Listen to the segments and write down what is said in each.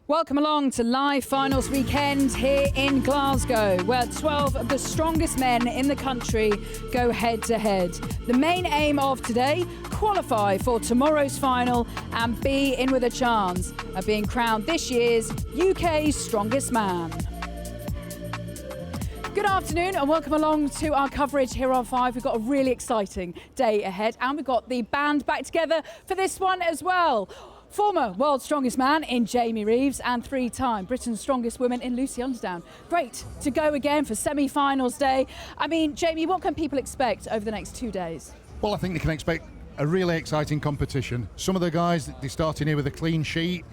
Welcome along to live finals weekend here in Glasgow, where 12 of the strongest men in the country go head to head. The main aim of today, qualify for tomorrow's final and be in with a chance of being crowned this year's UK's strongest man. Good afternoon and welcome along to our coverage here on 5. We've got a really exciting day ahead and we've got the band back together for this one as well. Former world's strongest man in Jamie Reeves and three-time Britain's strongest woman in Lucy Underdown. Great to go again for semi-finals day. I mean, Jamie, what can people expect over the next 2 days? Well, I think they can expect a really exciting competition. Some of the guys, they're starting here with a clean sheet,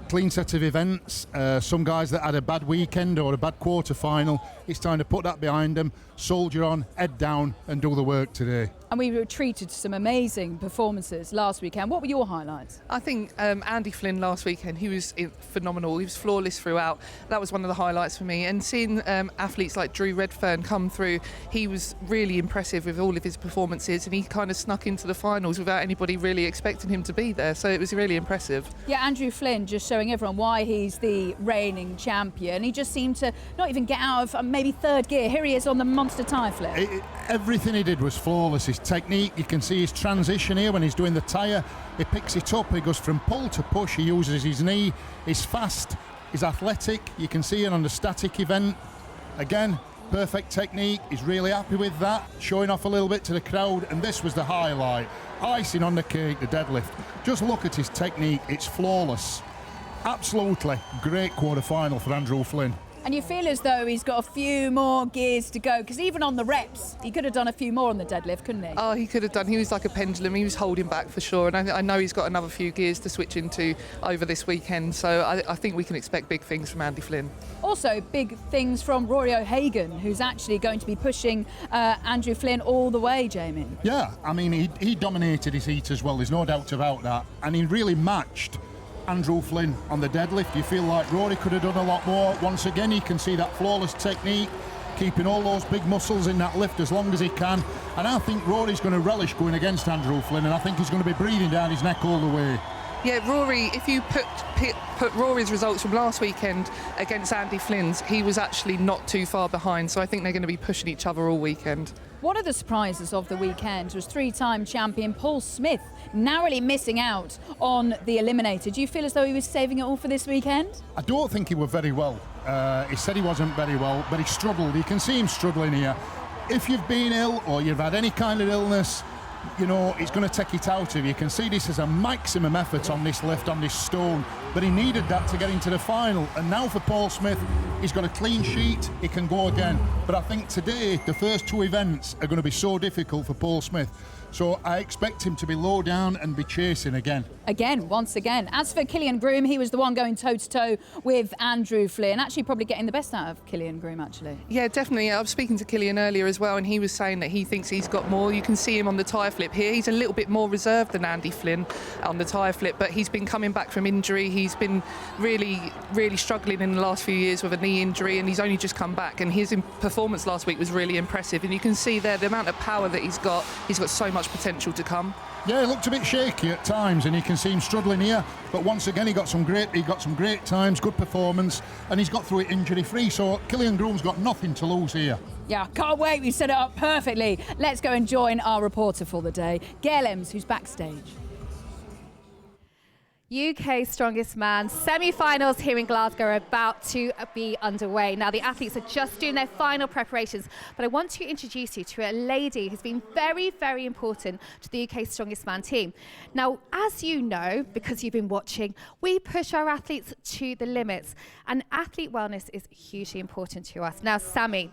clean set of events. Some guys that had a bad weekend or a bad quarter-final, it's time to put that behind them, soldier on, head down and do the work today. And we were treated to some amazing performances last weekend. What were your highlights? I think Andy Flynn last weekend, he was phenomenal. He was flawless throughout. That was one of the highlights for me. And seeing athletes like Drew Redfern come through, he was really impressive with all of his performances, and he kind of snuck into the finals without anybody really expecting him to be there. So it was really impressive. Yeah, Andrew Flynn just showing everyone why he's the reigning champion. He just seemed to not even get out of maybe third gear. Here he is on the monster tyre flip. Everything he did was flawless. His technique, you can see his transition here when he's doing the tyre. He picks it up, he goes from pull to push, he uses his knee, he's fast, he's athletic. You can see it on the static event. Again, perfect technique, he's really happy with that, showing off a little bit to the crowd, and this was the highlight. Icing on the cake, the deadlift. Just look at his technique, it's flawless. Absolutely great quarter-final for Andrew Flynn. And you feel as though he's got a few more gears to go, because even on the reps, he could have done a few more on the deadlift, couldn't he? Oh, he could have done. He was like a pendulum. He was holding back for sure. And I know he's got another few gears to switch into over this weekend. So I think we can expect big things from Andy Flynn. Also, big things from Rory O'Hagan, who's actually going to be pushing Andrew Flynn all the way, Jamie. Yeah, I mean, he dominated his heat as well. There's no doubt about that. And he really matched Andrew Flynn on the deadlift. You feel like Rory could have done a lot more. Once again, you can see that flawless technique, keeping all those big muscles in that lift as long as he can. And I think Rory's going to relish going against Andrew Flynn, and I think he's going to be breathing down his neck all the way. Yeah, Rory, if you put Rory's results from last weekend against Andy Flynn's, he was actually not too far behind. So I think they're going to be pushing each other all weekend. One of the surprises of the weekend was three-time champion Paul Smith narrowly missing out on the eliminator. Do you feel as though he was saving it all for this weekend? I don't think he was very well. He said he wasn't very well, but he struggled. You can see him struggling here. If you've been ill or you've had any kind of illness, you know, it's going to take it out of you. You can see this as a maximum effort on this lift, on this stone, but he needed that to get into the final. And now for Paul Smith, he's got a clean sheet, he can go again. But I think today, the first two events are going to be so difficult for Paul Smith. So I expect him to be low down and be chasing again. Once again. As for Killian Groom, he was the one going toe-to-toe with Andrew Flynn. Actually, probably getting the best out of Killian Groom, actually. Yeah, definitely. I was speaking to Killian earlier as well, and he was saying that he thinks he's got more. You can see him on the tyre flip here. He's a little bit more reserved than Andy Flynn on the tyre flip, but he's been coming back from injury. He's been really, really struggling in the last few years with a knee injury, and he's only just come back. And his performance last week was really impressive. And you can see there the amount of power that he's got so much potential to come. Yeah, he looked a bit shaky at times, and you can see him struggling here. But once again, he got some great times, good performance, and he's got through it injury-free. So Killian Groom's got nothing to lose here. Yeah, can't wait. We set it up perfectly. Let's go and join our reporter for the day, Gail Ems, who's backstage. UK's strongest man semi-finals here in Glasgow are about to be underway. Now the athletes are just doing their final preparations, but I want to introduce you to a lady who's been very, very important to the UK's strongest man team. Now, as you know, because you've been watching, we push our athletes to the limits, and athlete wellness is hugely important to us. Now, Sammy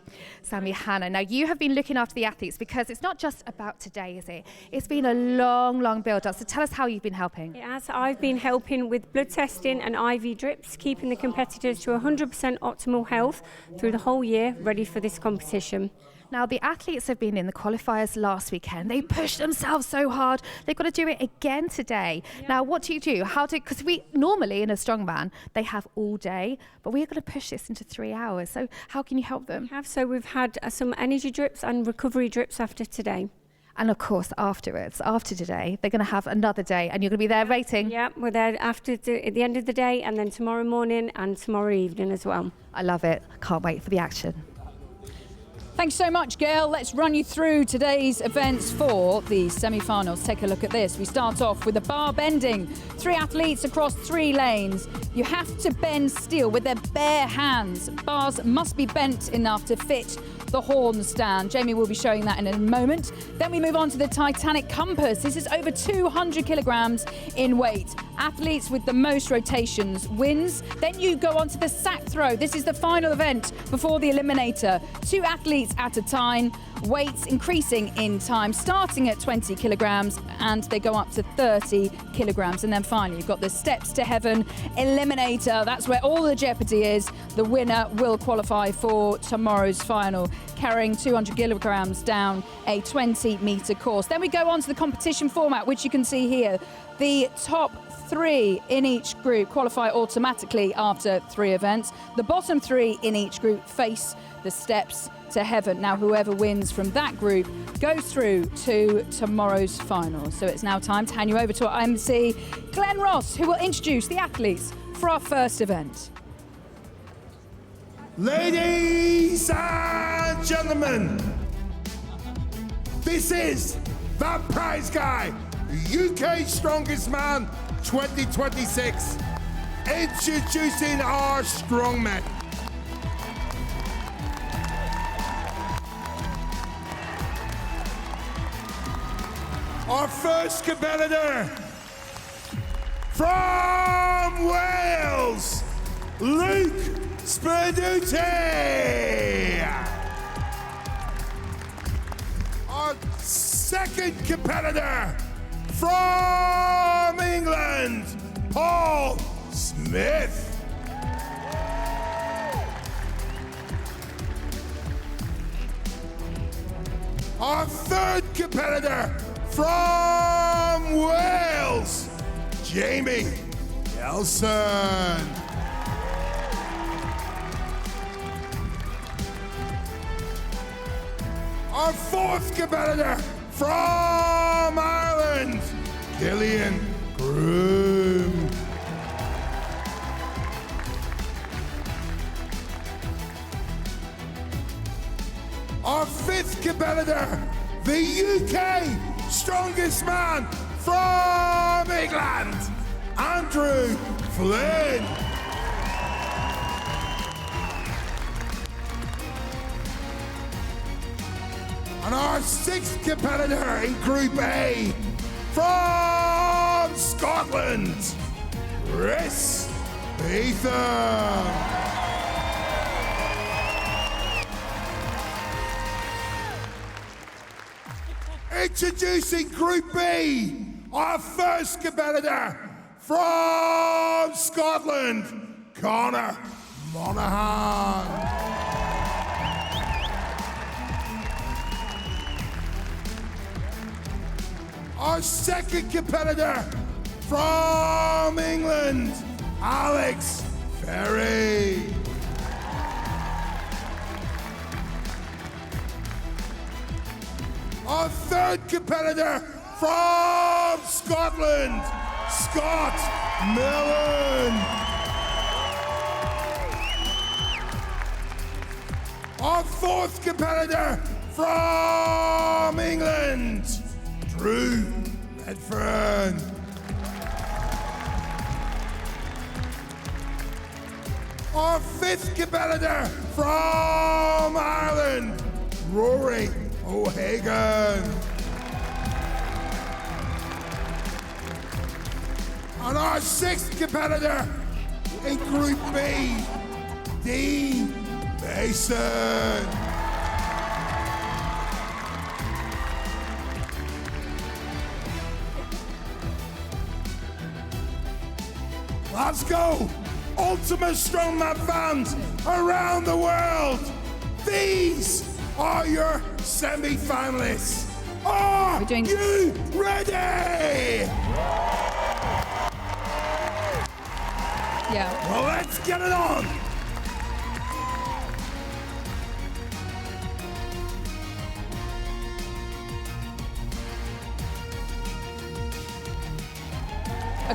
Hannah, now you have been looking after the athletes because it's not just about today, is it? It's been a long, long build-up. So tell us how you've been helping. Yes, I've been helping with blood testing and IV drips, keeping the competitors to 100% optimal health through the whole year, ready for this competition. Now, the athletes have been in the qualifiers last weekend. They pushed themselves so hard. They've got to do it again today. Yeah. Now, what do? Because we normally in a strongman, they have all day, but we're going to push this into 3 hours. So how can you help them? We've had some energy drips and recovery drips after today. And of course, afterwards, after today, they're going to have another day, and you're going to be there rating. Yeah, we're there at the end of the day, and then tomorrow morning and tomorrow evening as well. I love it. Can't wait for the action. Thanks so much, Gail. Let's run you through today's events for the semi-finals. Take a look at this. We start off with the bar bending. 3 athletes across 3 lanes. You have to bend steel with their bare hands. Bars must be bent enough to fit the horn stand. Jamie will be showing that in a moment. Then we move on to the Titanic compass. This is over 200 kilograms in weight. Athletes with the most rotations wins. Then you go on to the sack throw. This is the final event before the eliminator. 2 athletes at a time. Weights increasing in time, starting at 20 kilograms, and they go up to 30 kilograms. And then finally, you've got the steps to heaven eliminator. That's where all the jeopardy is. The winner will qualify for tomorrow's final, carrying 200 kilograms down a 20-meter course. Then we go on to the competition format, which you can see here. The top 3 in each group qualify automatically after 3 events. The bottom 3 in each group face the steps to heaven. Now, whoever wins from that group goes through to tomorrow's final. So it's now time to hand you over to our MC, Glenn Ross, who will introduce the athletes for our first event. Ladies and gentlemen, this is the prize guy, UK Strongest Man 2026. Introducing our strongmen. Our first competitor from Wales, Luke Spaduti. Our second competitor from England, Paul Smith. Our third competitor from Wales, Jamie Nelson. Our fourth competitor from Ireland, Gillian Groom. Our fifth competitor, the UK Strongest Man from England, Andrew Flynn. And our sixth competitor in Group A, from Scotland, Chris Beetham. Introducing Group B, our first competitor from Scotland, Connor Monaghan. Our second competitor from England, Alex Ferry. Our third competitor from Scotland, Scott Millen. Our fourth competitor from England, Drew Redfern. Our fifth competitor from Ireland, Rory O'Hagan. And our sixth competitor in Group B, Dean Mason. Glasgow, ultimate strongman fans around the world. These are your semi-finalists. Are you ready? Yeah. Well, let's get it on.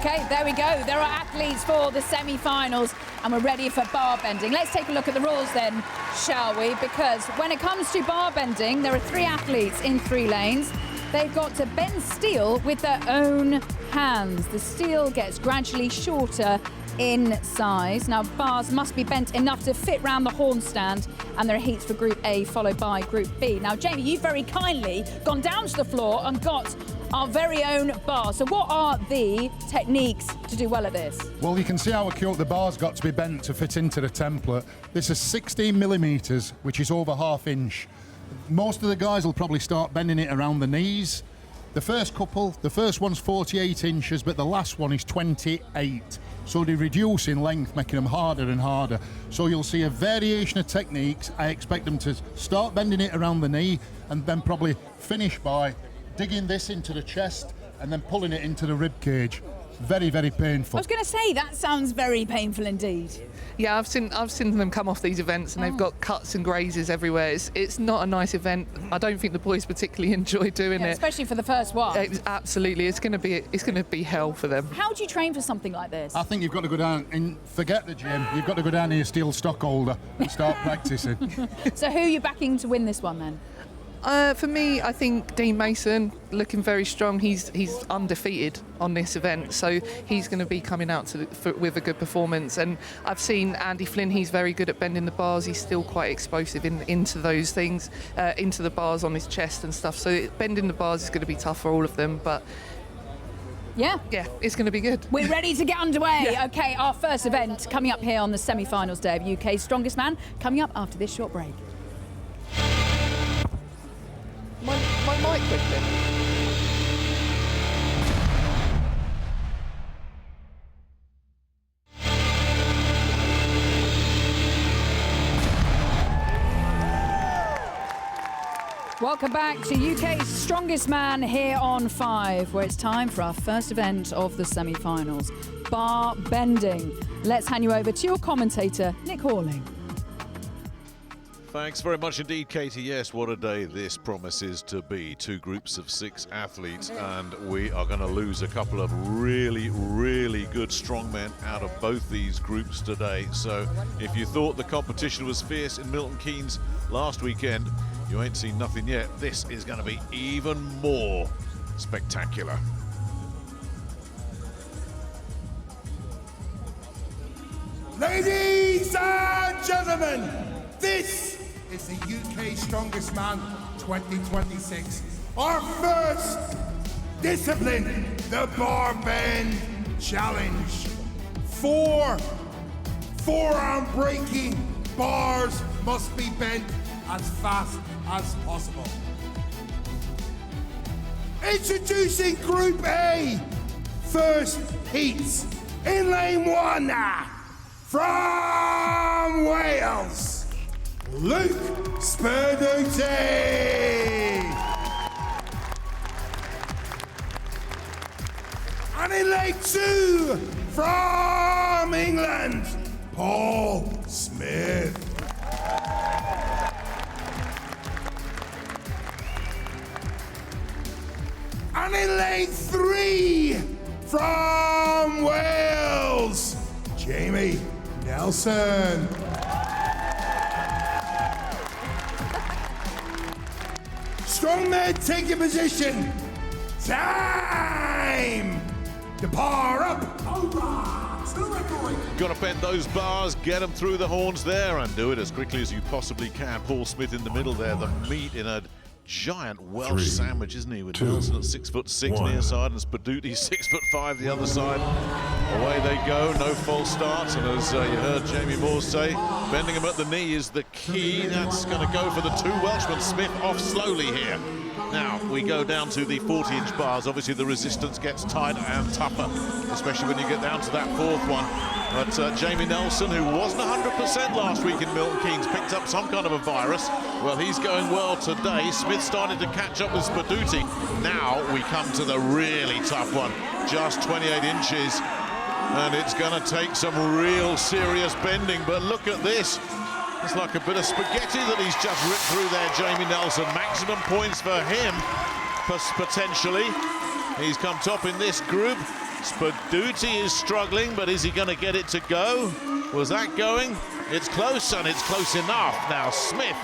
Okay, there we go. There are athletes for the semi-finals, and we're ready for bar bending. Let's take a look at the rules then, shall we? Because when it comes to bar bending, there are 3 athletes in 3 lanes. They've got to bend steel with their own hands. The steel gets gradually shorter in size. Now, bars must be bent enough to fit round the horn stand, and there are heats for Group A followed by Group B. Now, Jamie, you've very kindly gone down to the floor and got our very own bar. So what are the techniques to do well at this? Well, you can see how acute the bar's got to be bent to fit into the template. This is 16 millimetres, which is over ½ inch. Most of the guys will probably start bending it around the knees. The first one's 48 inches, but the last one is 28. So they reduce in length, making them harder and harder. So you'll see a variation of techniques. I expect them to start bending it around the knee and then probably finish by digging this into the chest and then pulling it into the rib cage. Very, very painful. I was going to say, that sounds very painful indeed. Yeah, I've seen them come off these events and they've got cuts and grazes everywhere. It's not a nice event. I don't think the boys particularly enjoy doing it. Especially for the first one. Absolutely, it's going to be hell for them. How do you train for something like this? I think you've got to go down and forget the gym. You've got to go down to your steel stockholder and start practicing. So who are you backing to win this one then? For me, I think Dean Mason looking very strong. He's undefeated on this event, so he's going to be coming out with a good performance. And I've seen Andy Flynn. He's very good at bending the bars. He's still quite explosive into those things, into the bars on his chest and stuff. So bending the bars is going to be tough for all of them, but yeah, it's going to be good. We're ready to get underway. Yeah. Okay, our first event coming up here on the semi-finals day of UK's Strongest Man, coming up after this short break. My mic quickly. Welcome back to UK's Strongest Man here on 5, where it's time for our first event of the semi-finals, bar bending. Let's hand you over to your commentator, Nick Horling. Thanks very much indeed, Katie. Yes, what a day this promises to be. 2 groups of 6 athletes, and we are going to lose a couple of really, really good strongmen out of both these groups today. So if you thought the competition was fierce in Milton Keynes last weekend, you ain't seen nothing yet. This is going to be even more spectacular. Ladies and gentlemen, this is the UK Strongest Man 2026. Our first discipline, the bar bend challenge. 4 forearm breaking bars must be bent as fast as possible. Introducing Group A, first heats. In lane 1, from Wales, Luke Sperduti. And in lane 2, from England, Paul Smith. And in lane 3, from Wales, Jamie Nelson. Strongmen, take your position. Time to bar up. Over to the referee. Got to bend those bars, get them through the horns there, and do it as quickly as you possibly can. Paul Smith in the middle there, the meat in a giant Welsh sandwich, isn't he? With Nelson at 6'6" near side and Sperduti 6'5" the other side. Away they go, no false starts, and as you heard Jamie Moore say, bending them at the knee is the key. That's going to go for the 2 Welshmen. Smith off slowly here. Now we go down to the 40-inch bars. Obviously the resistance gets tighter and tougher, especially when you get down to that 4th one. But Jamie Nelson, who wasn't 100% last week in Milton Keynes, picked up some kind of a virus. Well, he's going well today. Smith started to catch up with Sperduti. Now we come to the really tough one, just 28 inches. And it's going to take some real serious bending. But look at this. It's like a bit of spaghetti that he's just ripped through there, Jamie Nelson. Maximum points for him, potentially. He's come top in this group. Spaduti is struggling, but is he going to get it to go? Was that going? It's close, and it's close enough. Now Smith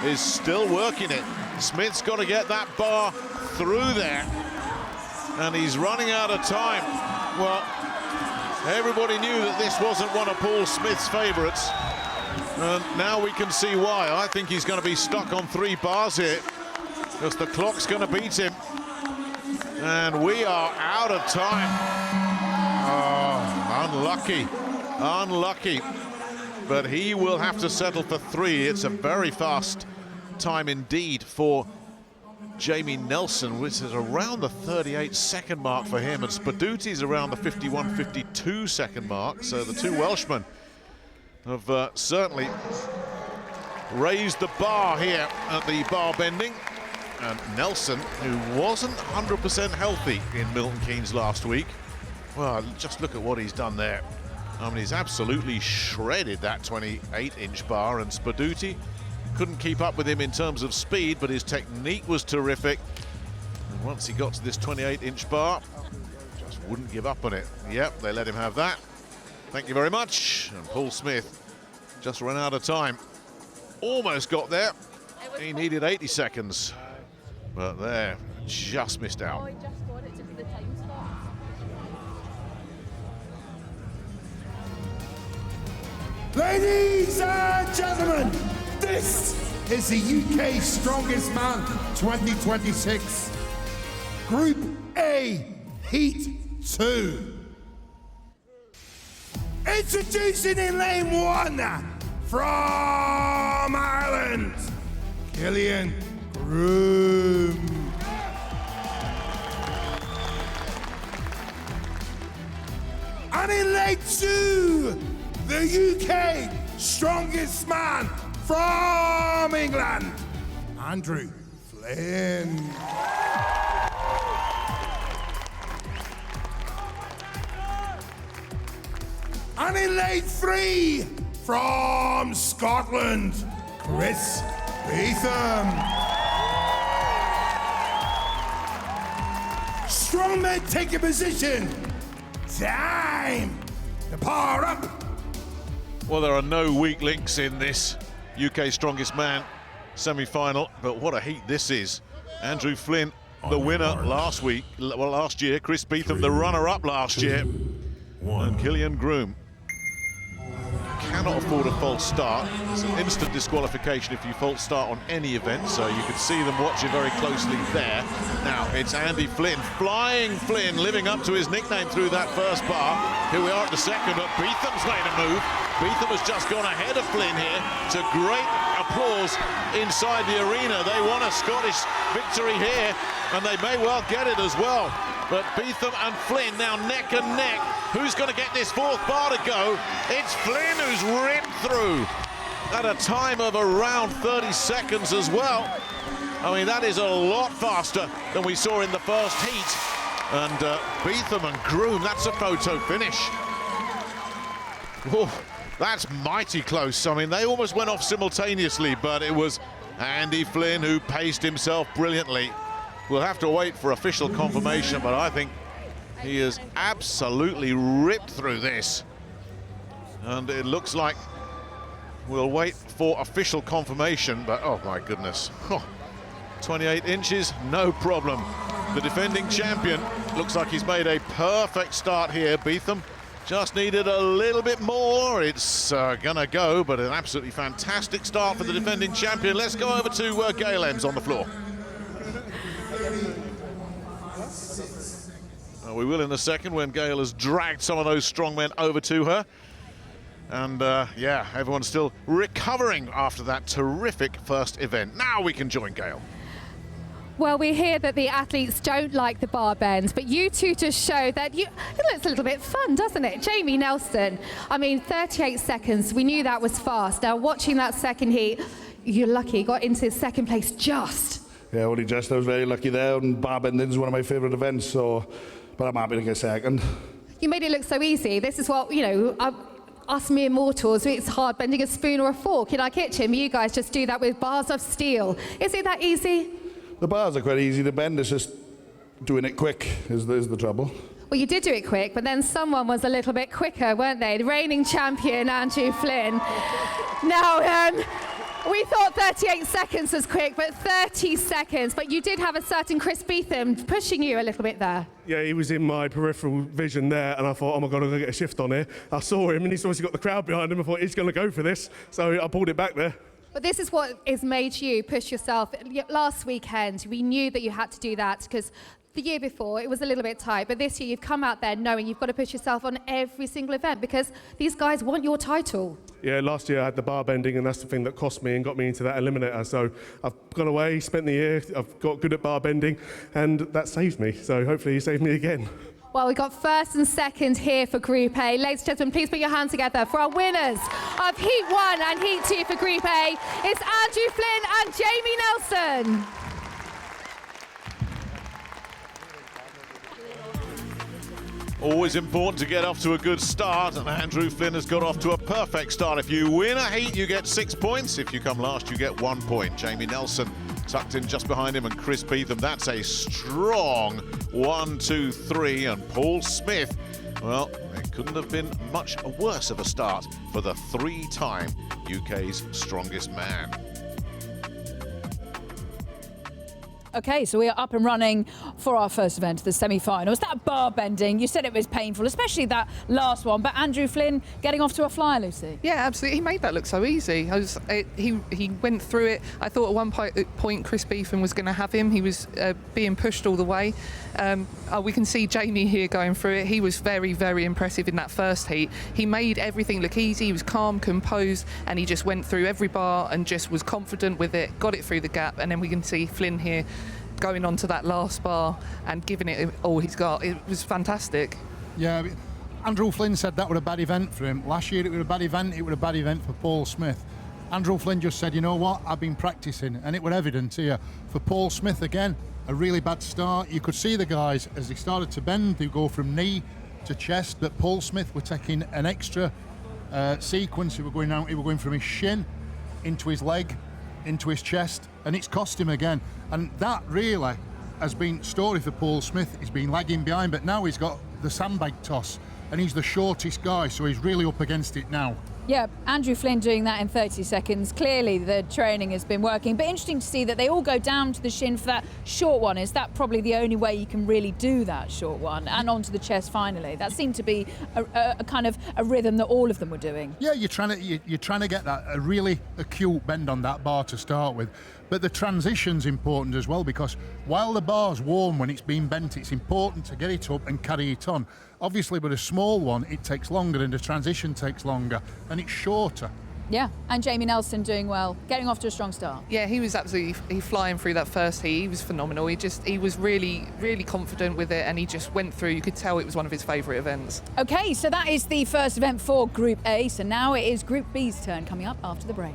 is still working it. Smith's got to get that bar through there, and he's running out of time. Well, everybody knew that this wasn't one of Paul Smith's favourites, and now we can see why. I think he's going to be stuck on 3 bars here, because the clock's going to beat him, and we are out of time. Oh, unlucky, unlucky. But he will have to settle for 3. It's a very fast time indeed for Jamie Nelson, which is around the 38-second mark for him, and Spaduti's around the 51-52-second mark. So the 2 Welshmen have certainly raised the bar here at the bar bending. And Nelson, who wasn't 100% healthy in Milton Keynes last week, well, just look at what he's done there. I mean, he's absolutely shredded that 28-inch bar, and Spaduti couldn't keep up with him in terms of speed, but his technique was terrific. And once he got to this 28-inch bar, just wouldn't give up on it. Yep, they let him have that. Thank you very much. And Paul Smith just ran out of time. Almost got there. He needed 80 seconds, but there, just missed out. Ladies and gentlemen, this is the UK Strongest Man 2026. Group A, Heat 2. Introducing in lane 1, from Ireland, Killian Groom. And in lane 2, the UK Strongest Man from England, Andrew Flynn. And in lane 3, from Scotland, Chris Beetham. Strongmen take a position. Time to power up. Well, there are no weak links in this UK Strongest Man semi-final, but what a heat this is. Andrew Flynn, the winner last year. Chris Beetham, the runner-up last year. And Killian Groom cannot afford a false start. It's an instant disqualification if you false start on any event, so you can see them watching very closely there. Now it's Andy Flynn, Flying Flynn, living up to his nickname through that first bar. Here we are at the second, but Beetham's made a move. Beetham has just gone ahead of Flynn here. It's a great applause inside the arena. They want a Scottish victory here, and they may well get it as well. But Beetham and Flynn now neck and neck. Who's going to get this 4th bar to go? It's Flynn who's ripped through at a time of around 30 seconds as well. I mean, that is a lot faster than we saw in the first heat. And Beetham and Groom, that's a photo finish. Oh, that's mighty close. I mean, they almost went off simultaneously, but it was Andy Flynn who paced himself brilliantly. We'll have to wait for official confirmation, but I think he has absolutely ripped through this. And it looks like we'll wait for official confirmation, but oh my goodness. 28 inches, no problem. The defending champion looks like he's made a perfect start here. Beetham just needed a little bit more. It's gonna go, but an absolutely fantastic start for the defending champion. Let's go over to Gail Ems on the floor. We will in a second when Gail has dragged some of those strongmen over to her. And yeah, everyone's still recovering after that terrific first event. Now we can join Gail. Well, we hear that the athletes don't like the bar bends, but you two just show that it looks a little bit fun, doesn't it? Jamie Nelson, I mean, 38 seconds, we knew that was fast. Now, watching that second heat, you're lucky, got into second place just. Yeah, only just. I was very lucky there, and bar bending is one of my favourite events, so, but I'm happy to get second. You made it look so easy. This is what, you know, us mere mortals, it's hard bending a spoon or a fork in our kitchen. You guys just do that with bars of steel. Is it that easy? The bars are quite easy to bend, it's just doing it quick is the trouble. Well, you did do it quick, but then someone was a little bit quicker, weren't they? The reigning champion, Andrew Flynn. Now, we thought 38 seconds was quick, but 30 seconds. But you did have a certain Chris Beetham pushing you a little bit there. Yeah, he was in my peripheral vision there, and I thought, oh my God, I'm going to get a shift on here. I saw him, and he's obviously got the crowd behind him. I thought, he's going to go for this. So I pulled it back there. But this is what has made you push yourself. Last weekend, we knew that you had to do that because the year before, it was a little bit tight. But this year, you've come out there knowing you've got to push yourself on every single event because these guys want your title. Yeah, last year I had the bar bending, and that's the thing that cost me and got me into that eliminator. So I've gone away, spent the year, I've got good at bar bending, and that saved me. So hopefully he saved me again. Well, we've got first and second here for Group A. Ladies and gentlemen, please put your hands together for our winners of Heat 1 and Heat 2 for Group A. It's Andrew Flynn and Jamie Nelson. Always important to get off to a good start, and Andrew Flynn has got off to a perfect start. If you win a heat, you get 6 points. If you come last, you get 1 point. Jamie Nelson tucked in just behind him, and Chris Beetham. That's a strong 1, 2, 3. And Paul Smith, well, it couldn't have been much worse of a start for the 3-time UK's strongest man. Okay, so we are up and running for our first event, the semi-finals. That bar bending, you said it was painful, especially that last one. But Andrew Flynn getting off to a flyer, Lucy. Yeah, absolutely. He made that look so easy. He went through it. I thought at one point Chris Beetham was going to have him. He was being pushed all the way. We can see Jamie here going through it. He was very, very impressive in that first heat. He made everything look easy. He was calm, composed, and he just went through every bar and just was confident with it, got it through the gap. And then we can see Flynn here going on to that last bar and giving it all he's got. It was fantastic. Yeah, Andrew Flynn said that was a bad event for him. Last year it was a bad event, it was a bad event for Paul Smith. Andrew Flynn just said, you know what, I've been practicing, and it was evident here. For Paul Smith again, a really bad start. You could see the guys, as they started to bend, they go from knee to chest, but Paul Smith were taking an extra sequence. He were going from his shin into his leg, into his chest, and it's cost him again. And that really has been story for Paul Smith. He's been lagging behind, but now he's got the sandbag toss, and he's the shortest guy, so he's really up against it now. Yeah, Andrew Flynn doing that in 30 seconds. Clearly the training has been working, but interesting to see that they all go down to the shin for that short one. Is that probably the only way you can really do that short one and onto the chest finally? That seemed to be a kind of a rhythm that all of them were doing. Yeah, you're trying to get that a really acute bend on that bar to start with. But the transition's important as well, because while the bar's warm when it's being bent, it's important to get it up and carry it on. Obviously, with a small one, it takes longer and the transition takes longer and it's shorter. Yeah, and Jamie Nelson doing well, getting off to a strong start. Yeah, he was absolutely flying through that first heat. He was phenomenal. He was really, really confident with it, and he just went through. You could tell it was one of his favourite events. Okay, so that is the first event for Group A. So now it is Group B's turn coming up after the break.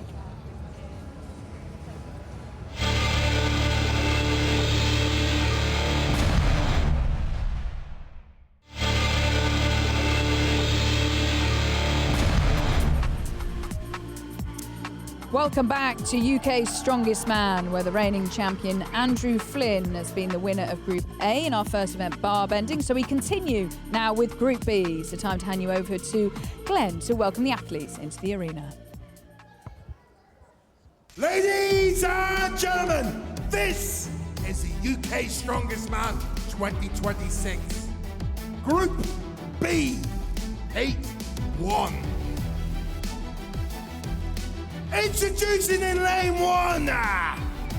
Welcome back to UK's Strongest Man, where the reigning champion Andrew Flynn has been the winner of Group A in our first event, bar bending. So we continue now with Group B. So time to hand you over to Glenn to welcome the athletes into the arena. Ladies and gentlemen, this is the UK's Strongest Man 2026. Group B, Heat 1. Introducing in lane 1,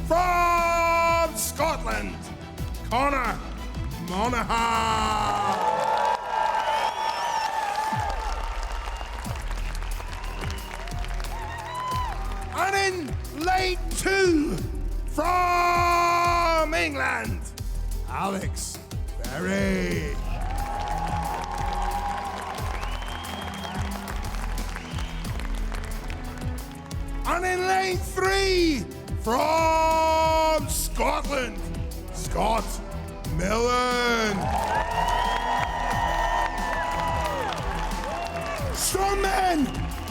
from Scotland, Conor Monaghan. And in lane 2, from England, Alex Berry. And in lane 3, from Scotland, Scott Millen. Strongmen,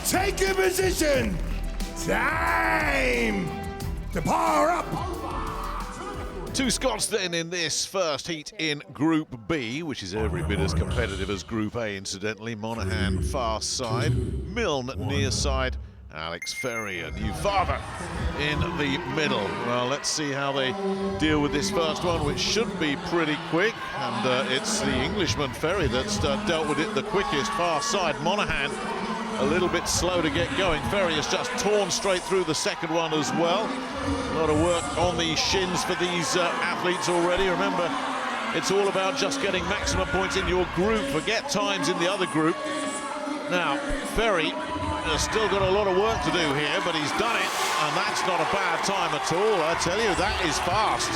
take your position. Time to power up. Two Scots then in this first heat in Group B, which is every bit as competitive as Group A, incidentally. Monaghan far side, Milne near side, Alex Ferry, a new father, in the middle. Well, let's see how they deal with this first one, which should be pretty quick. And it's the Englishman, Ferry, that's dealt with it the quickest. Far side, Monaghan a little bit slow to get going. Ferry has just torn straight through the second one as well. A lot of work on the shins for these athletes already. Remember, it's all about just getting maximum points in your group. Forget times in the other group. Now, Ferry has still got a lot of work to do here, but he's done it, and that's not a bad time at all. I tell you, that is fast.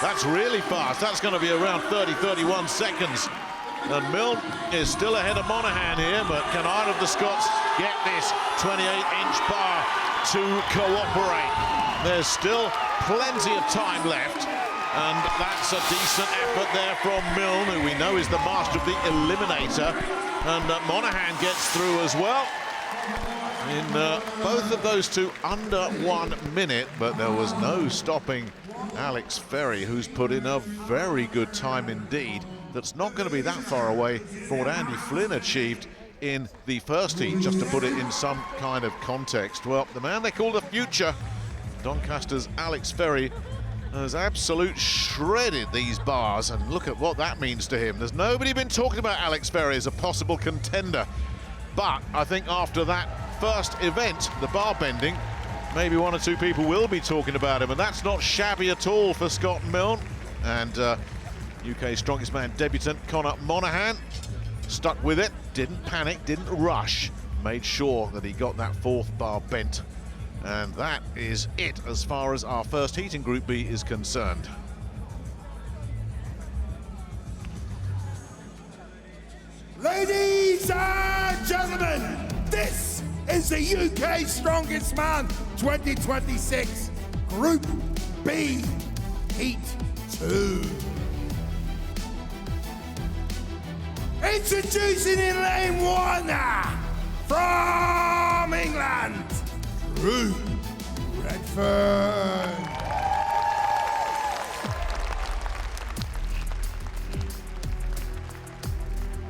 That's really fast. That's going to be around 30, 31 seconds. And Milne is still ahead of Monaghan here, but can either of the Scots get this 28-inch bar to cooperate? There's still plenty of time left, and that's a decent effort there from Milne, who we know is the master of the eliminator. And Monaghan gets through as well. In both of those two under 1 minute, but there was no stopping Alex Ferry, who's put in a very good time indeed. That's not going to be that far away from what Andy Flynn achieved in the first heat, just to put it in some kind of context. Well, the man they call the future, Doncaster's Alex Ferry, has absolute shredded these bars, and look at what that means to him. There's nobody been talking about Alex Ferry as a possible contender, but I think after that first event, the bar bending, maybe one or two people will be talking about him, and that's not shabby at all for Scott Milne. And UK strongest man debutant Conor Monaghan stuck with it, didn't panic, didn't rush, made sure that he got that fourth bar bent. And that is it as far as our first heat in Group B is concerned. Ladies and gentlemen, this is the UK Strongest Man 2026 Group B Heat 2. Introducing in lane 1 from England, Drew Redfern.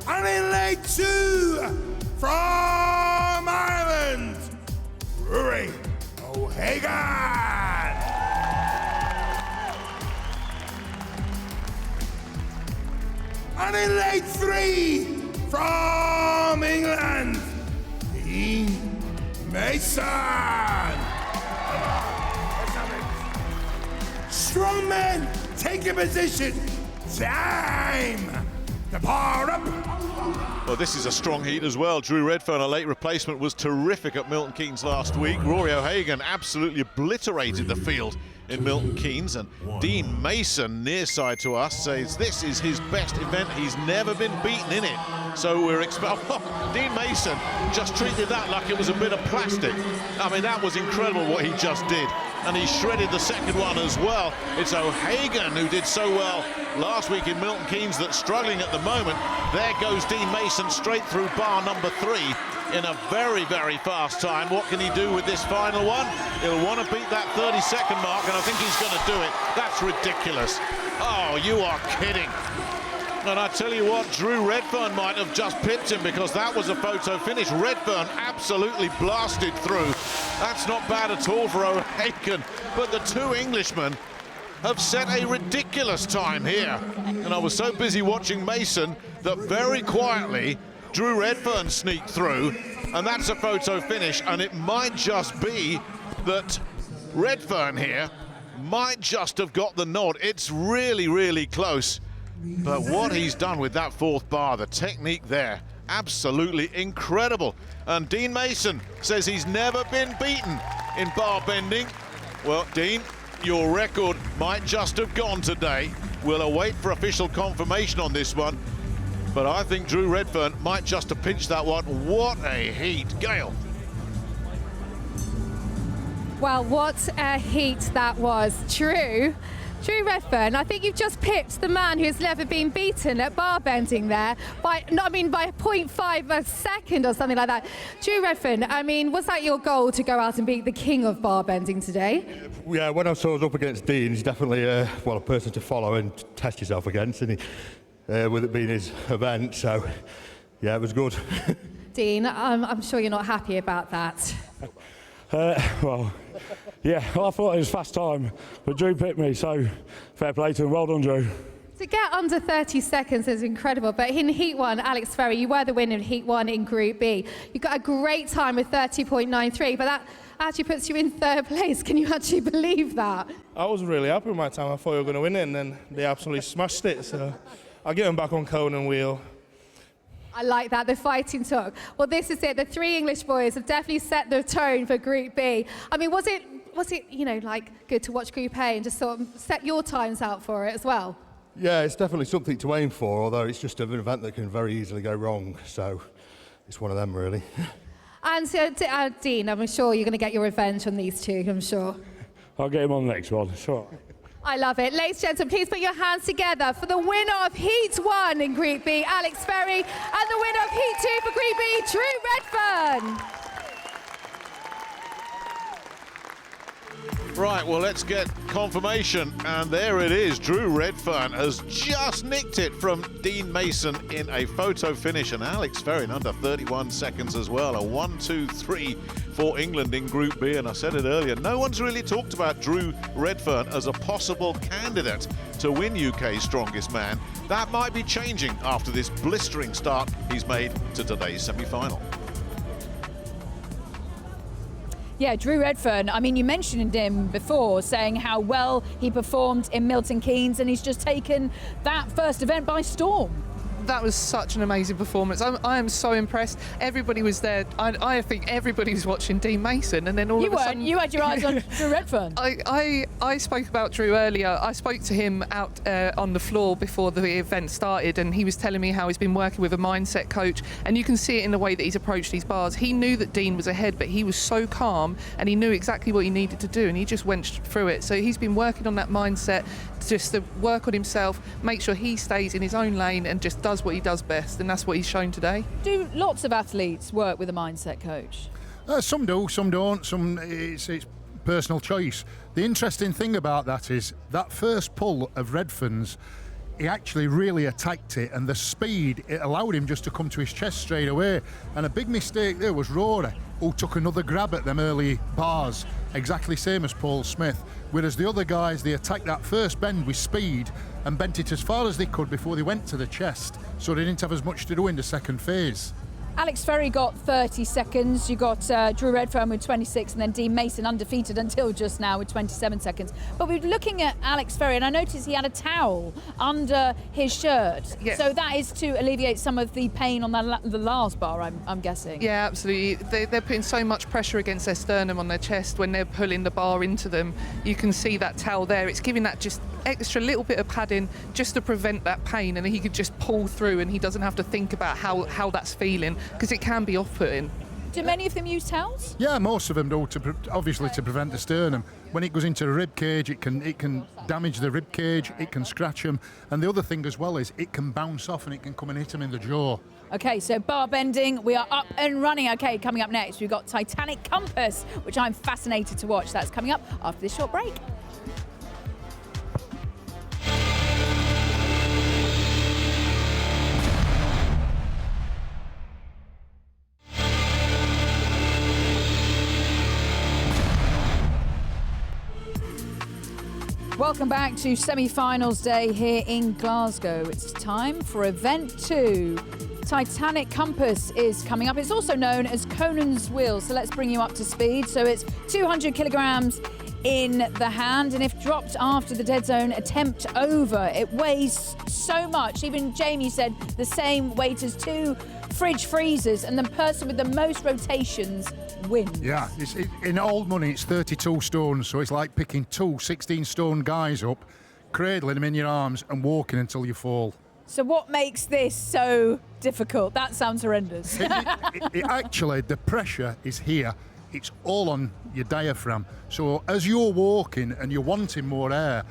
And in lane 2 from Ireland, Rory O'Hagan. And in lane 3 from England, Dean Mason. Strong men, take a position. Time to power up. Well, this is a strong heat as well. Drew Redfern, a late replacement, was terrific at Milton Keynes last week. Rory O'Hagan absolutely obliterated the field in Milton Keynes, and Dean Mason, near side to us, says this is his best event. He's never been beaten in it. So we're Dean Mason just treated that like it was a bit of plastic. I mean, that was incredible what he just did. And he shredded the second one as well. It's O'Hagan who did so well last week in Milton Keynes that's struggling at the moment. There goes Dean Mason straight through bar number 3 in a very, very fast time. What can he do with this final one? He'll want to beat that 30-second mark, and I think he's going to do it. That's ridiculous. Oh, you are kidding. And I tell you what, Drew Redfern might have just pipped him, because that was a photo finish. Redfern absolutely blasted through. That's not bad at all for O'Hagan. But the two Englishmen have set a ridiculous time here. And I was so busy watching Mason that very quietly Drew Redfern sneaked through, and that's a photo finish. And it might just be that Redfern here might just have got the nod. It's really, really close. But what he's done with that fourth bar, the technique there, absolutely incredible. And Dean Mason says he's never been beaten in bar bending. Well, Dean, your record might just have gone today. We'll await for official confirmation on this one. But I think Drew Redfern might just have pinched that one. What a heat. Gail. Well, what a heat that was. Drew Drew Redfern, I think you've just picked the man who's never been beaten at bar bending there by 0.5 a second or something like that. Drew Redfern, I mean, was that your goal to go out and beat the king of bar bending today? Yeah, when I saw us up against Dean, he's definitely a person to follow and test yourself against, and with it being his event, so yeah, it was good. Dean, I'm sure you're not happy about that. Yeah, I thought it was fast time, but Drew picked me, so fair play to him. Well done, Drew. To get under 30 seconds is incredible, but in Heat 1, Alex Ferry, you were the winner in Heat 1 in Group B. You got a great time with 30.93, but that actually puts you in 3rd place. Can you actually believe that? I was really happy with my time. I thought we were going to win it, and then they absolutely smashed it, so I'll get them back on cone and wheel. I like that, the fighting talk. Well, this is it. The 3 English boys have definitely set the tone for Group B. I mean, was it, good to watch Group A and just sort of set your times out for it as well? Yeah, it's definitely something to aim for, although it's just an event that can very easily go wrong, so it's one of them, really. And so, Dean, I'm sure you're going to get your revenge on these two, I'm sure. I'll get him on the next one, sure. I love it. Ladies and gentlemen, please put your hands together for the winner of Heat 1 in Group B, Alex Ferry, and the winner of Heat 2 for Group B, Drew Redfern. Right, well, let's get confirmation, and there it is. Drew Redfern has just nicked it from Dean Mason in a photo finish, and Alex Ferry in under 31 seconds as well. A 1-2-3 for England in Group B, and I said it earlier, no one's really talked about Drew Redfern as a possible candidate to win UK's Strongest Man. That might be changing after this blistering start he's made to today's semi-final. Yeah, Drew Redfern, I mean, you mentioned him before, saying how well he performed in Milton Keynes, and he's just taken that first event by storm. That was such an amazing performance. I am so impressed. Everybody was there. I think everybody was watching Dean Mason, and then all of a sudden... You had your eyes on Drew Redfern. I spoke about Drew earlier. I spoke to him out on the floor before the event started, and he was telling me how he's been working with a mindset coach, and you can see it in the way that he's approached these bars. He knew that Dean was ahead, but he was so calm, and he knew exactly what he needed to do, and he just went through it. So he's been working on that mindset, just to work on himself, make sure he stays in his own lane and just does what he does best, and that's what he's shown today. Do lots of athletes work with a mindset coach? Some do, some don't. Some it's personal choice. The interesting thing about that is that first pull of Redfern's, he actually really attacked it, and the speed, it allowed him just to come to his chest straight away. And a big mistake there was Rory, who took another grab at them early bars, exactly same as Paul Smith. Whereas the other guys, they attacked that first bend with speed and bent it as far as they could before they went to the chest, so they didn't have as much to do in the second phase. Alex Ferry got 30 seconds, you got Drew Redfern with 26, and then Dean Mason undefeated until just now with 27 seconds. But we're looking at Alex Ferry, and I noticed he had a towel under his shirt. Yes. So that is to alleviate some of the pain on the last bar, I'm guessing. Yeah, absolutely. They're putting so much pressure against their sternum on their chest when they're pulling the bar into them. You can see that towel there. It's giving that just extra little bit of padding just to prevent that pain, and he could just pull through, and he doesn't have to think about how that's feeling, because it can be off-putting. Do many of them use towels? Yeah, most of them do, obviously to prevent the sternum. When it goes into the rib cage, it can damage the rib cage, it can scratch them, and the other thing as well is it can bounce off and it can come and hit them in the jaw. Okay, so bar bending, we are up and running. Okay, coming up next, we've got Titanic Compass, which I'm fascinated to watch. That's coming up after this short break. Welcome back to semi-finals day here in Glasgow. It's time for event 2. Titanic Compass is coming up. It's also known as Conan's Wheel, so let's bring you up to speed. So it's 200 kilograms in the hand, and if dropped after the dead zone attempt over, it weighs so much. Even Jamie said the same weight as 2 fridge freezers, and the person with the most rotations wins. Yeah, in old money it's 32 stones, so it's like picking 2 16-stone guys up, cradling them in your arms and walking until you fall. So what makes this so difficult? That sounds horrendous. Actually, the pressure is here. It's all on your diaphragm. So as you're walking and you're wanting more air,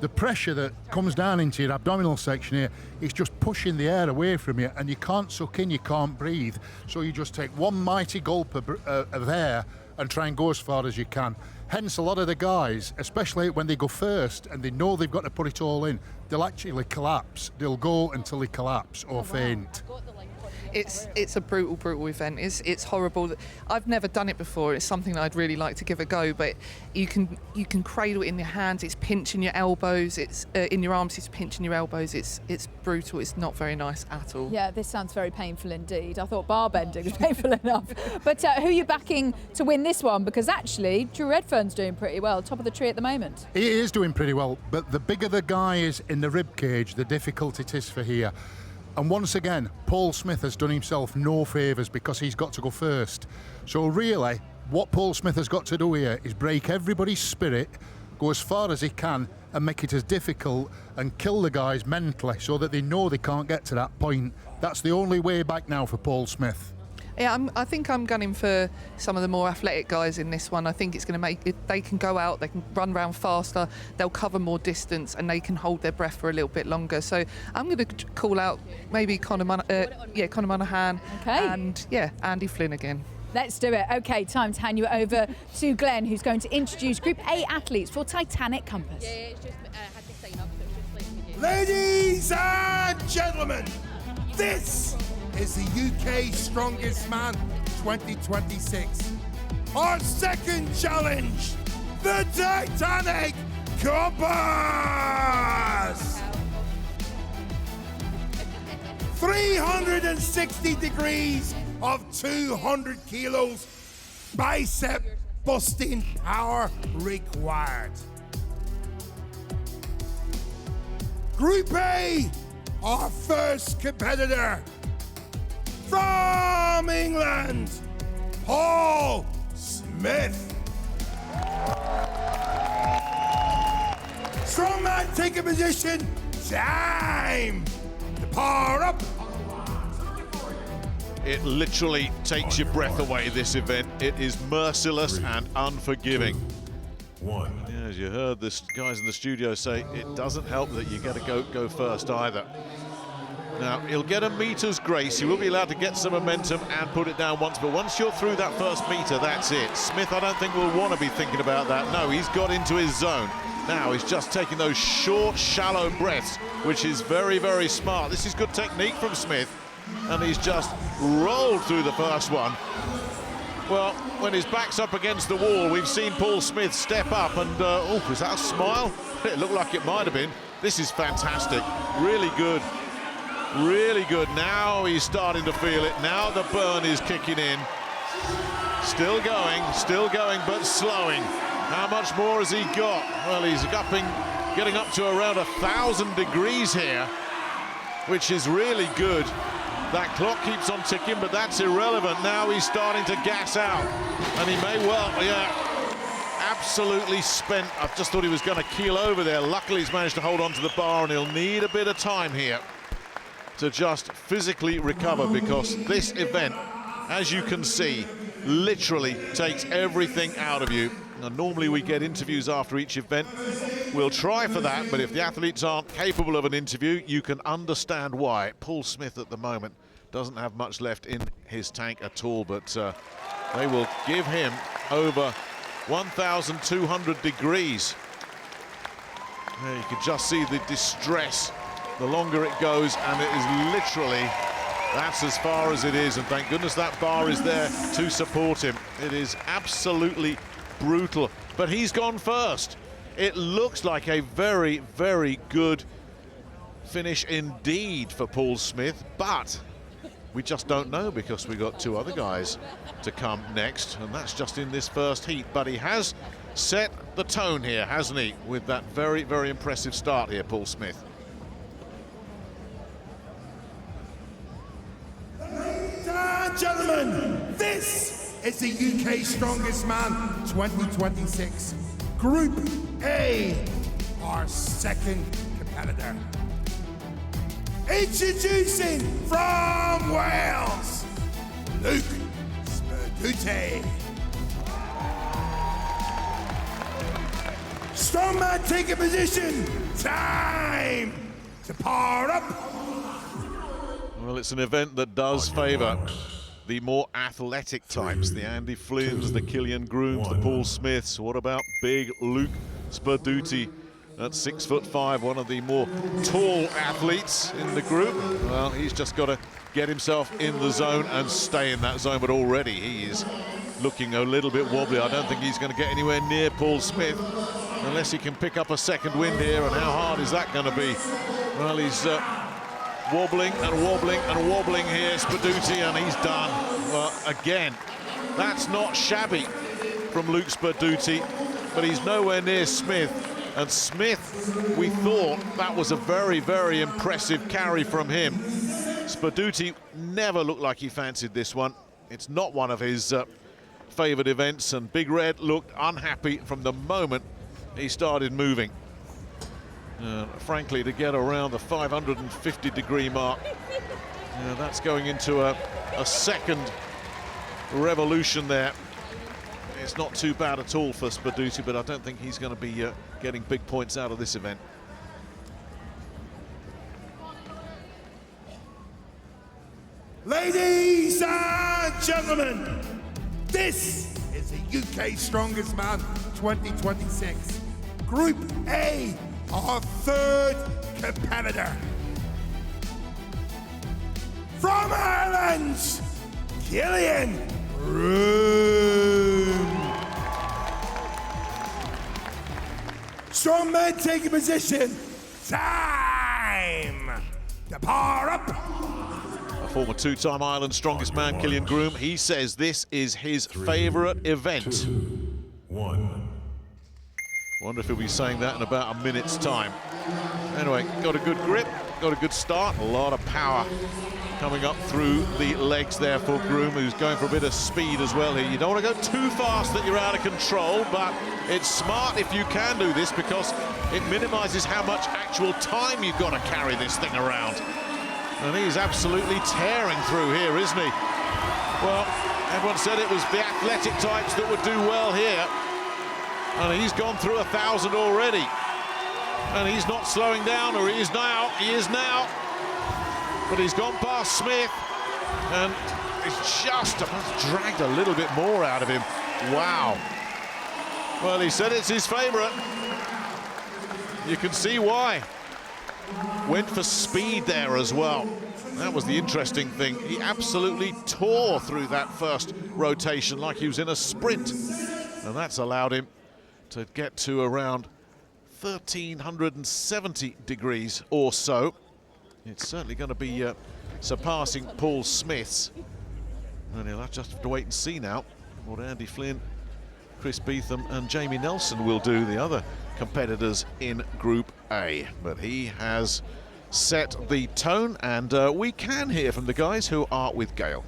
the pressure that comes down into your abdominal section here is just pushing the air away from you, and you can't suck in, you can't breathe. So you just take one mighty gulp of air and try and go as far as you can. Hence, a lot of the guys, especially when they go first and they know they've got to put it all in, they'll actually collapse. They'll go until they collapse or faint. It's a brutal event. It's horrible. I've never done it before. It's something that I'd really like to give a go. But you can cradle it in your hands. It's pinching your elbows. It's in your arms. It's pinching your elbows. It's brutal. It's not very nice at all. Yeah, this sounds very painful indeed. I thought bar bending was painful enough. But who are you backing to win this one? Because actually, Drew Redfern's doing pretty well, top of the tree at the moment. He is doing pretty well, but the bigger the guy is in the rib cage, the difficult it is for here. And once again, Paul Smith has done himself no favours because he's got to go first. So really, what Paul Smith has got to do here is break everybody's spirit, go as far as he can and make it as difficult and kill the guys mentally so that they know they can't get to that point. That's the only way back now for Paul Smith. Yeah, I think I'm gunning for some of the more athletic guys in this one. I think it's going to make it, they can go out, they can run around faster, they'll cover more distance, and they can hold their breath for a little bit longer. So I'm going to call out maybe Conor Monahan, and Andy Flynn again. Let's do it. Okay, time to hand you over to Glenn, who's going to introduce Group A athletes for Titanic Compass. Yeah, it's just had to sign up, so it's just like... Ladies and gentlemen, this is the UK Strongest Man 2026. Our second challenge, the Titanic Compass! 360 degrees of 200 kilos bicep busting power required. Group A, our first competitor, from England, Paul Smith. Strongman, take a position. Time to power up. It literally takes your breath away, this event. It is merciless and unforgiving. Yeah, as you heard the guys in the studio say, it doesn't help that you get to go first either. Now, he'll get a meter's grace. He will be allowed to get some momentum and put it down once, but once you're through that first meter, that's it. Smith, I don't think, will want to be thinking about that. No, he's got into his zone. Now he's just taking those short, shallow breaths, which is very, very smart. This is good technique from Smith, and he's just rolled through the first one. Well, when his back's up against the wall, we've seen Paul Smith step up and, oh, was that a smile? It looked like it might have been. This is fantastic. Really good. Really good. Now he's starting to feel it. Now the burn is kicking in. Still going, but slowing. How much more has he got? Well, he's getting up to around 1,000 degrees here, which is really good. That clock keeps on ticking, but that's irrelevant. Now he's starting to gas out, and he may well, absolutely spent. I just thought he was going to keel over there. Luckily, he's managed to hold on to the bar, and he'll need a bit of time here to just physically recover, because this event, as you can see, literally takes everything out of you. Now, normally we get interviews after each event. We'll try for that, but if the athletes aren't capable of an interview, you can understand why. Paul Smith at the moment doesn't have much left in his tank at all, but they will give him over 1,200 degrees. There you can just see the distress. The longer it goes, and it is literally, that's as far as it is, and thank goodness that bar is there to support him. It is absolutely brutal, but he's gone first. It looks like a very, very good finish indeed for Paul Smith, but we just don't know because we got two other guys to come next, and that's just in this first heat. But he has set the tone here, hasn't he, with that very, very impressive start here, Paul Smith. Ladies and gentlemen, this is the UK Strongest Man 2026. Group A, our second competitor. Introducing from Wales, Luke Sperdute. Strongman taking position. Time to power up. Well, it's an event that does favour the more athletic types, the Andy Flynns, the Killian Grooms, the Paul Smiths. What about big Luke Sperduti at 6'5", one of the more tall athletes in the group? Well, he's just got to get himself in the zone and stay in that zone, but already he is looking a little bit wobbly. I don't think he's going to get anywhere near Paul Smith unless he can pick up a second wind here, and how hard is that going to be? Well, he's wobbling and wobbling and wobbling here, Sperduti, and he's done. Well, again, that's not shabby from Luke Sperduti, but he's nowhere near Smith. And Smith, we thought that was a very, very impressive carry from him. Sperduti never looked like he fancied this one. It's not one of his favoured events, and Big Red looked unhappy from the moment he started moving. Frankly, to get around the 550-degree mark, that's going into a second revolution there. It's not too bad at all for Sperduti, but I don't think he's going to be getting big points out of this event. Ladies and gentlemen, this is the UK Strongest Man 2026. Group A, our third competitor. From Ireland, Killian Groom. Strongman taking position. Time to power up. A former two-time Ireland Strongest Man, Killian Groom, he says this is his favourite event. 2, 1. Wonder if he'll be saying that in about a minute's time. Anyway, got a good grip, got a good start, a lot of power coming up through the legs there for Groom, who's going for a bit of speed as well here. You don't want to go too fast that you're out of control, but it's smart if you can do this because it minimises how much actual time you've got to carry this thing around. And he's absolutely tearing through here, isn't he? Well, everyone said it was the athletic types that would do well here. And he's gone through 1,000 already. And he's not slowing down, or he is now. He is now. But he's gone past Smith. And it's just dragged a little bit more out of him. Wow. Well, he said it's his favourite. You can see why. Went for speed there as well. That was the interesting thing. He absolutely tore through that first rotation like he was in a sprint. And that's allowed him to get to around 1,370 degrees or so. It's certainly going to be surpassing Paul Smith's. And he'll just have to wait and see now what Andy Flynn, Chris Beetham and Jamie Nelson will do, the other competitors in Group A. But he has set the tone, and we can hear from the guys who are with Gail.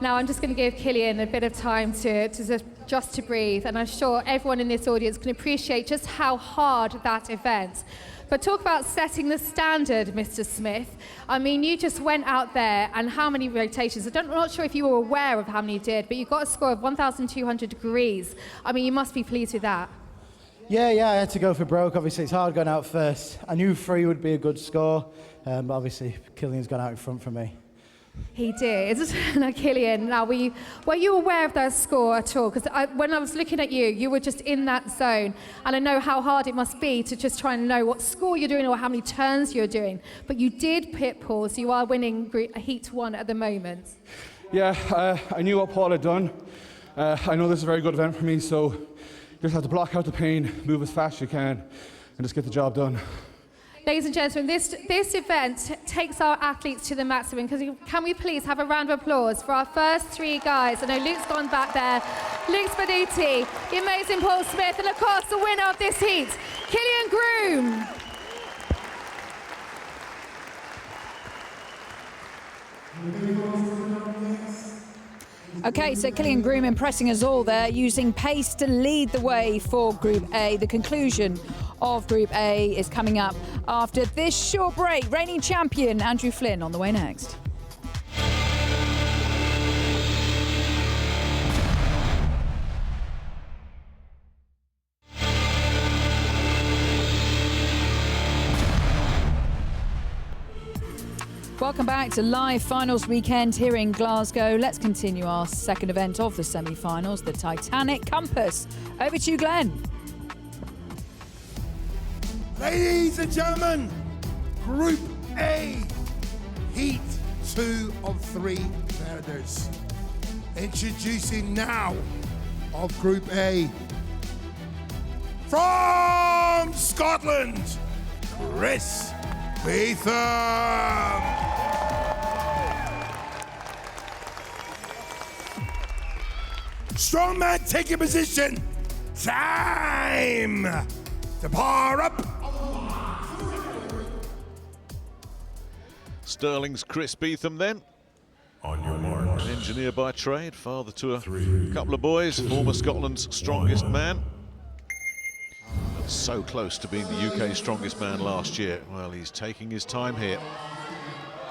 Now I'm just going to give Killian a bit of time just to breathe, and I'm sure everyone in this audience can appreciate just how hard that event. But talk about setting the standard, Mr. Smith. I mean, you just went out there, and how many rotations? I'm not sure if you were aware of how many you did, but you got a score of 1,200 degrees. I mean, you must be pleased with that. Yeah, I had to go for broke. Obviously, it's hard going out first. I knew 3 would be a good score, but obviously, Killian's gone out in front for me. He did. Now, Killian, were you aware of that score at all? Because when I was looking at you, you were just in that zone. And I know how hard it must be to just try and know what score you're doing or how many turns you're doing. But you did pit Paul, so you are winning Heat 1 at the moment. Yeah, I knew what Paul had done. I know this is a very good event for me, so you just have to block out the pain, move as fast as you can, and just get the job done. Ladies and gentlemen, this event takes our athletes to the maximum. Can we please have a round of applause for our first 3 guys? I know Luke's gone back there. Luke Sperduti, the amazing Paul Smith, and of course the winner of this heat, Killian Groom. Okay, so Killian Groom impressing us all there, using pace to lead the way for Group A. The conclusion of Group A is coming up after this short break. Reigning champion Andrew Flynn on the way next. Welcome back to live finals weekend here in Glasgow. Let's continue our second event of the semi-finals, the Titanic Compass. Over to you, Glenn. Ladies and gentlemen, Group A, Heat 2 of 3 competitors. Introducing now of Group A, from Scotland, Chris Beetham. Strongman, take your position. Time to power up. Stirling's Chris Beetham then. On your marks. Engineer by trade, father to a couple of boys, former Scotland's strongest man. And so close to being the UK's strongest man last year. Well, he's taking his time here.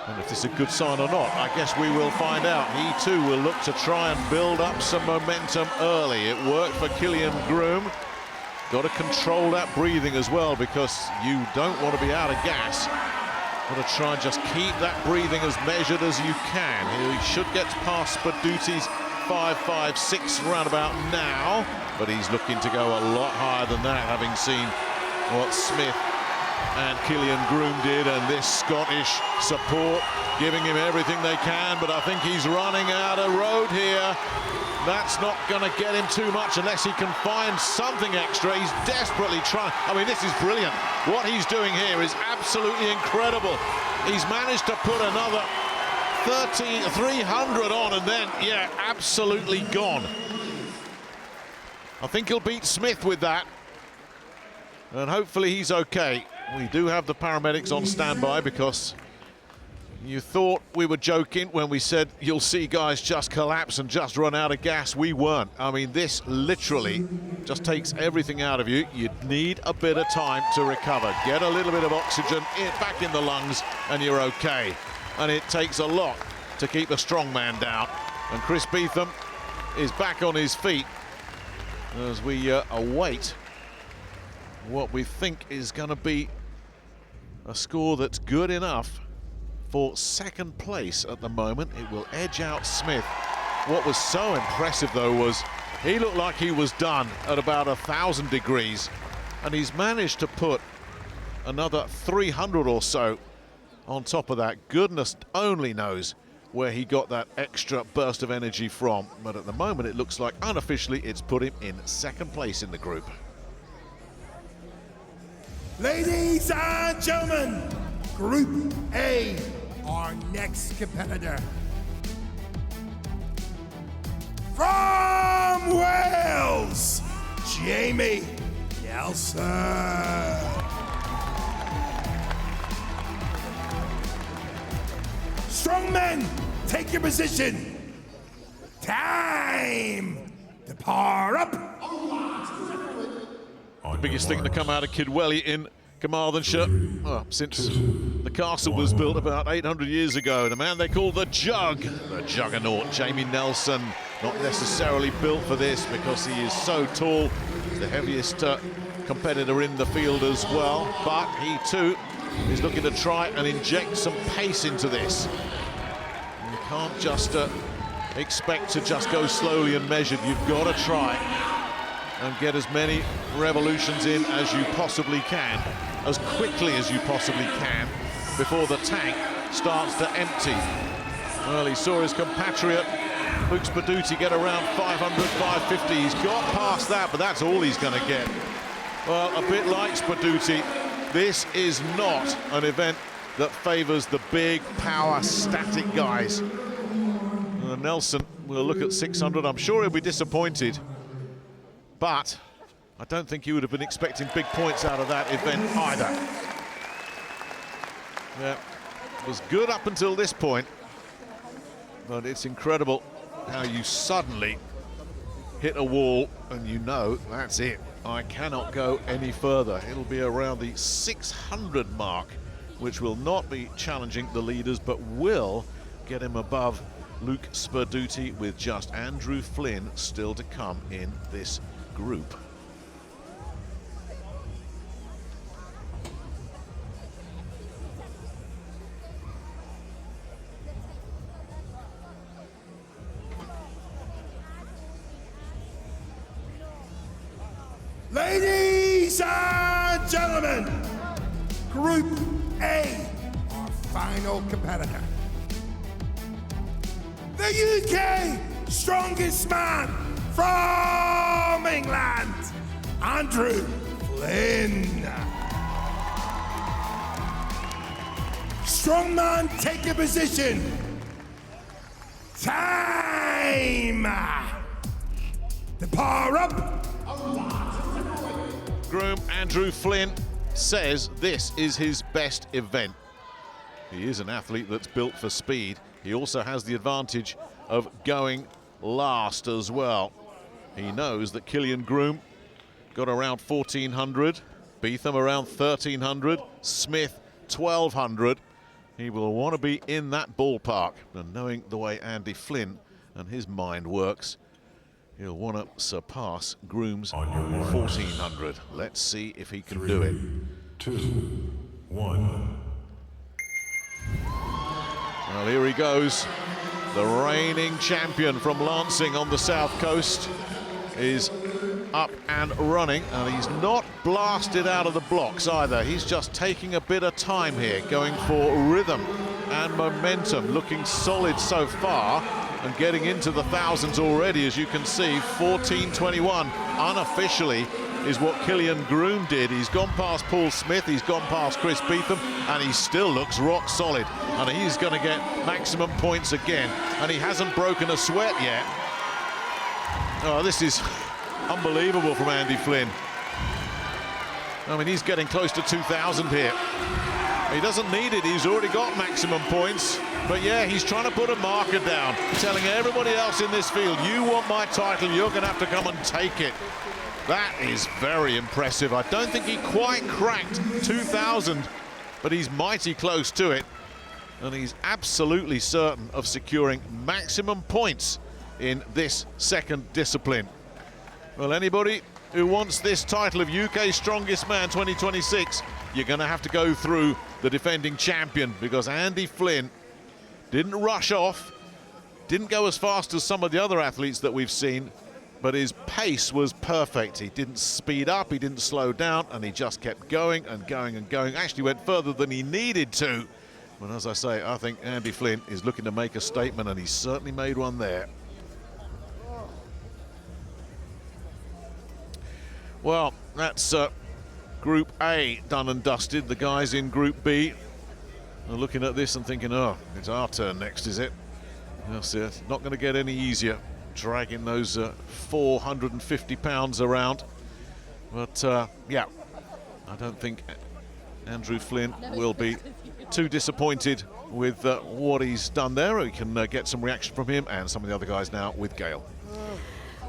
And if this is a good sign or not, I guess we will find out. He too will look to try and build up some momentum early. It worked for Killian Groom. Got to control that breathing as well, because you don't want to be out of gas. Got to try and just keep that breathing as measured as you can. He should get past Speduti's 5.56 roundabout now, but he's looking to go a lot higher than that, having seen what Smith and Killian Groom did, and this Scottish support giving him everything they can. But I think he's running out of road here. That's not going to get him too much unless he can find something extra. He's desperately trying. I mean, this is brilliant. What he's doing here is absolutely incredible. He's managed to put another 300 on, and then, yeah, absolutely gone. I think he'll beat Smith with that, and hopefully he's okay. We do have the paramedics on standby, because you thought we were joking when we said you'll see guys just collapse and just run out of gas. We weren't. I mean, this literally just takes everything out of you. You need a bit of time to recover. Get a little bit of oxygen back in the lungs and you're okay. And it takes a lot to keep a strong man down. And Chris Beetham is back on his feet as we await what we think is going to be a score that's good enough for second place at the moment. It will edge out Smith. What was so impressive, though, was he looked like he was done at about 1,000 degrees, and he's managed to put another 300 or so on top of that. Goodness only knows where he got that extra burst of energy from, but at the moment it looks like unofficially it's put him in second place in the group. Ladies and gentlemen, Group A, our next competitor. From Wales, Jamie Nelson. Strongmen, take your position. Time to power up. The biggest thing to come out of Kidwelly in Carmarthenshire, well, since the castle was built about 800 years ago. The man they call the Jug, the Juggernaut, Jamie Nelson, not necessarily built for this because he is so tall, the heaviest competitor in the field as well, but he too is looking to try and inject some pace into this. You can't just expect to just go slowly and measured. You've got to try and get as many revolutions in as you possibly can, as quickly as you possibly can, before the tank starts to empty. Well, he saw his compatriot Luke Speduti get around 500, 550. He's got past that, but that's all he's going to get. Well, a bit like Speduti, this is not an event that favours the big, power, static guys. Nelson will look at 600. I'm sure he'll be disappointed, but I don't think he would have been expecting big points out of that event either. Yeah, it was good up until this point, but it's incredible how you suddenly hit a wall and you know that's it. I cannot go any further. It'll be around the 600 mark, which will not be challenging the leaders, but will get him above Luke Speduti, with just Andrew Flynn still to come in this group. Ladies and gentlemen, Group A, our final competitor. The UK strongest man from England, Andrew Flynn. Strongman, take your position. Time. The power up. Groom Andrew Flynn says this is his best event. He is an athlete that's built for speed. He also has the advantage of going last as well. He knows that Killian Groom got around 1400, Beetham around 1300, Smith 1200. He will want to be in that ballpark, and knowing the way Andy Flynn and his mind works, he'll want to surpass Groom's 1400. Let's see if he can do it. 2, 1. Well, here he goes. The reigning champion from Lancing on the south coast is up and running, and he's not blasted out of the blocks either. He's just taking a bit of time here, going for rhythm and momentum, looking solid so far and getting into the thousands already, as you can see. 14:21 unofficially is what Killian Groom did. He's gone past Paul Smith, he's gone past Chris Beetham, and he still looks rock solid, and he's going to get maximum points again, and he hasn't broken a sweat yet. Oh, this is unbelievable from Andy Flynn. I mean, he's getting close to 2,000 here. He doesn't need it, he's already got maximum points. But yeah, he's trying to put a marker down, telling everybody else in this field, you want my title, you're going to have to come and take it. That is very impressive. I don't think he quite cracked 2,000, but he's mighty close to it. And he's absolutely certain of securing maximum points in this second discipline. Well, anybody who wants this title of UK Strongest Man 2026, you're going to have to go through the defending champion, because Andy Flynn didn't rush off, didn't go as fast as some of the other athletes that we've seen, but his pace was perfect. He didn't speed up, he didn't slow down, and he just kept going and going and going. Actually went further than he needed to. But as I say, I think Andy Flynn is looking to make a statement, and he's certainly made one there. Well, that's Group A done and dusted. The guys in Group B are looking at this and thinking, oh, it's our turn next, is it? Yes, it's not going to get any easier, dragging those 450 pounds around. But yeah, I don't think Andrew Flynn will be too disappointed with what he's done there. We can get some reaction from him and some of the other guys now with Gail.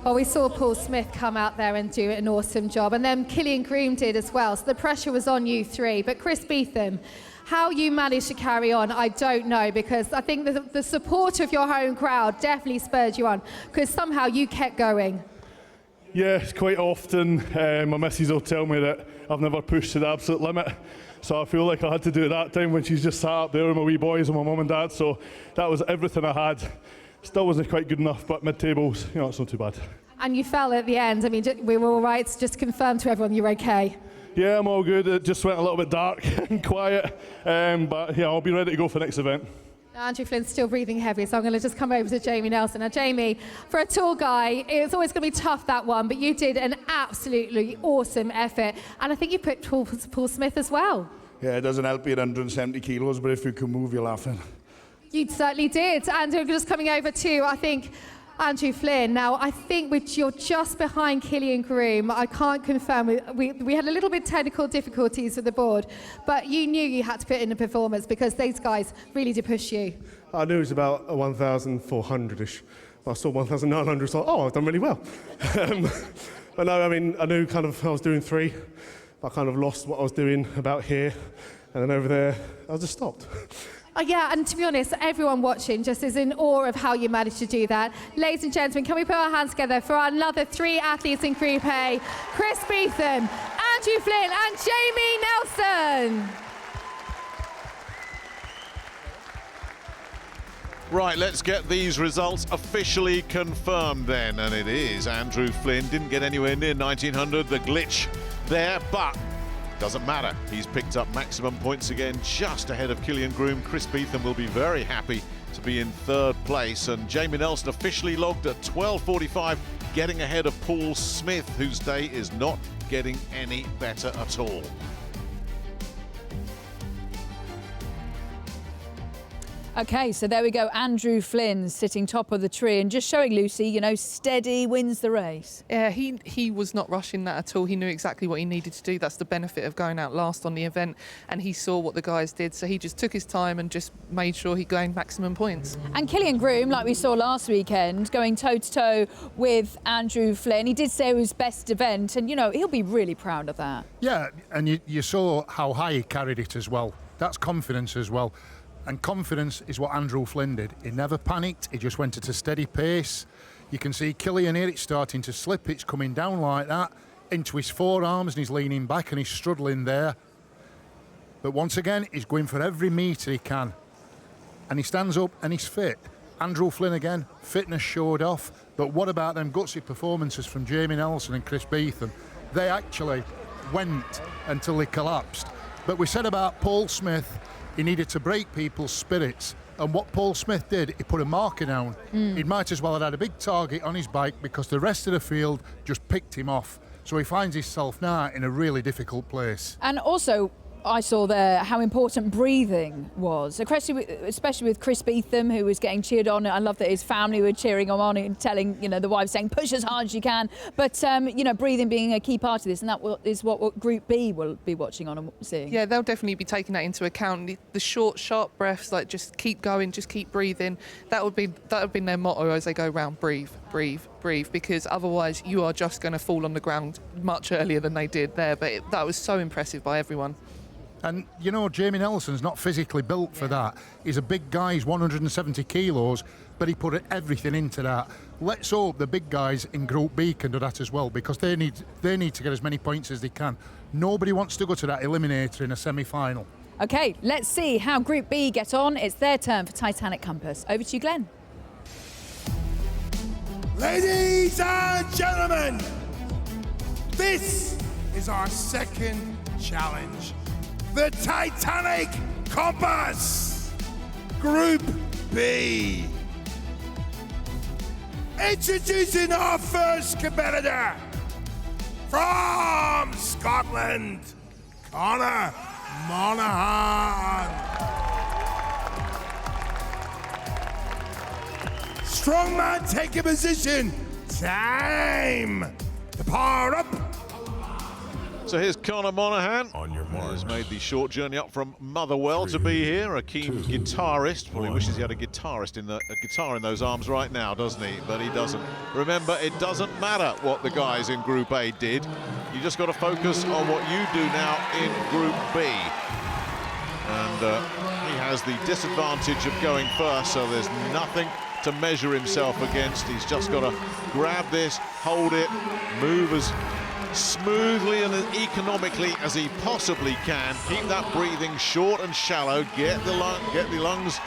Well, we saw Paul Smith come out there and do an awesome job, and then Killian Groom did as well, so the pressure was on you three. But Chris Beetham, how you managed to carry on, I don't know, because I think the support of your home crowd definitely spurred you on, because somehow you kept going. Yeah, quite often my missus will tell me that I've never pushed to the absolute limit. So I feel like I had to do it that time when she's just sat up there with my wee boys and my mum and dad. So that was everything I had. Still wasn't quite good enough, but mid-tables, you know, it's not too bad. And you fell at the end. I mean, we were all right. Just confirm to everyone you're okay. Yeah, I'm all good. It just went a little bit dark and quiet. But yeah, I'll be ready to go for the next event. Now, Andrew Flynn's still breathing heavy, so I'm going to just come over to Jamie Nelson. Now, Jamie, for a tall guy, it's always going to be tough, that one, but you did an absolutely awesome effort. And I think you put Paul Smith as well. Yeah, it doesn't help you at 170 kilos, but if you can move, you're laughing. You certainly did. And we're just coming over to, I think, Andrew Flynn. Now, I think you're just behind Killian Groom. I can't confirm. We had a little bit technical difficulties with the board, but you knew you had to put in a performance because these guys really did push you. I knew it was about a 1,400-ish. I saw 1,900, so oh, I've done really well. But no, I mean, I knew kind of I was doing 3. I kind of lost what I was doing about here, and then over there, I just stopped. Yeah, and to be honest, everyone watching just is in awe of how you managed to do that. Ladies and gentlemen, can we put our hands together for another 3 athletes in Group A? Chris Beetham, Andrew Flynn, and Jamie Nelson. Right, let's get these results officially confirmed then. And it is Andrew Flynn. Didn't get anywhere near 1900. The glitch there, but doesn't matter. He's picked up maximum points again, just ahead of Killian Groom. Chris Beetham will be very happy to be in third place. And Jamie Nelson officially logged at 12:45, getting ahead of Paul Smith, whose day is not getting any better at all. Okay, so there we go. Andrew Flynn sitting top of the tree and just showing Lucy, you know, steady wins the race. Yeah, he was not rushing that at all. He knew exactly what he needed to do. That's the benefit of going out last on the event, and he saw what the guys did, so he just took his time and just made sure he gained maximum points. And Killian Groom, like we saw last weekend, going toe-to-toe with Andrew Flynn. He did say it was his best event, and, you know, he'll be really proud of that. Yeah, and you saw how high he carried it as well. That's confidence as well. And confidence is what Andrew Flynn did. He never panicked, he just went at a steady pace. You can see Killian here, it's starting to slip, it's coming down like that, into his forearms, and he's leaning back and he's struggling there. But once again, he's going for every metre he can. And he stands up and he's fit. Andrew Flynn again, fitness showed off. But what about them gutsy performances from Jamie Nelson and Chris Beetham? They actually went until they collapsed. But we said about Paul Smith, he needed to break people's spirits. And what Paul Smith did, he put a marker down. He might as well have had a big target on his bike because the rest of the field just picked him off. So he finds himself now in a really difficult place. And also, I saw there how important breathing was, especially with Chris Beetham, who was getting cheered on. I love that his family were cheering him on and telling, you know, the wife saying, push as hard as you can. But, you know, breathing being a key part of this, and that is what Group B will be watching on and seeing. Yeah, they'll definitely be taking that into account. The short, sharp breaths, like just keep going, just keep breathing. That would be their motto as they go round: breathe, breathe, breathe. Because otherwise, you are just going to fall on the ground much earlier than they did there. But that was so impressive by everyone. And, you know, Jamie Nelson's not physically built for that. He's a big guy, he's 170 kilos, but he put everything into that. Let's hope the big guys in Group B can do that as well, because they need to get as many points as they can. Nobody wants to go to that eliminator in a semi-final. OK, let's see how Group B get on. It's their turn for Titanic Compass. Over to you, Glenn. Ladies and gentlemen, this is our second challenge. The Titanic Compass, Group B. Introducing our first competitor from Scotland, Conor Monaghan. Strongman, take a position. Time to power up. So here's Conor Monaghan. On your mark. Has made the short journey up from Motherwell to be here. A keen guitarist. Probably wishes he had a guitar in those arms right now, doesn't he? But he doesn't. Remember, it doesn't matter what the guys in Group A did. You just got to focus on what you do now in Group B. And he has the disadvantage of going first, so there's nothing to measure himself against. He's just got to grab this, hold it, move as smoothly and as economically as he possibly can. Keep that breathing short and shallow. Get the lungs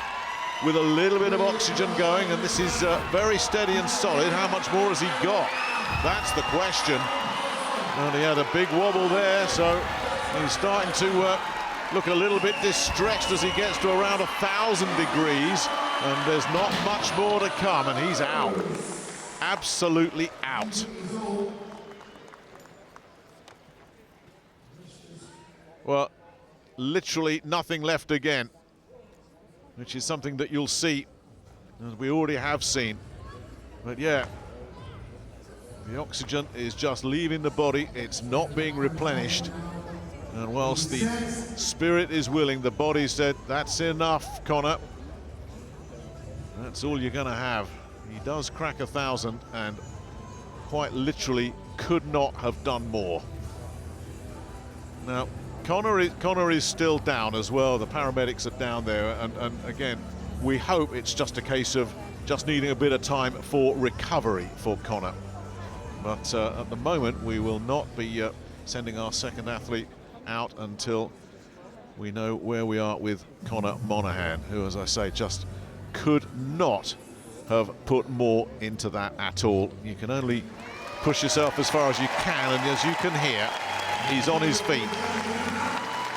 with a little bit of oxygen going, and this is very steady and solid. How much more has he got? That's the question. And he had a big wobble there, so he's starting to look a little bit distressed as he gets to around 1,000 degrees, and there's not much more to come, and he's out. Absolutely out. Well, literally nothing left again, which is something that you'll see, as we already have seen. But yeah, the oxygen is just leaving the body. It's not being replenished. And whilst the spirit is willing, the body said, that's enough, Conor. That's all you're going to have. He does crack 1,000 and quite literally could not have done more. Now, Conor is still down as well. The paramedics are down there, and again, we hope it's just a case of just needing a bit of time for recovery for Conor. But at the moment, we will not be sending our second athlete out until we know where we are with Conor Monaghan, who, as I say, just could not have put more into that at all. You can only push yourself as far as you can, and as you can hear, he's on his feet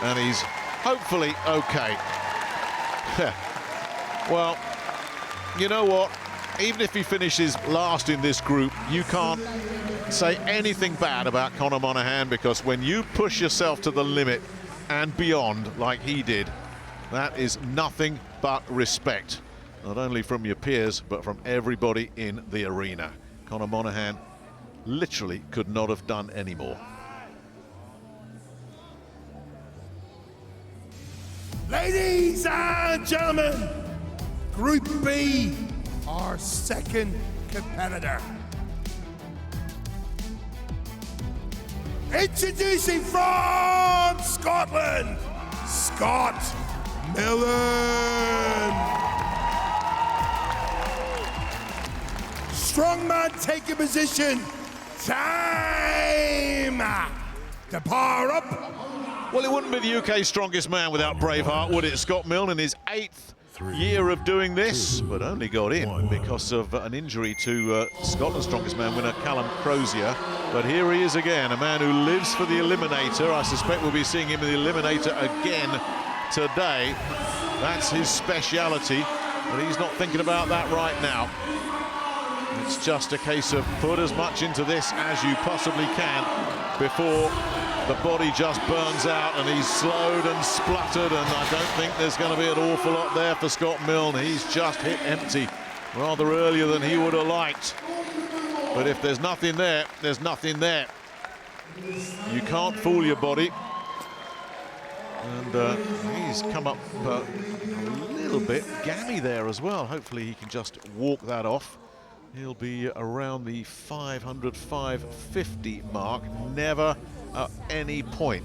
and he's hopefully okay. Well, you know what? Even if he finishes last in this group, you can't say anything bad about Conor Monaghan, because when you push yourself to the limit and beyond like he did, that is nothing but respect, not only from your peers but from everybody in the arena. Conor Monaghan literally could not have done any more. Ladies and gentlemen, Group B, our second competitor. Introducing from Scotland, Scott Millen. Strongman taking position. Time to power up. Well, it wouldn't be the UK's strongest man without Braveheart, would it? Scott Milne in his 8th year of doing this, but only got in because of an injury to Scotland's strongest man winner, Callum Crozier. But here he is again, a man who lives for the Eliminator. I suspect we'll be seeing him in the Eliminator again today. That's his speciality, but he's not thinking about that right now. It's just a case of put as much into this as you possibly can before the body just burns out and he's slowed and spluttered, and I don't think there's going to be an awful lot there for Scott Milne. He's just hit empty rather earlier than he would have liked. But if there's nothing there, there's nothing there. You can't fool your body. And he's come up a little bit gammy there as well. Hopefully he can just walk that off. He'll be around the 500, 550 mark. Never at any point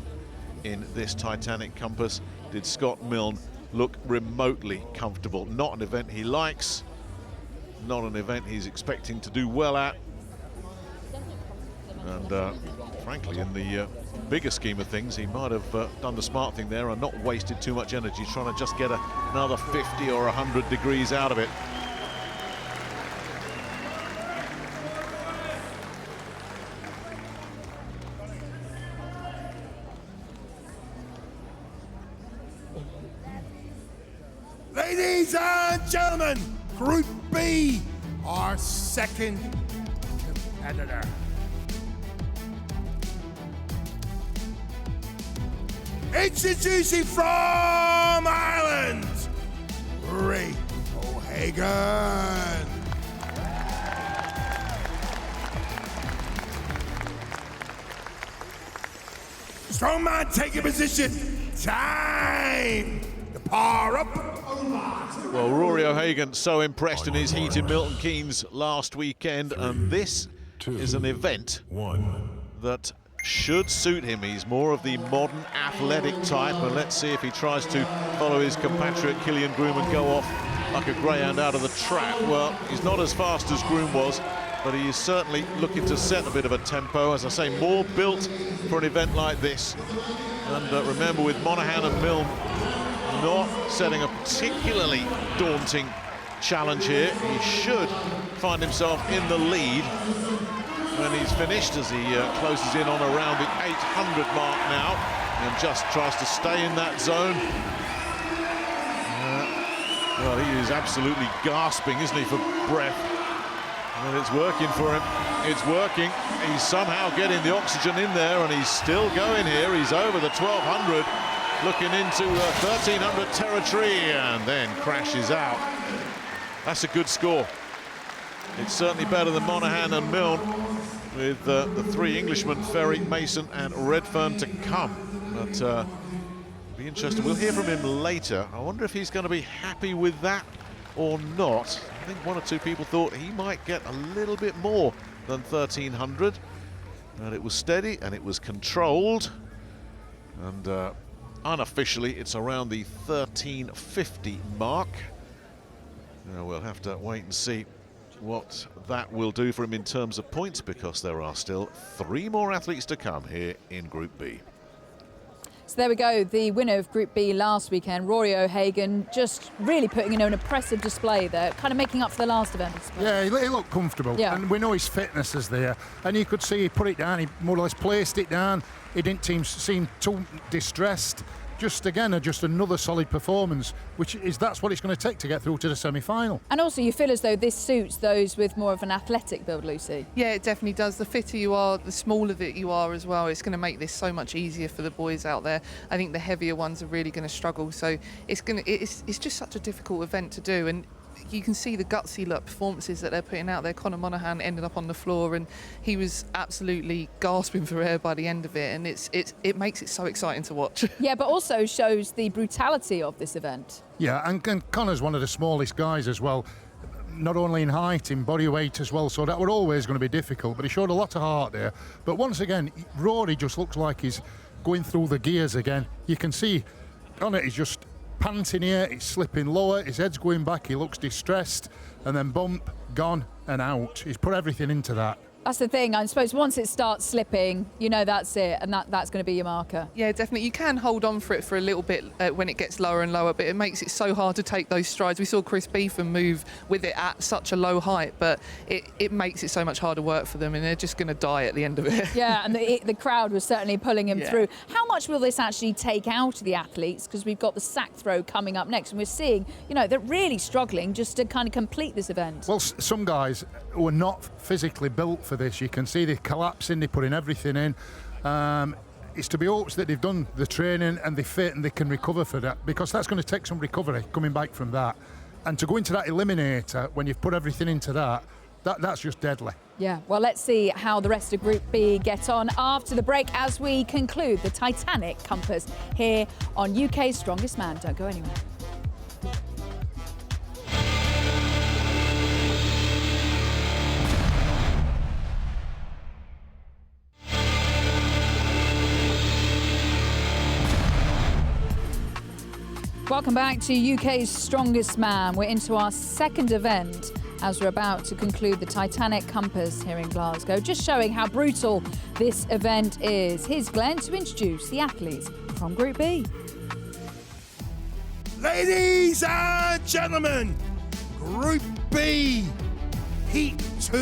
in this Titanic compass did Scott Milne look remotely comfortable. Not an event he likes, not an event he's expecting to do well at. And frankly, in the bigger scheme of things, he might have done the smart thing there and not wasted too much energy trying to just get another 50 or 100 degrees out of it. Ladies and gentlemen, Group B, our second competitor. Introducing from Ireland, Ray O'Hagan. Strongman taking position. Time to power up. Well, Rory O'Hagan so impressed in his heat in Milton Keynes last weekend, and this is an event that should suit him. He's more of the modern athletic type, and let's see if he tries to follow his compatriot Killian Groom and go off like a greyhound out of the trap. Well, he's not as fast as Groom was, but he is certainly looking to set a bit of a tempo. As I say, more built for an event like this. And remember, with Monaghan and Milne not setting a particularly daunting challenge here, he should find himself in the lead when he's finished, as he closes in on around the 800 mark now and just tries to stay in that zone. Well, he is absolutely gasping, isn't he, for breath? And it's working for him. It's working. He's somehow getting the oxygen in there, and he's still going here. He's over the 1200, looking into 1300 territory, and then crashes out. That's a good score. It's certainly better than Monaghan and Milne, with the three Englishmen, Ferry, Mason and Redfern to come. But it'll be interesting. We'll hear from him later. I wonder if he's going to be happy with that or not. I think one or two people thought he might get a little bit more than 1300. But it was steady and it was controlled. And unofficially, it's around the 1350 mark. Now we'll have to wait and see what that will do for him in terms of points, because there are still 3 more athletes to come here in Group B. So there we go, the winner of Group B last weekend, Rory O'Hagan, just really putting in an impressive display there, kind of making up for the last event. Yeah, he looked comfortable, Yeah. and we know his fitness is there, and you could see he put it down, he more or less placed it down, he didn't seem too distressed. Just again, just another solid performance, that's what it's going to take to get through to the semi-final. And also you feel as though this suits those with more of an athletic build, Lucy. Yeah, it definitely does. The fitter you are, the smaller that you are as well. It's going to make this so much easier for the boys out there. I think the heavier ones are really going to struggle. So it's just such a difficult event to do. And you can see the gutsy performances that they're putting out there. Conor Monaghan ended up on the floor and he was absolutely gasping for air by the end of it, and it makes it so exciting to watch. Yeah, but also shows the brutality of this event. Yeah, and Conor's one of the smallest guys as well, not only in height, in body weight as well, so that were always going to be difficult, but he showed a lot of heart there. But once again, Rory just looks like he's going through the gears again. You can see Conor is just panting here, he's slipping lower, his head's going back, he looks distressed, and then bump, gone and out. He's put everything into that. That's the thing, I suppose once it starts slipping, you know that's it, and that's going to be your marker. Yeah, definitely. You can hold on for it for a little bit when it gets lower and lower, but it makes it so hard to take those strides. We saw Chris Beetham move with it at such a low height, but it makes it so much harder work for them, and they're just going to die at the end of it. Yeah, and the crowd was certainly pulling him through. How much will this actually take out of the athletes? Because we've got the sack throw coming up next, and we're seeing, they're really struggling just to kind of complete this event. Well, some guys who are not physically built for this, you can see they're collapsing, they're putting everything in. It's to be hoped that they've done the training and they're fit and they can recover for that, because that's going to take some recovery coming back from that. And to go into that eliminator when you've put everything into that's just deadly. Yeah, well, let's see how the rest of Group B get on after the break as we conclude the Titanic Compass here on UK's Strongest Man. Don't go anywhere. Welcome back to UK's Strongest Man. We're into our second event as we're about to conclude the Titanic Compass here in Glasgow, just showing how brutal this event is. Here's Glenn to introduce the athletes from Group B. Ladies and gentlemen, Group B, Heat 2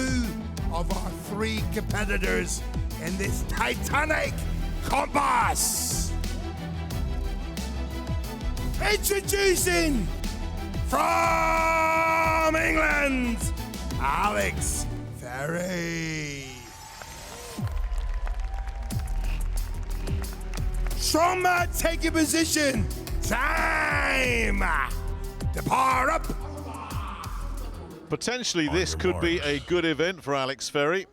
of our 3 competitors in this Titanic Compass. Introducing from England, Alex Ferry. Strong man, take your position. Time to power up. Potentially this could be a good event for Alex Ferry.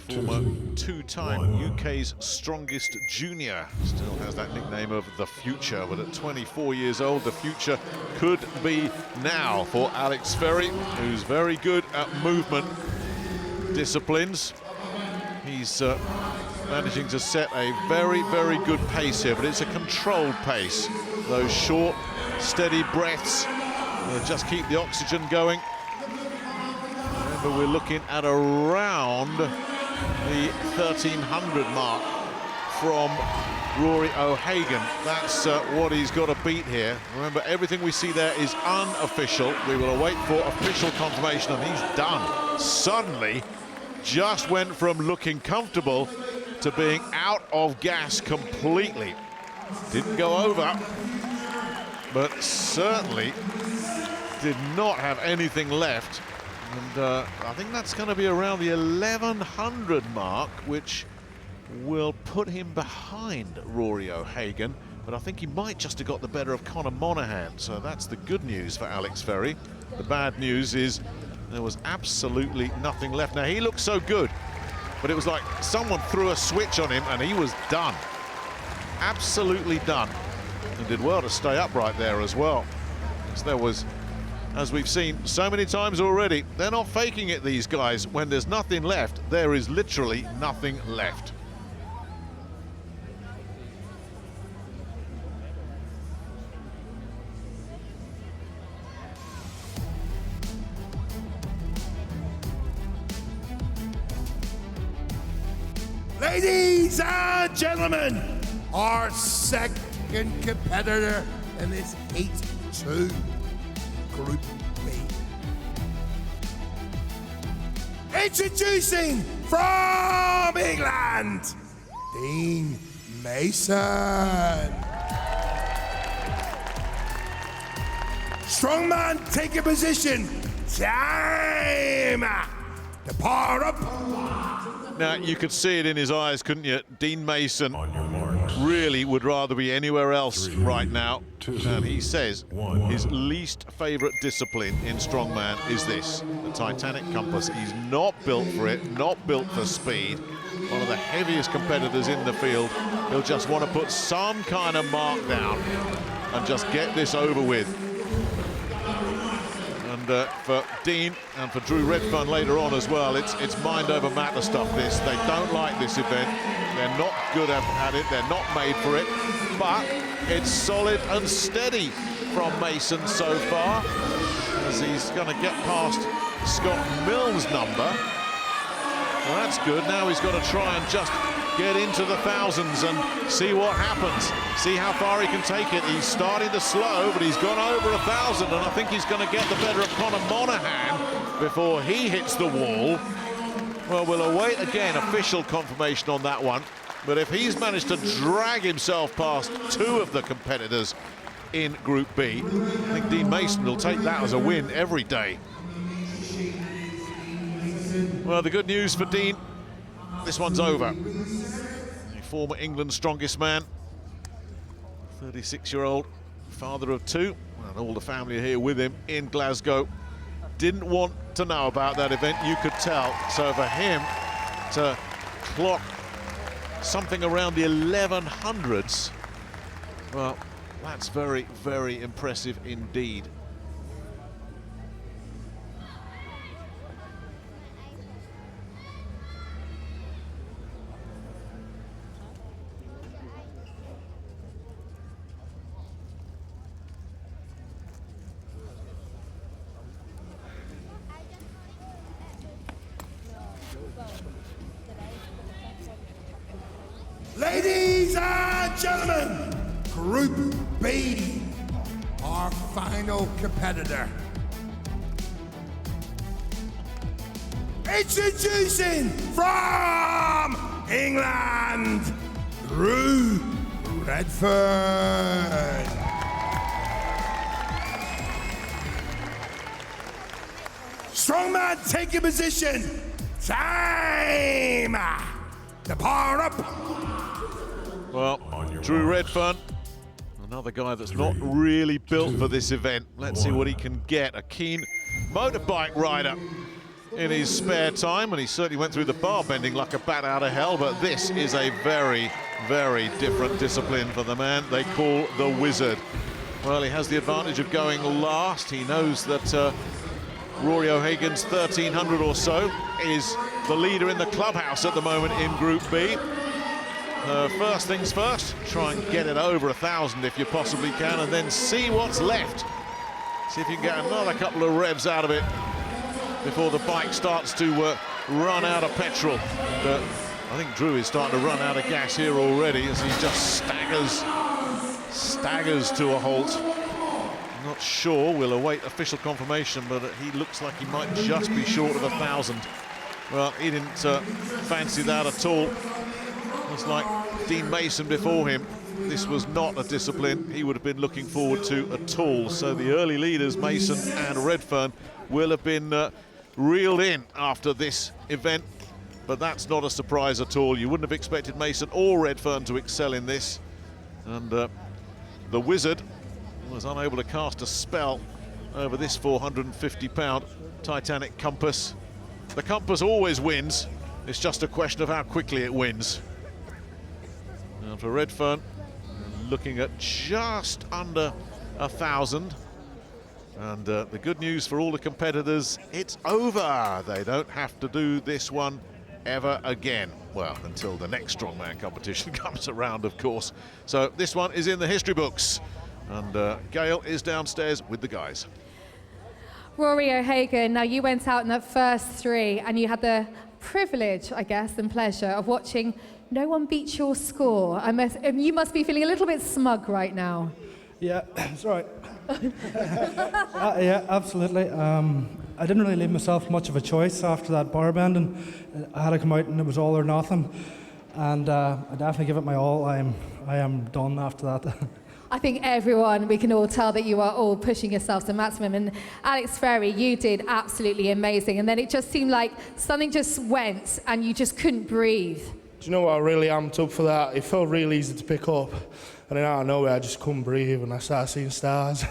A former two-time UK's strongest junior. Still has that nickname of the future, but at 24 years old, the future could be now for Alex Ferry, who's very good at movement disciplines. He's managing to set a very, very good pace here, but it's a controlled pace. Those short, steady breaths just keep the oxygen going. Remember, we're looking at around the 1300 mark from Rory O'Hagan. That's what he's got to beat here. Remember, everything we see there is unofficial. We will await for official confirmation, and he's done. Suddenly, just went from looking comfortable to being out of gas completely. Didn't go over, but certainly did not have anything left. And I think that's going to be around the 1100 mark, which will put him behind Rory O'Hagan. But I think he might just have got the better of Conor Monaghan. So that's the good news for Alex Ferry. The bad news is there was absolutely nothing left. Now, he looked so good, but it was like someone threw a switch on him and he was done. Absolutely done. And did well to stay upright there as well. Because there was, as we've seen so many times already, they're not faking it, these guys. When there's nothing left, there is literally nothing left. Ladies and gentlemen, our second competitor in this Heat 2, Group B. Introducing from England, Dean Mason. Strongman, take a position. Time to power up. Now, you could see it in his eyes, couldn't you? Dean Mason really would rather be anywhere else right now. And he says his least favourite discipline in strongman is this, the Titanic compass. He's not built for it, not built for speed. One of the heaviest competitors in the field. He'll just want to put some kind of mark down and just get this over with. And for Dean and for Drew Redfern later on as well, it's mind over matter stuff, this. They don't like this event. They're not good at it. They're not made for it. But it's solid and steady from Mason so far, as he's going to get past Scott Mills' number. Well, that's good. Now he's got to try and just get into the thousands and see what happens. See how far he can take it. He's starting to slow, but he's gone over 1,000, and I think he's going to get the better of Conor Monaghan before he hits the wall. Well, we'll await again official confirmation on that one. But if he's managed to drag himself past two of the competitors in Group B, I think Dean Mason will take that as a win every day. Well, the good news for Dean, this one's over. The former England's strongest man, 36-year-old, father of two, and all the family are here with him in Glasgow. Didn't want to know about that event, you could tell. So for him to clock something around the 1100s, well, that's very, very impressive indeed. Ladies and gentlemen, Group B, our final competitor. Introducing from England, Drew Redfern. Strongman, take your position. Time to power up. Well, Drew Redfern, another guy that's not really built for this event. Let's see what he can get. A keen motorbike rider in his spare time, and he certainly went through the bar bending like a bat out of hell, but this is a very, very different discipline for the man they call the Wizard. Well, he has the advantage of going last. He knows that Rory O'Hagan's 1300 or so is the leader in the clubhouse at the moment in Group B. First things first, try and get it over 1,000 if you possibly can, and then see what's left. See if you can get another couple of revs out of it before the bike starts to run out of petrol. I think Drew is starting to run out of gas here already as he just staggers to a halt. I'm not sure, we'll await official confirmation, but he looks like he might just be short of 1,000. Well, he didn't fancy that at all. It's like Dean Mason before him. This was not a discipline he would have been looking forward to at all. So the early leaders, Mason and Redfern, will have been reeled in after this event. But that's not a surprise at all. You wouldn't have expected Mason or Redfern to excel in this. And the Wizard was unable to cast a spell over this 450-pound Titanic compass. The compass always wins. It's just a question of how quickly it wins. And for Redfern, looking at just under 1,000. And the good news for all the competitors, it's over. They don't have to do this one ever again. Well, until the next strongman competition comes around, of course. So this one is in the history books. And Gail is downstairs with the guys. Rory O'Hagan, now you went out in that first three and you had the privilege, I guess, and pleasure of watching no one beat your score. You must be feeling a little bit smug right now. Yeah, that's right. Yeah, absolutely. I didn't really leave myself much of a choice after that bar bend, and I had to come out and it was all or nothing. And I definitely give it my all. I am done after that. I think everyone, we can all tell that you are all pushing yourselves to maximum. And Alex Ferry, you did absolutely amazing. And then it just seemed like something just went and you just couldn't breathe. Do you know what? I really amped up for that. It felt really easy to pick up. And then out of nowhere, I just couldn't breathe and I started seeing stars.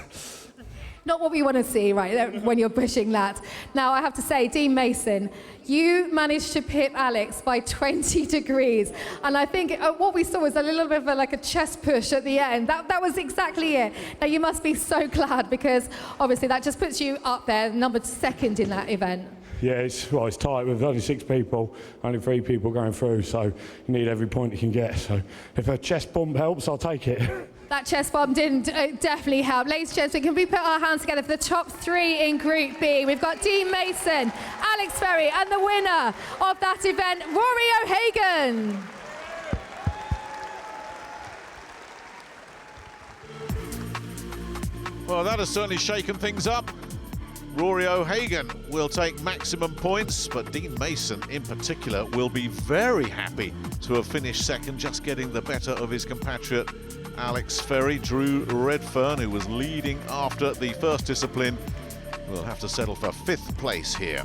Not what we want to see, right, when you're pushing that. Now, I have to say, Dean Mason, you managed to pip Alex by 20 degrees. And I think what we saw was a little bit of like a chest push at the end. That was exactly it. Now, you must be so glad because obviously that just puts you up there, numbered second in that event. Yeah, it's tight with only 6 people, only 3 people going through, so you need every point you can get. So if a chest bump helps, I'll take it. That chest bump didn't definitely help. Ladies and gentlemen, can we put our hands together for the top 3 in Group B? We've got Dean Mason, Alex Ferry, and the winner of that event, Rory O'Hagan. Well, that has certainly shaken things up. Rory O'Hagan will take maximum points, but Dean Mason in particular will be very happy to have finished second, just getting the better of his compatriot Alex Ferry. Drew Redfern, who was leading after the first discipline, will have to settle for 5th place here.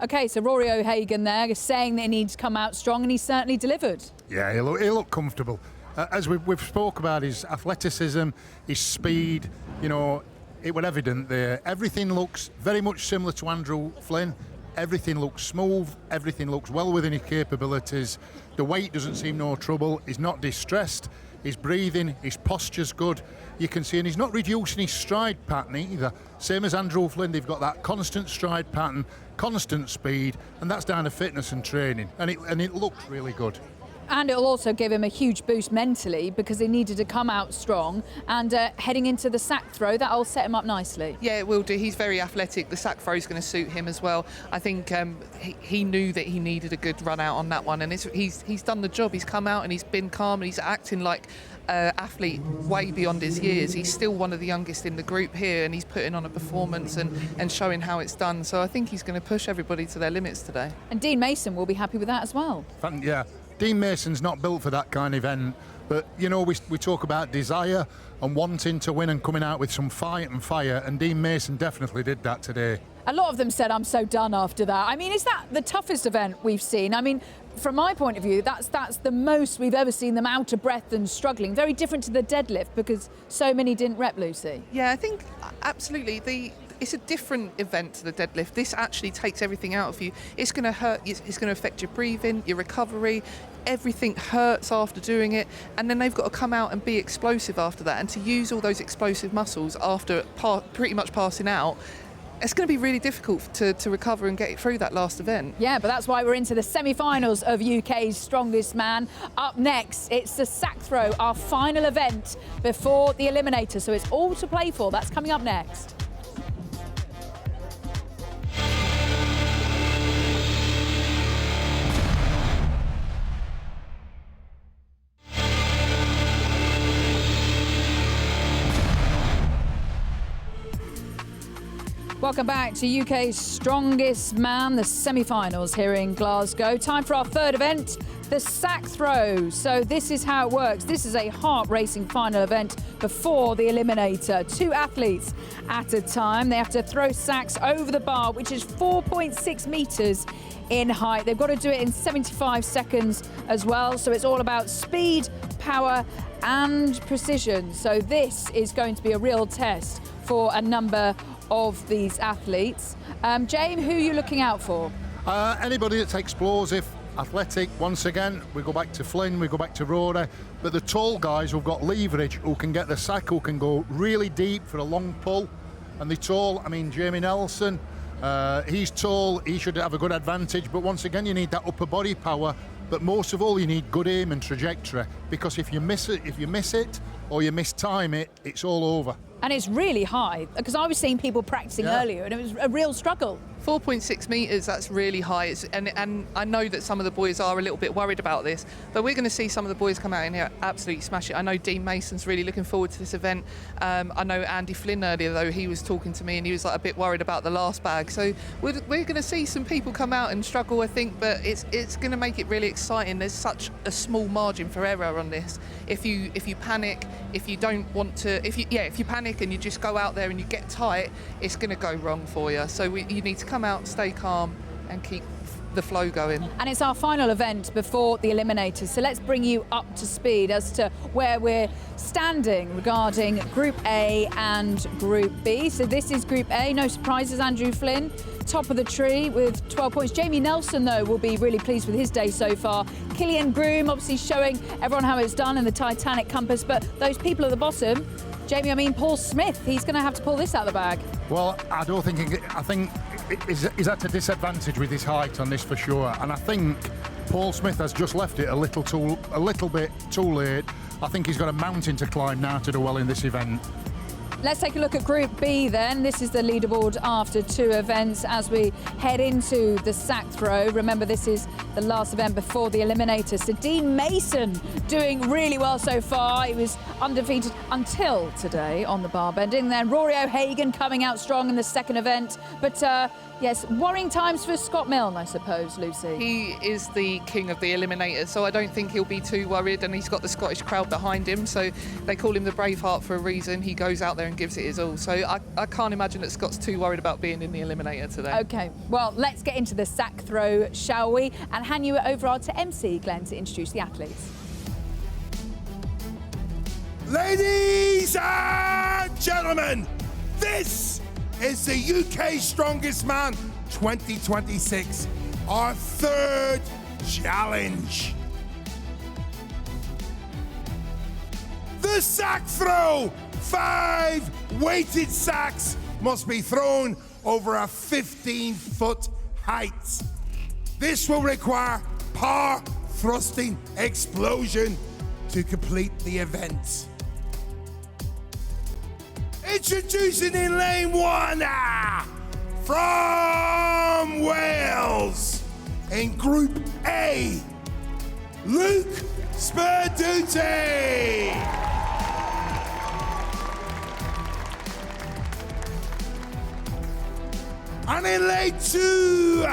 Okay, so Rory O'Hagan there saying that he needs to come out strong, and he certainly delivered. Yeah, he looked comfortable. As we've spoke about his athleticism, his speed, you know, it was evident there. Everything looks very much similar to Andrew Flynn. Everything looks smooth, everything looks well within his capabilities. The weight doesn't seem no trouble, he's not distressed, he's breathing, his posture's good. You can see, and he's not reducing his stride pattern either. Same as Andrew Flynn, they've got that constant stride pattern, constant speed, and that's down to fitness and training. And it looks really good. And it'll also give him a huge boost mentally because he needed to come out strong, and heading into the sack throw, that'll set him up nicely. Yeah, it will do. He's very athletic. The sack throw is going to suit him as well. I think he knew that he needed a good run out on that one, and he's done the job. He's come out and he's been calm and he's acting like an athlete way beyond his years. He's still one of the youngest in the group here, and he's putting on a performance and showing how it's done. So I think he's going to push everybody to their limits today. And Dean Mason will be happy with that as well. Yeah. Dean Mason's not built for that kind of event, but you know, we talk about desire and wanting to win and coming out with some fight and fire, and Dean Mason definitely did that today. A lot of them said, I'm so done after that. I mean, is that the toughest event we've seen? I mean, from my point of view, that's the most we've ever seen them out of breath and struggling. Very different to the deadlift because so many didn't rep, Lucy. Yeah, I think absolutely it's a different event to the deadlift. This actually takes everything out of you. It's going to hurt, it's going to affect your breathing, your recovery. Everything hurts after doing it, and then they've got to come out and be explosive after that, and to use all those explosive muscles after pretty much passing out. It's going to be really difficult to recover and get through that last event. Yeah, but that's why we're into the semi-finals of UK's Strongest Man. Up next, it's the sack throw, our final event before the eliminator. So it's all to play for. That's coming up next. Welcome back to UK's Strongest Man, the semi-finals here in Glasgow. Time for our third event, the sack throw. So this is how it works. This is a heart-racing final event before the eliminator. 2 athletes at a time. They have to throw sacks over the bar, which is 4.6 metres in height. They've got to do it in 75 seconds as well. So it's all about speed, power and precision. So this is going to be a real test for a number of these athletes. James, who are you looking out for? Anybody that's explosive, athletic. Once again, we go back to Flynn, we go back to Rory, but the tall guys who've got leverage, who can get the sack, who can go really deep for a long pull. And the tall, I mean, Jamie Nelson, he's tall, he should have a good advantage, but once again, you need that upper body power, but most of all, you need good aim and trajectory, because if you miss it or you mistime it, it's all over. And it's really high, because I was seeing people practicing earlier and it was a real struggle. 4.6 metres, that's really high. And I know that some of the boys are a little bit worried about this, but we're going to see some of the boys come out in here absolutely smash it. I know Dean Mason's really looking forward to this event. I know Andy Flynn earlier, though, he was talking to me and he was like a bit worried about the last bag. So we're going to see some people come out and struggle, I think, but it's going to make it really exciting. There's such a small margin for error on this. If you panic, if you don't want to, if you panic and you just go out there and you get tight, it's going to go wrong for you. So you need to come out, stay calm and keep the flow going. And it's our final event before the eliminators, so let's bring you up to speed as to where we're standing regarding Group A and Group B. So this is Group A, no surprises, Andrew Flynn, top of the tree with 12 points. Jamie Nelson, though, will be really pleased with his day so far. Killian Groom obviously showing everyone how it's done in the Titanic compass, but those people at the bottom, Jamie, I mean Paul Smith, he's going to have to pull this out of the bag. Well, I think he's at a disadvantage with his height on this for sure, and I think Paul Smith has just left it a little bit too late. I think he's got a mountain to climb now to do well in this event. Let's take a look at Group B then. This is the leaderboard after 2 events as we head into the sack throw. Remember, this is the last event before the eliminator. So Dean Mason doing really well so far. He was undefeated until today on the bar bending. Then Rory O'Hagan coming out strong in the second event. But yes, worrying times for Scott Milne, I suppose, Lucy. He is the king of the eliminator, so I don't think he'll be too worried, and he's got the Scottish crowd behind him, so they call him the Braveheart for a reason. He goes out there and gives it his all, so I can't imagine that Scott's too worried about being in the eliminator today. OK, well, let's get into the sack throw, shall we? And hand you over to MC Glenn to introduce the athletes. Ladies and gentlemen, this is the UK Strongest Man 2026, our 3rd challenge. The sack throw. 5 weighted sacks must be thrown over a 15-foot height. This will require power thrusting explosion to complete the event. Introducing in lane 1, from Wales, in Group A, Luke Sperduti. And in lane 2,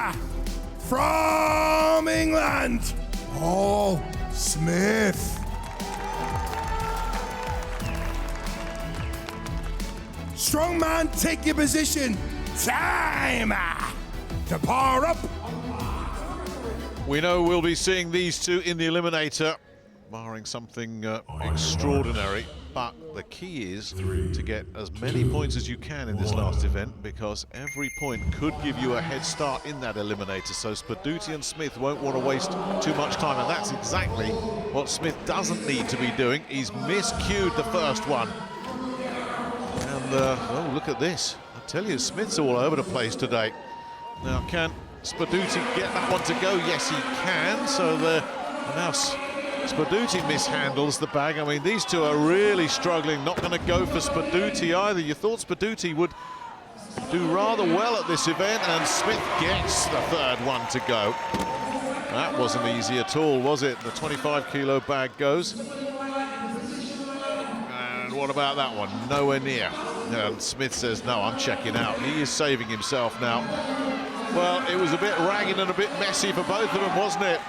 from England, Paul Smith. Strong man, take your position. Time to power up. We know we'll be seeing these two in the eliminator, barring something extraordinary. But the key is to get as many points as you can in this last event, because every point could give you a head start in that eliminator. So Sperduti and Smith won't want to waste too much time, and that's exactly what Smith doesn't need to be doing. He's miscued the first one. And, oh, look at this. I tell you, Smith's all over the place today. Now, can Sperduti get that one to go? Yes, he can. So now Sperduti mishandles the bag. I mean, these two are really struggling. Not going to go for Sperduti either. You thought Sperduti would do rather well at this event, and Smith gets the 3rd one to go. That wasn't easy at all, was it? The 25-kilo bag goes. And what about that one? Nowhere near. And Smith says, no, I'm checking out. He is saving himself now. Well, it was a bit ragged and a bit messy for both of them, wasn't it?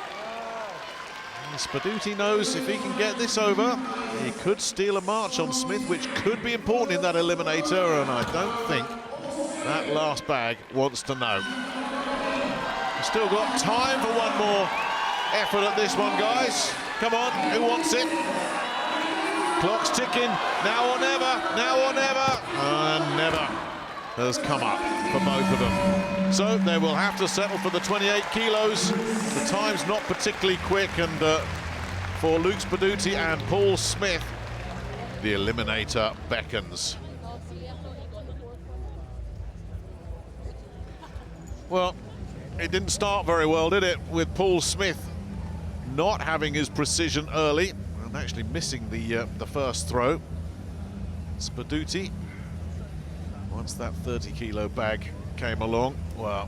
Sperduti knows if he can get this over, he could steal a march on Smith, which could be important in that eliminator, and I don't think that last bag wants to know. We've still got time for one more effort at this one, guys. Come on, who wants it? Clock's ticking, now or never, now or never, and never has come up for both of them. So they will have to settle for the 28 kilos. The time's not particularly quick, and for Luke Sperduti and Paul Smith, the eliminator beckons. Well, it didn't start very well, did it, with Paul Smith not having his precision early and actually missing the first throw. Sperduti once that 30-kilo bag came along, well,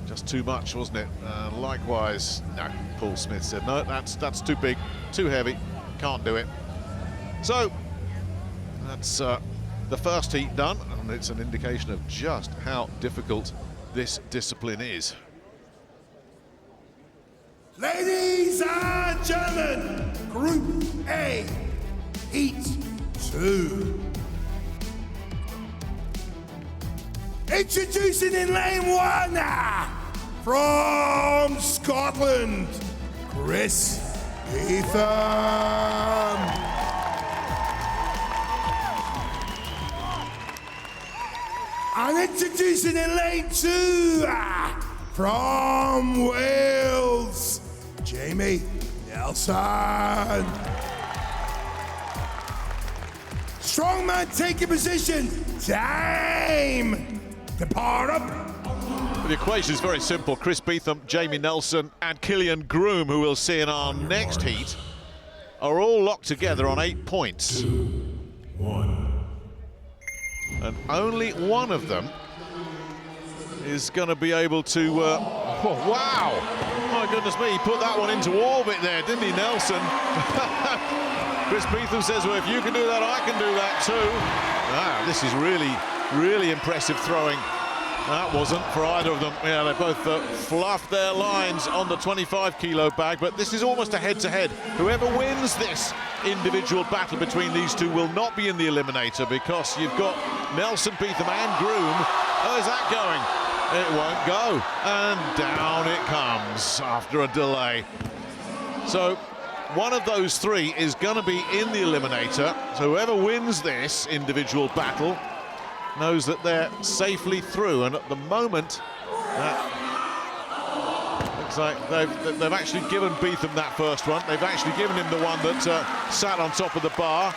just too much, wasn't it? Likewise, no, Paul Smith said, no, that's too big, too heavy, can't do it. So, that's the first heat done, and it's an indication of just how difficult this discipline is. Ladies and gentlemen, Group A, Heat 2. Introducing in lane 1, from Scotland, Chris Beetham. And introducing in lane 2, from Wales, Jamie Nelson. Strongman taking position, time. Depart up. The equation is very simple. Chris Beetham, Jamie Nelson and Killian Groom, who we'll see in our next heat, are all locked together on 8 points. 2, 1. And only one of them is going to be able to... oh, wow! My goodness me, he put that one into orbit there, didn't he, Nelson? Chris Beetham says, well, if you can do that, I can do that too. Ah, this is really impressive throwing. That wasn't for either of them. Yeah, they both fluffed their lines on the 25-kilo bag, but this is almost a head-to-head. Whoever wins this individual battle between these two will not be in the eliminator, because you've got Nelson, Beetham and Groom. How's that going? It won't go. And down it comes after a delay. So one of those three is going to be in the eliminator. So whoever wins this individual battle knows that they're safely through, and at the moment looks like they've actually given Beetham that first one. They've actually given him the one that sat on top of the bar.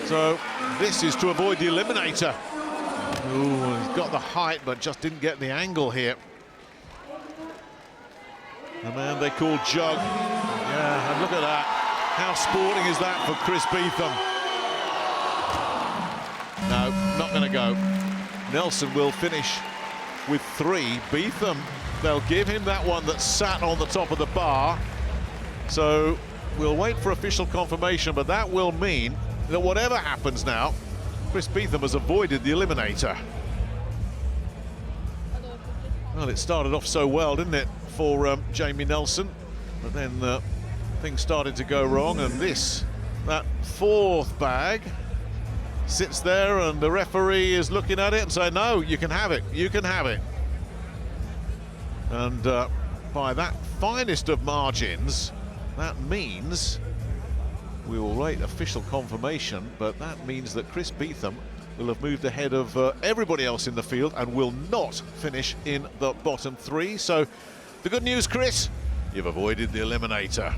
So this is to avoid the eliminator. Ooh, he's got the height but just didn't get the angle here. The man they call Jug. Yeah, and look at that. How sporting is that for Chris Beetham? No, not going to go. Nelson will finish with 3. Beetham, they'll give him that one that sat on the top of the bar. So we'll wait for official confirmation, but that will mean that whatever happens now, Chris Beetham has avoided the eliminator. Well, it started off so well, didn't it, for Jamie Nelson? But then things started to go wrong, and that 4th bag sits there, and the referee is looking at it and saying, no, you can have it, you can have it. And by that finest of margins, that means we will wait official confirmation, but that means that Chris Beetham will have moved ahead of everybody else in the field and will not finish in the bottom 3. So the good news, Chris, you've avoided the eliminator.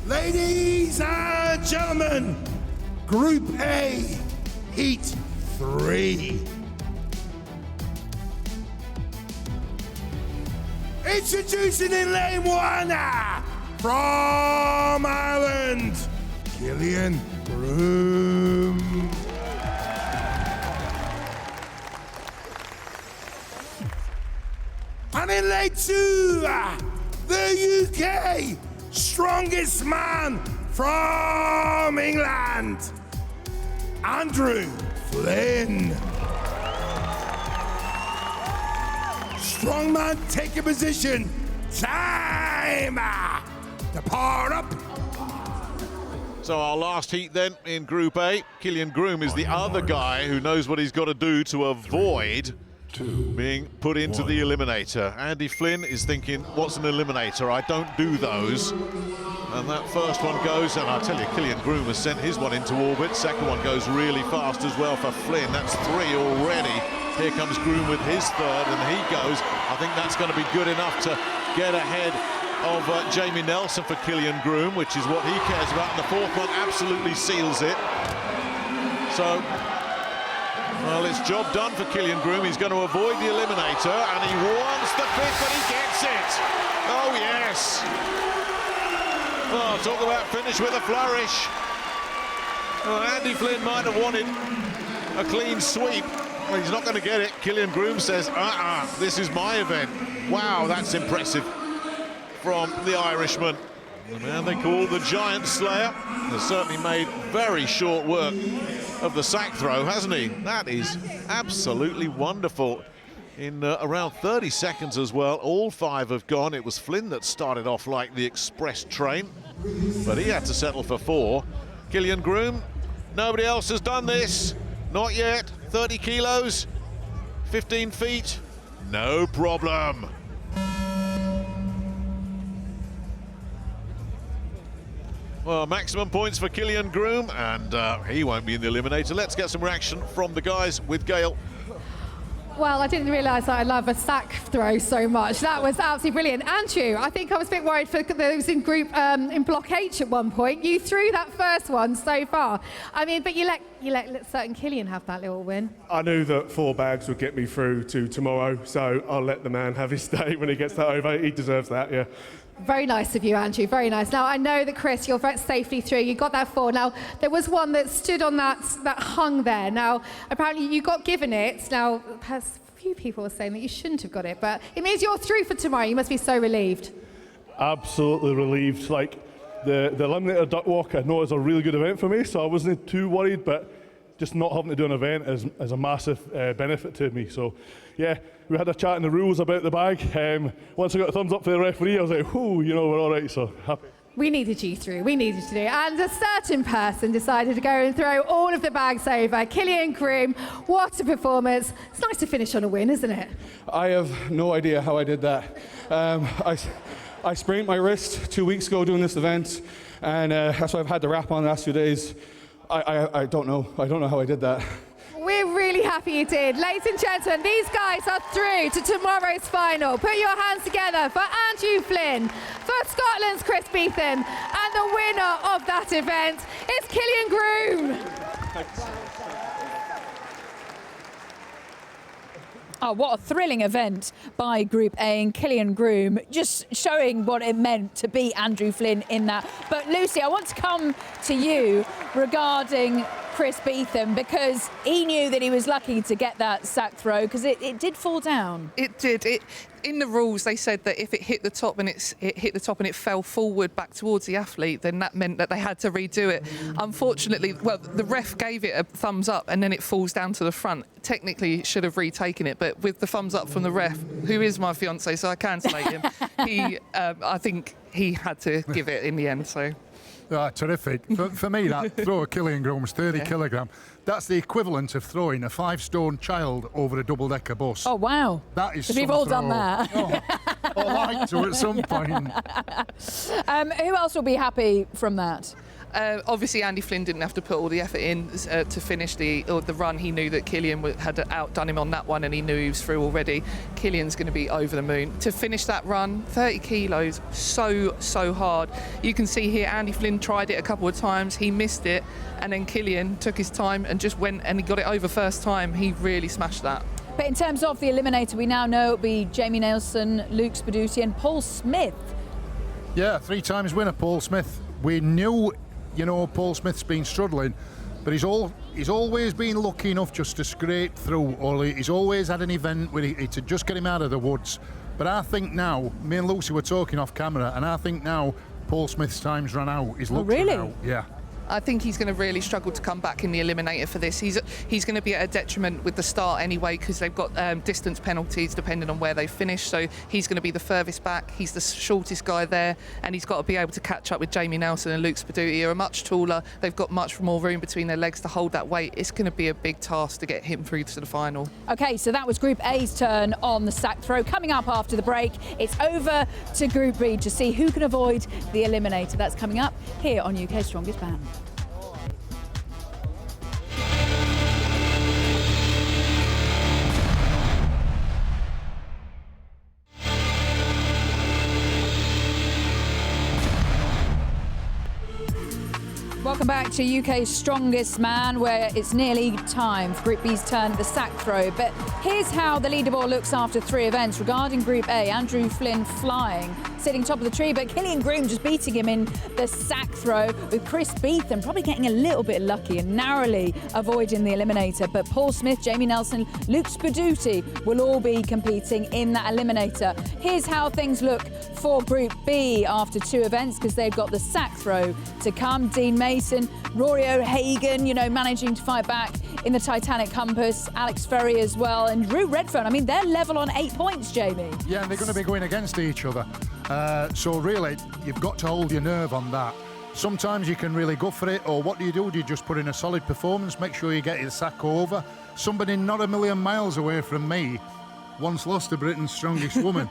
Ladies and gentlemen, Group A, Heat 3. Introducing in lane 1, from Ireland, Killian Groom. And in lane 2, the UK strongest man from England, Andrew Flynn. Strongman taking position, time. Depart up. So our last heat then in Group A, Killian Groom is the other guy who knows what he's got to do to avoid being put into the eliminator. Andy Flynn is thinking, what's an eliminator? I don't do those. And that first one goes, and I'll tell you, Killian Groom has sent his one into orbit. Second one goes really fast as well for Flynn. That's 3 already. Here comes Groom with his 3rd, and he goes. I think that's going to be good enough to get ahead of Jamie Nelson for Killian Groom, which is what he cares about. And the 4th one absolutely seals it. So, well, it's job done for Killian Groom. He's going to avoid the eliminator, and he wants the 5th, but he gets it. Oh, yes. Oh, talk about finish with a flourish. Well, Andy Flynn might have wanted a clean sweep. Well, he's not going to get it. Killian Groom says, this is my event. Wow, that's impressive from the Irishman. The man they call the Giant Slayer has certainly made very short work of the sack throw, hasn't he? That is absolutely wonderful. In around 30 seconds as well, all 5 have gone. It was Flynn that started off like the express train, but he had to settle for 4. Killian Groom, nobody else has done this. Not yet. 30 kilos, 15 feet, no problem. Well, maximum points for Killian Groom, and he won't be in the eliminator. Let's get some reaction from the guys with Gail. Well, I didn't realise that I love a sack throw so much. That was absolutely brilliant. Andrew, I think I was a bit worried for those in group in Block H at one point. You threw that first one so far. I mean, but you let certain Killian have that little win. I knew that 4 bags would get me through to tomorrow, so I'll let the man have his day when he gets that over. He deserves that, yeah. Very nice of you, Andrew, very nice. Now, I know that, Chris, you're very safely through. You got that 4. Now, there was one that stood on that hung there. Now, apparently you got given it. Now, a few people are saying that you shouldn't have got it, but it means you're through for tomorrow. You must be so relieved. Absolutely relieved. Like, the Eliminator Duck Walk, I know is a really good event for me, so I wasn't too worried, but just not having to do an event is a massive benefit to me. So, yeah, we had a chat in the rules about the bag. Once I got a thumbs up for the referee, I was like, whoo, you know, we're all right, so happy. We needed you through, we needed to do it. And a certain person decided to go and throw all of the bags over. Killian Groom, what a performance. It's nice to finish on a win, isn't it? I have no idea how I did that. I sprained my wrist 2 weeks ago doing this event, and that's why I've had the wrap on the last few days. I don't know. I don't know how I did that. We're really happy you did. Ladies and gentlemen, these guys are through to tomorrow's final. Put your hands together for Andrew Flynn, for Scotland's Chris Beetham, and the winner of that event is Killian Groom. Oh, what a thrilling event by Group A, and Killian Groom just showing what it meant to beat Andrew Flynn in that. But Lucy, I want to come to you regarding Chris Beetham, because he knew that he was lucky to get that sack throw, because it did fall down. It did. In the rules, they said that if it hit the top and it hit the top and it fell forward back towards the athlete, then that meant that they had to redo it. Unfortunately, well, the ref gave it a thumbs up and then it falls down to the front. Technically, it should have retaken it, but with the thumbs up from the ref, who is my fiance, so I can slate him, I think he had to give it in the end. So. Terrific. For me, that throw of Killian Groom was 30 kilogram. That's the equivalent of throwing a 5-stone child over a double-decker bus. Oh, wow. That is We've all done that. I'd like to at some point. Who else will be happy from that? Obviously, Andy Flynn didn't have to put all the effort in to finish the run. He knew that Killian had outdone him on that one, and he knew he was through already. Killian's going to be over the moon. To finish that run, 30 kilos, so hard. You can see here, Andy Flynn tried it a couple of times. He missed it, and then Killian took his time and just went, and he got it over first time. He really smashed that. But in terms of the eliminator, we now know it'll be Jamie Nelson, Luke Spaduti and Paul Smith. Yeah, 3 times winner, Paul Smith. We knew, you know, Paul Smith's been struggling, but he's always been lucky enough just to scrape through, or he's always had an event where he to just get him out of the woods. But I think now, me and Lucy were talking off camera, and I think now Paul Smith's time's run out. His luck's run out. Yeah. I think he's going to really struggle to come back in the eliminator for this. He's going to be at a detriment with the start anyway, because they've got distance penalties depending on where they finish. So he's going to be the furthest back. He's the shortest guy there, and he's got to be able to catch up with Jamie Nelson and Luke Spaduti, who are much taller. They've got much more room between their legs to hold that weight. It's going to be a big task to get him through to the final. OK, so that was Group A's turn on the sack throw. Coming up after the break, it's over to Group B to see who can avoid the eliminator. That's coming up here on UK's Strongest Band. Welcome Welcome back to UK's Strongest Man, where it's nearly time for Group B's turn at the sack throw. But here's how the leaderboard looks after 3 events. Regarding Group A, Andrew Flynn flying, sitting top of the tree, but Killian Groom just beating him in the sack throw, with Chris Beetham probably getting a little bit lucky and narrowly avoiding the eliminator. But Paul Smith, Jamie Nelson, Luke Spaduti will all be competing in that eliminator. Here's how things look for Group B after 2 events, because they've got the sack throw to come. Dean Mason, Rory O'Hagan, you know, managing to fight back in the Titanic Compass, Alex Ferry as well, and Drew Redfern. I mean, they're level on 8 points, Jamie. Yeah, and they're going to be going against each other. So really, you've got to hold your nerve on that. Sometimes you can really go for it, or what do? Do you just put in a solid performance, make sure you get your sack over? Somebody not a million miles away from me once lost to Britain's Strongest Woman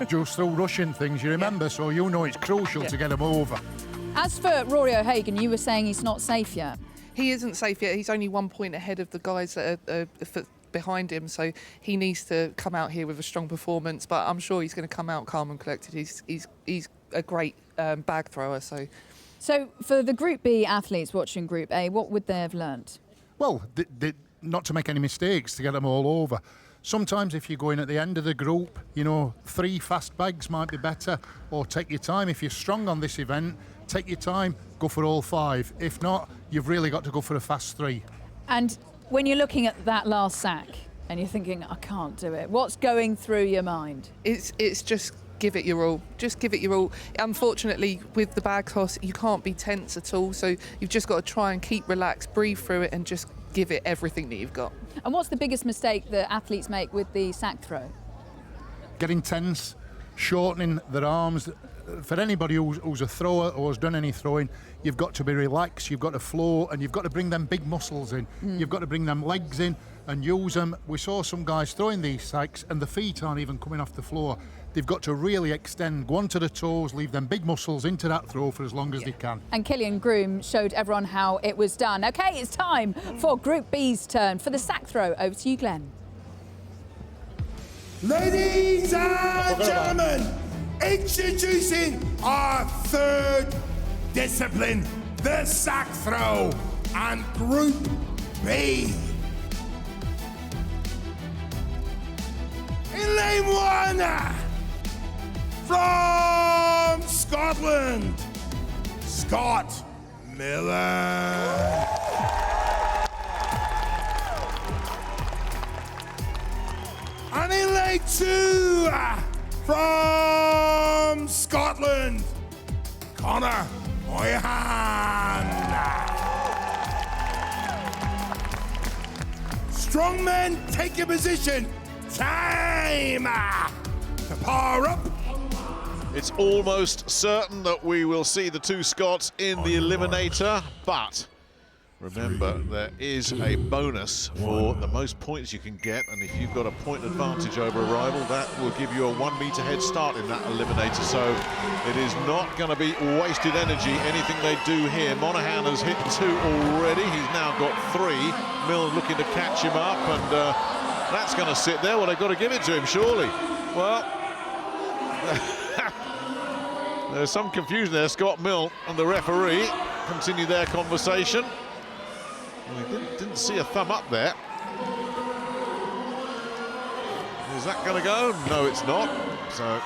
just through rushing things, you remember, so you know it's crucial to get them over. As for Rory O'Hagan, you were saying he's not safe yet. He isn't safe yet. He's only 1 point ahead of the guys that are behind him, so he needs to come out here with a strong performance, but I'm sure he's going to come out calm and collected. He's a great bag thrower. So for the Group B athletes watching Group A, what would they have learnt? Well, not to make any mistakes, to get them all over. Sometimes if you're going at the end of the group, you know, 3 fast bags might be better, or take your time. If you're strong on this event, take your time, go for all 5. If not, you've really got to go for a fast 3. And when you're looking at that last sack and you're thinking, I can't do it, what's going through your mind? It's just give it your all. Just give it your all. Unfortunately, with the bag toss, you can't be tense at all, so you've just got to try and keep relaxed, breathe through it, and just give it everything that you've got. And what's the biggest mistake that athletes make with the sack throw? Getting tense, shortening their arms. For anybody who's a thrower or has done any throwing, you've got to be relaxed, you've got to flow, and you've got to bring them big muscles in. You've got to bring them legs in and use them. We saw some guys throwing these sacks and the feet aren't even coming off the floor. They've got to really extend, go onto the toes, leave them big muscles into that throw for as long as they can. And Killian Groom showed everyone how it was done. OK, it's time for Group B's turn for the sack throw. Over to you, Glenn. Ladies and gentlemen, introducing our 3rd discipline, the sack throw, and Group B. In lane 1, from Scotland, Scott Miller. And in lane 2, from Scotland, Connor Moynihan. Strong men, take your position. Time to power up. It's almost certain that we will see the 2 Scots in the eliminator, but remember, there is a bonus for the most points you can get, and if you've got a point advantage over a rival, that will give you a 1 metre head start in that eliminator. So it is not going to be wasted energy, anything they do here. Monaghan has hit 2 already. He's now got 3. Milne looking to catch him up, and that's going to sit there. Well, they've got to give it to him, surely. Well, there's some confusion there. Scott Milne and the referee continue their conversation. Well, he didn't see a thumb up there. Is that going to go? No, it's not. So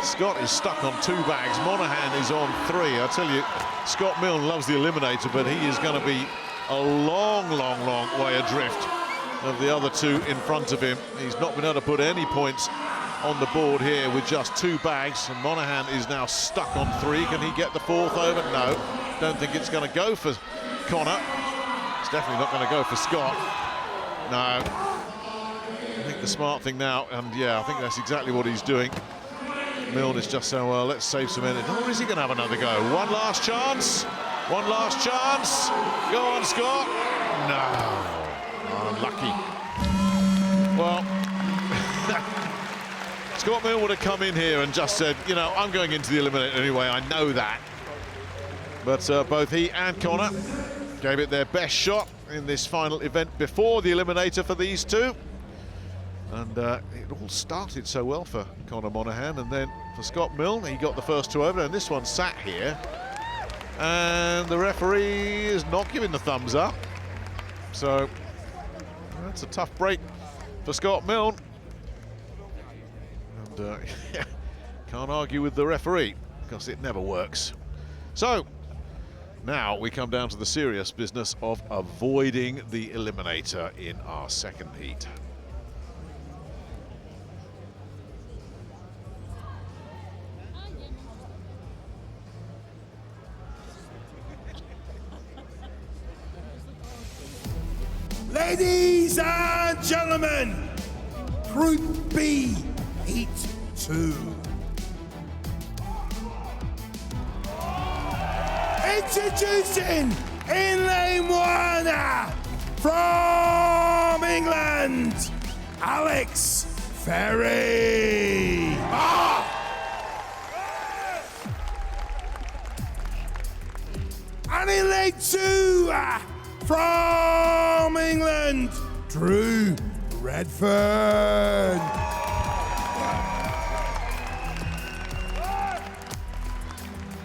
Scott is stuck on 2 bags. Monaghan is on 3. I tell you, Scott Milne loves the eliminator, but he is going to be a long, long, long way adrift of the other 2 in front of him. He's not been able to put any points on the board here with just 2 bags, and Monaghan is now stuck on 3. Can he get the 4th over? No, don't think it's going to go for Connor. It's definitely not going to go for Scott. No, I think the smart thing now, and yeah, I think that's exactly what he's doing. Milne is just saying, well, let's save some energy. Or is he going to have another go? One last chance. One last chance. Go on, Scott. No. Unlucky. Well, Scott Milne would have come in here and just said, you know, I'm going into the eliminator anyway, I know that. But both he and Connor gave it their best shot in this final event before the eliminator for these 2. And it all started so well for Connor Monaghan, and then for Scott Milne, he got the first 2 over, and this one sat here. And the referee is not giving the thumbs up. So that's a tough break for Scott Milne. And can't argue with the referee, because it never works. So now we come down to the serious business of avoiding the eliminator in our second heat. Ladies and gentlemen, Group B, Heat 2. Introducing in lane 1 from England, Alex Ferry. And in lane 2 from England, Drew Redfern.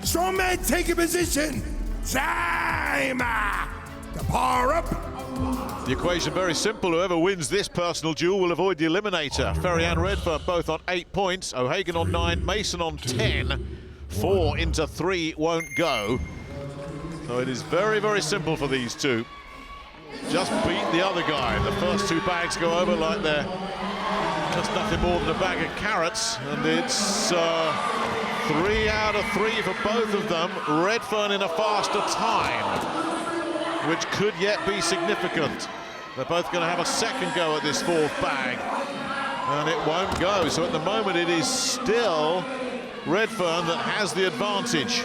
Strongmen take a position. Time to power up. The equation very simple. Whoever wins this personal duel will avoid the eliminator. Ferry and Redfern both on 8 points. O'Hagan on 9, Mason on 10. 4 into 3 won't go. So it is very, very simple for these two. Just beat the other guy. The first 2 bags go over like they're just nothing more than a bag of carrots. And it's 3 out of 3 for both of them. Redfern in a faster time, which could yet be significant. They're both going to have a second go at this 4th bag, and it won't go. So at the moment it is still Redfern that has the advantage.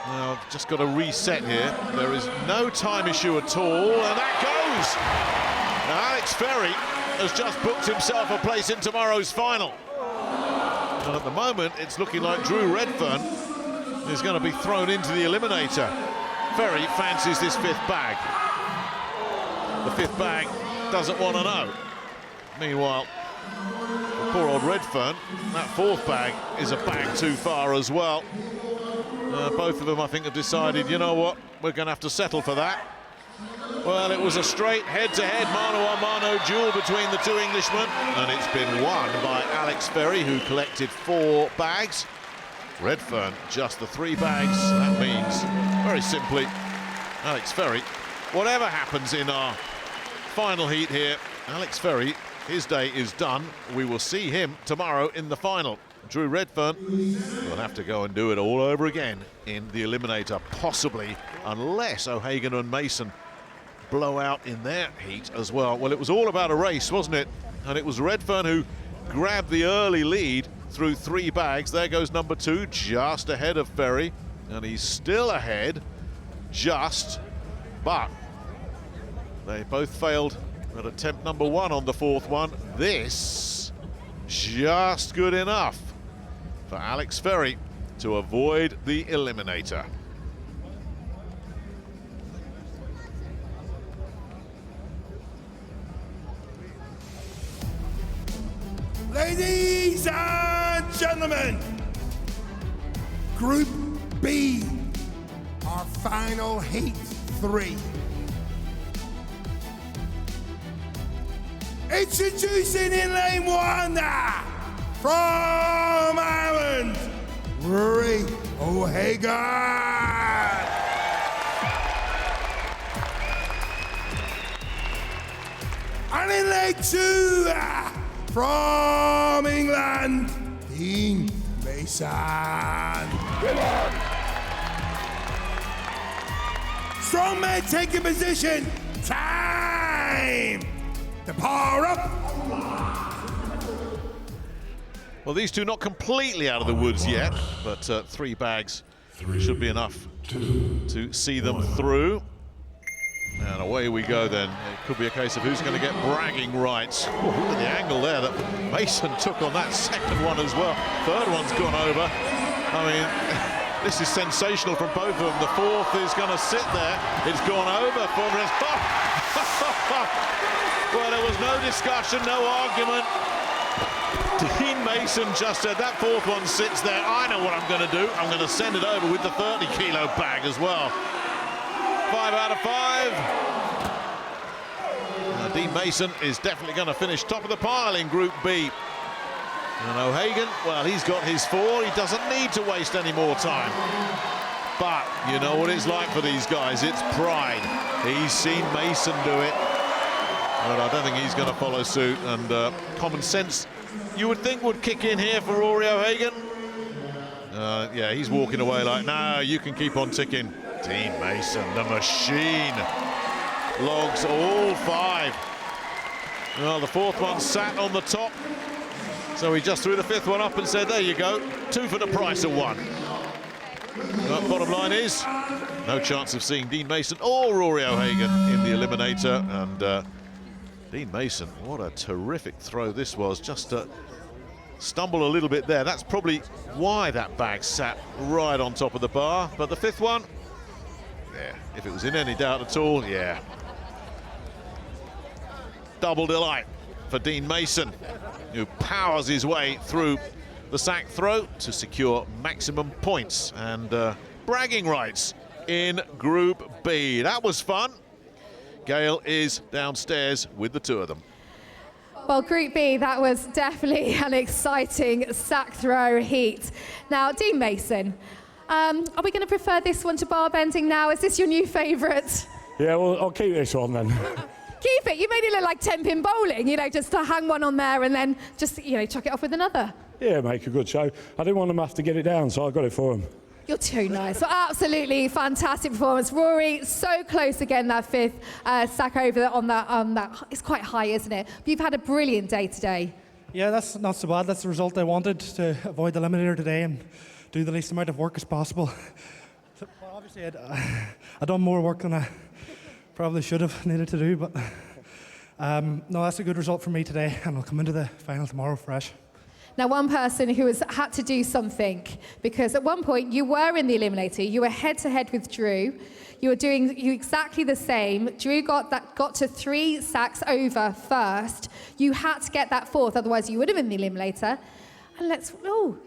Now, just got to reset here. There is no time issue at all, and that goes! Now, Alex Ferry has just booked himself a place in tomorrow's final. And at the moment, it's looking like Drew Redfern is going to be thrown into the eliminator. Ferry fancies this 5th bag. The 5th bag doesn't want to know. Meanwhile, for poor old Redfern, that 4th bag is a bag too far as well. Both of them, I think, have decided, you know what, we're going to have to settle for that. Well, it was a straight head-to-head mano-a-mano duel between the 2 Englishmen, and it's been won by Alex Ferry, who collected 4 bags. Redfern, just the 3 bags. That means, very simply, Alex Ferry, whatever happens in our final heat here, Alex Ferry, his day is done. We will see him tomorrow in the final. Drew Redfern will have to go and do it all over again in the eliminator, possibly, unless O'Hagan and Mason blow out in their heat as well. Well, it was all about a race, wasn't it? And it was Redfern who grabbed the early lead through 3 bags. There goes number 2, just ahead of Ferry, and he's still ahead, just, but they both failed at attempt number 1 on the 4th one. This, just good enough for Alex Ferry to avoid the eliminator. Ladies and gentlemen, Group B, our final heat 3. Introducing in lane 1 from Ireland, Rory O'Hagan. And in lane 2 from England, Dean Mason. Strongmen taking position. Time to power up. Well, these two not completely out of the woods yet, but 3 bags should be enough to see them through. And away we go then. It could be a case of who's going to get bragging rights. Oh, look at the angle there that Mason took on that second one as well. 3rd one's gone over. I mean, this is sensational from both of them. The 4th is going to sit there. It's gone over for Well, there was no discussion, no argument. Dean Mason just said that fourth one sits there. I know what I'm going to do. I'm going to send it over with the 30-kilo bag as well. 5 out of 5. Now, Dean Mason is definitely going to finish top of the pile in Group B. And O'Hagan, well, he's got his 4. He doesn't need to waste any more time. But you know what it's like for these guys. It's pride. He's seen Mason do it. But I don't think he's going to follow suit. And common sense, you would think, would kick in here for Rory O'Hagan. Yeah, he's walking away like, no, you can keep on ticking. Dean Mason, the machine, logs all 5. Well, the fourth one sat on the top. So he just threw the fifth one up and said, there you go, 2 for the price of 1. But bottom line is, no chance of seeing Dean Mason or Rory O'Hagan in the eliminator. And Dean Mason, what a terrific throw this was. Just stumble a little bit there. That's probably why that bag sat right on top of the bar. But the fifth one, yeah, if it was in any doubt at all, yeah. Double delight for Dean Mason, who powers his way through the sack throw to secure maximum points and bragging rights in Group B. That was fun. Gail is downstairs with the 2 of them. Well, Group B, that was definitely an exciting sack throw heat. Now, Dean Mason, are we going to prefer this one to bar bending now? Is this your new favourite? Yeah, well, I'll keep this one then. Keep it. You made it look like 10-pin bowling, you know, just to hang one on there and then just, you know, chuck it off with another. Yeah, make a good show. I didn't want them to have to get it down, so I got it for them. You're too nice. Well, absolutely fantastic performance. Rory, so close again, that fifth sack over on that. It's quite high, isn't it? But you've had a brilliant day today. Yeah, that's not so bad. That's the result I wanted, to avoid the eliminator today and do the least amount of work as possible. So, well, obviously, I'd done more work than I probably should have needed to do, but no, that's a good result for me today, and I'll come into the final tomorrow fresh. Now, one person who has had to do something, because at one point you were in the eliminator, you were head-to-head with Drew. You were doing exactly the same. Drew got to 3 sacks over first. You had to get that fourth, otherwise you would have been the eliminator. And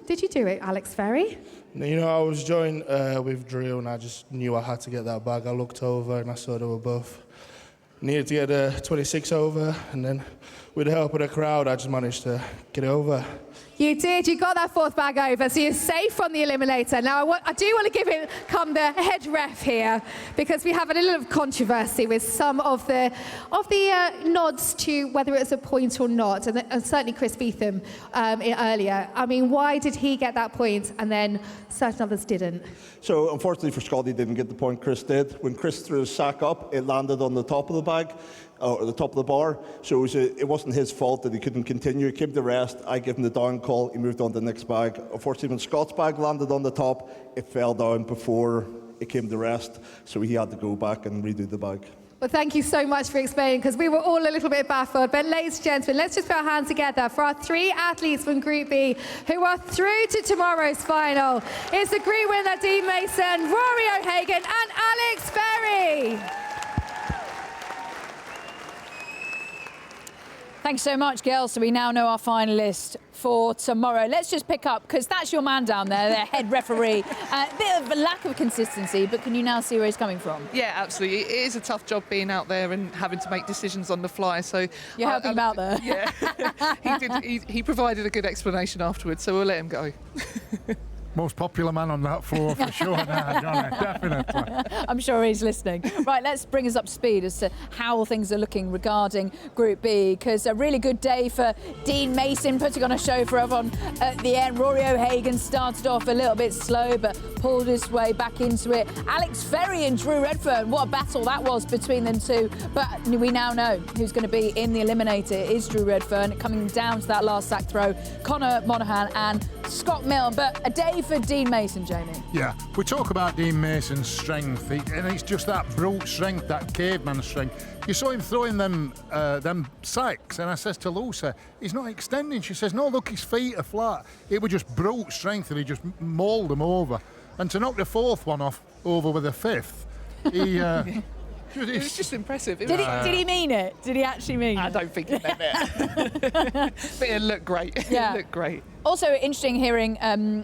did you do it, Alex Ferry? You know, I was joined with Drew, and I just knew I had to get that bag. I looked over and I saw they were both needed to get 26 over, and then with the help of the crowd, I just managed to get it over. You did. You got that fourth bag over, so you're safe from the eliminator. Now, I do want to give it the head ref here, because we have a little controversy with some of the nods to whether it was a point or not, and certainly Chris Beetham earlier. I mean, why did he get that point and then certain others didn't? So, unfortunately for Scott, he didn't get the point Chris did. When Chris threw his sack up, it landed on the top of the bag, or the top of the bar, so it wasn't his fault that he couldn't continue. He came to rest, I gave him the down call, he moved on to the next bag. Unfortunately, when Scott's bag landed on the top, it fell down before it came to rest, so he had to go back and redo the bag. Well, thank you so much for explaining, because we were all a little bit baffled. But ladies and gentlemen, let's just put our hands together for our 3 athletes from Group B who are through to tomorrow's final. It's the group winner, Dean Mason, Rory O'Hagan and Alex Ferry. Thanks so much, Gail. So we now know our finalist for tomorrow. Let's just pick up, because that's your man down there, the head referee. A bit of a lack of consistency, but can you now see where he's coming from? Yeah, absolutely. It is a tough job being out there and having to make decisions on the fly. So you're helping him out there. Yeah, he provided a good explanation afterwards, so we'll let him go. Most popular man on that floor for sure now, Johnny, definitely. I'm sure he's listening. Right, let's bring us up to speed as to how things are looking regarding Group B, because a really good day for Dean Mason, putting on a show for everyone at the end. Rory O'Hagan started off a little bit slow, but pulled his way back into it. Alex Ferry and Drew Redfern, what a battle that was between them two. But we now know who's going to be in the eliminator. It is Drew Redfern, coming down to that last sack throw. Connor Monaghan and Scott Milne, but a day for Dean Mason, Jamie. Yeah, we talk about Dean Mason's strength, and it's just that brute strength, that caveman strength. You saw him throwing them sacks, and I says to Lucy, he's not extending. She says, no, look, his feet are flat. It was just brute strength, and he just mauled them over. And to knock the fourth one off over with a fifth, he... It was just impressive. Did he mean it? Did he actually mean it? I don't think he meant it. But it looked great. Yeah. It looked great. Also interesting hearing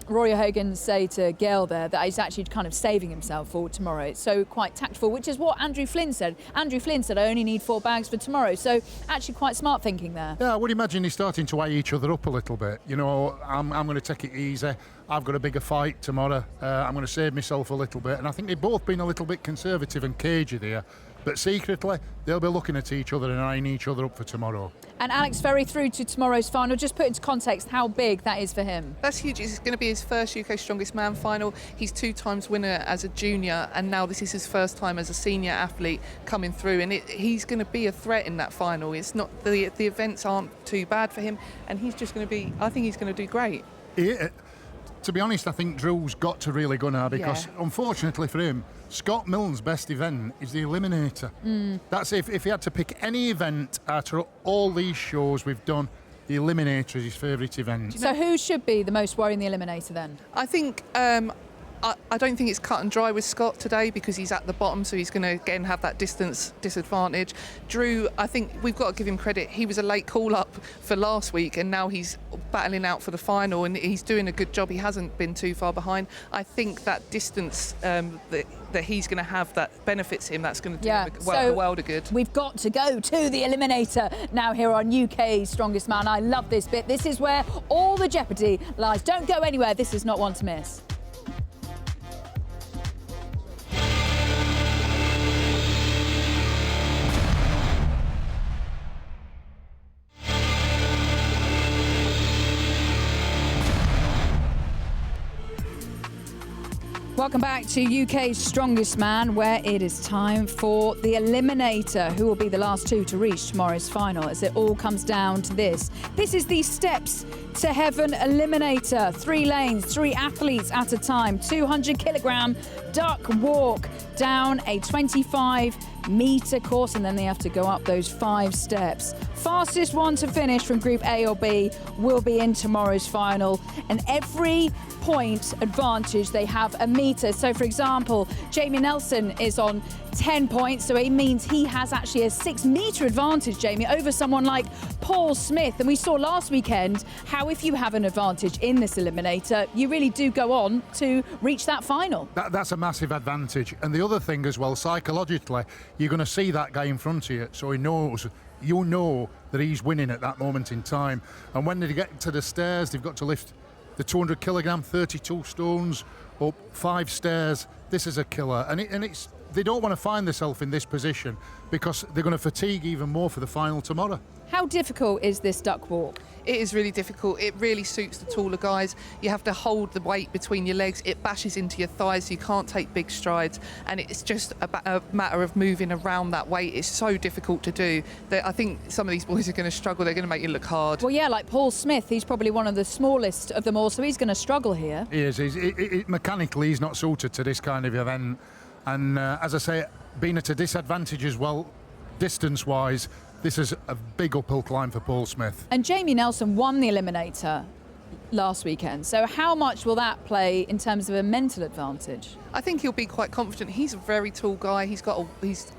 Rory O'Hagan say to Gail there that he's actually kind of saving himself for tomorrow. It's so quite tactful, which is what Andrew Flynn said. Andrew Flynn said, I only need 4 bags for tomorrow. So actually quite smart thinking there. Yeah, I would imagine he's starting to weigh each other up a little bit. You know, I'm going to take it easy. I've got a bigger fight tomorrow. I'm going to save myself a little bit. And I think they've both been a little bit conservative and cagey there. But secretly, they'll be looking at each other and eyeing each other up for tomorrow. And Alex Ferry through to tomorrow's final. Just put into context how big that is for him. That's huge. It's going to be his first UK Strongest Man final. He's 2 times winner as a junior, and now this is his first time as a senior athlete coming through. And he's going to be a threat in that final. It's not the events aren't too bad for him, and he's just going to be. I think he's going to do great. Yeah. To be honest, I think Drew's got to really go now because, unfortunately for him, Scott Milne's best event is the Eliminator. That's if he had to pick any event out of all these shows we've done, the Eliminator is his favourite event. So who should be the most worrying the Eliminator then? I think. I don't think it's cut and dry with Scott today because he's at the bottom, so he's going to again have that distance disadvantage. Drew, I think we've got to give him credit. He was a late call-up for last week, and now he's battling out for the final, and he's doing a good job. He hasn't been too far behind. I think that distance that he's going to have that benefits him, that's going to do the world of good. We've got to go to the Eliminator now here on UK's Strongest Man. I love this bit. This is where all the jeopardy lies. Don't go anywhere. This is not one to miss. Welcome back to UK's Strongest Man, where it is time for the Eliminator, who will be the last 2 to reach tomorrow's final, as it all comes down to this. This is the Steps to Heaven Eliminator. 3 lanes, 3 athletes at a time, 200-kilogram duck walk down a 25-metre course, and then they have to go up those 5 steps. Fastest one to finish from Group A or B will be in tomorrow's final, and every point advantage they have a metre. So for example, Jamie Nelson is on 10 points, so it means he has actually a 6-metre advantage, Jamie, over someone like Paul Smith. And we saw last weekend how if you have an advantage in this Eliminator, you really do go on to reach that final. That's a massive advantage. And the other thing as well, psychologically, you're going to see that guy in front of you, so he knows, you know that he's winning at that moment in time. And when they get to the stairs, they've got to lift the 200 kilogram, 32 stones, up 5 stairs. This is a killer. And it's they don't want to find themselves in this position because they're going to fatigue even more for the final tomorrow. How difficult is this duck walk? It is really difficult. It really suits the taller guys. You have to hold the weight between your legs. It bashes into your thighs, so you can't take big strides. And it's just a matter of moving around that weight. It's so difficult to do that I think some of these boys are going to struggle. They're going to make you look hard. Well, yeah, like Paul Smith, he's probably one of the smallest of them all, so he's going to struggle here. He is. Mechanically, he's not suited to this kind of event. And as I say, being at a disadvantage as well, distance-wise, this is a big uphill climb for Paul Smith. And Jamie Nelson won the Eliminator last weekend, so how much will that play in terms of a mental advantage? I think he'll be quite confident. He's a very tall guy. He's got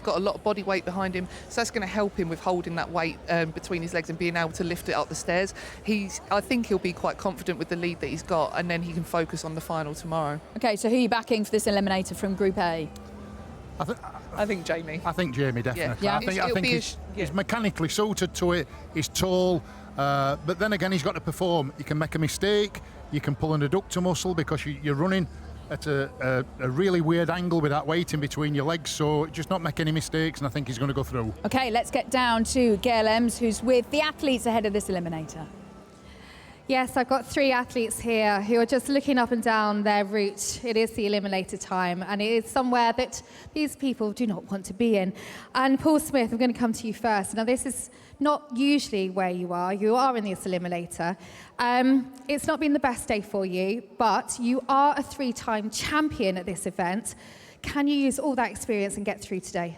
a lot of body weight behind him, so that's going to help him with holding that weight between his legs and being able to lift it up the stairs. I think he'll be quite confident with the lead that he's got, and then he can focus on the final tomorrow. Okay, so who are you backing for this Eliminator from Group A? I think Jamie. I think Jamie, definitely. Yeah. I think he's mechanically suited to it. He's tall, but then again, he's got to perform. You can make a mistake. You can pull an adductor muscle because you're running at a really weird angle with that weight in between your legs. So just not make any mistakes, and I think he's going to go through. Okay, let's get down to Gail Ems, who's with the athletes ahead of this Eliminator. Yes, I've got 3 athletes here who are just looking up and down their route. It is the Eliminator time, and it is somewhere that these people do not want to be in. And Paul Smith, I'm going to come to you first. Now, this is not usually where you are. You are in this Eliminator. It's not been the best day for you, but you are a 3-time champion at this event. Can you use all that experience and get through today?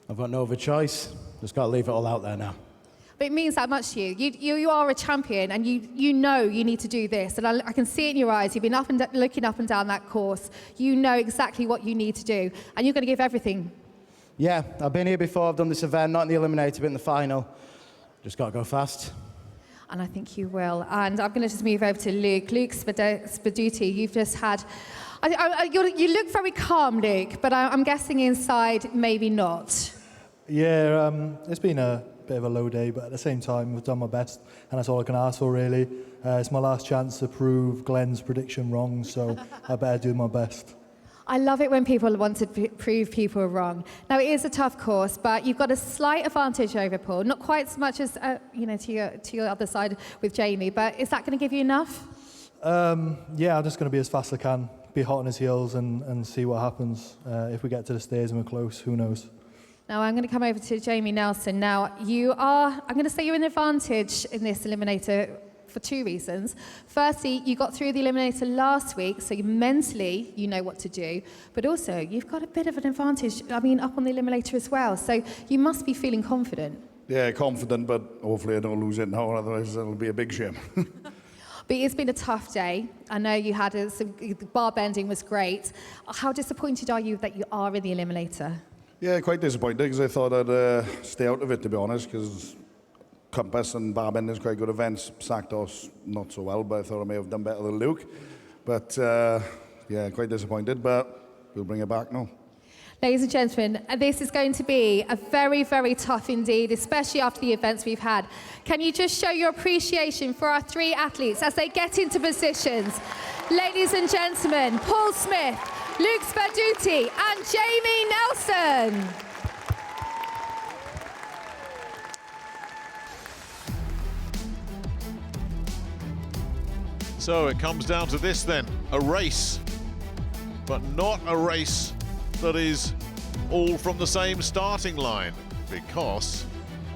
I've got no other choice. Just got to leave it all out there now. But it means that much to you. You are a champion, and you know you need to do this. And I can see it in your eyes. You've been looking up and down that course. You know exactly what you need to do, and you're going to give everything. Yeah, I've been here before, I've done this event, not in the eliminator, but in the final. Just got to go fast. And I think you will. And I'm going to just move over to Luke. Luke Spaduti, you've just had... you look very calm, Luke, but I'm guessing inside maybe not. Yeah, it's been a bit of a low day, but at the same time, I've done my best, and that's all I can ask for, really. It's my last chance to prove Glenn's prediction wrong, so I better do my best. I love it when people want to prove people wrong. Now, it is a tough course, but you've got a slight advantage over Paul. Not quite as much as, to your other side with Jamie, but is that going to give you enough? Yeah, I'm just going to be as fast as I can, be hot on his heels and see what happens. If we get to the stairs and we're close, who knows? Now, I'm going to come over to Jamie Nelson. Now, I'm going to say you're an advantage in this eliminator for two reasons. Firstly, you got through the eliminator last week, so mentally you know what to do, but also you've got a bit of an advantage, up on the eliminator as well, so you must be feeling confident. Yeah, confident, but hopefully I don't lose it now, otherwise it'll be a big shame. But it's been a tough day. I know you had the bar bending was great. How disappointed are you that you are in the eliminator? Yeah, quite disappointed, because I thought I'd stay out of it, to be honest, because Compass and bar bending is quite good events. Saktos not so well, but I thought I may have done better than Luke. But yeah, quite disappointed, but we'll bring it back now. Ladies and gentlemen, this is going to be a very, very tough indeed, especially after the events we've had. Can you just show your appreciation for our three athletes as they get into positions? Ladies and gentlemen, Paul Smith, Luke Spaduti and Jamie Nelson. So it comes down to this then, a race, but not a race that is all from the same starting line, because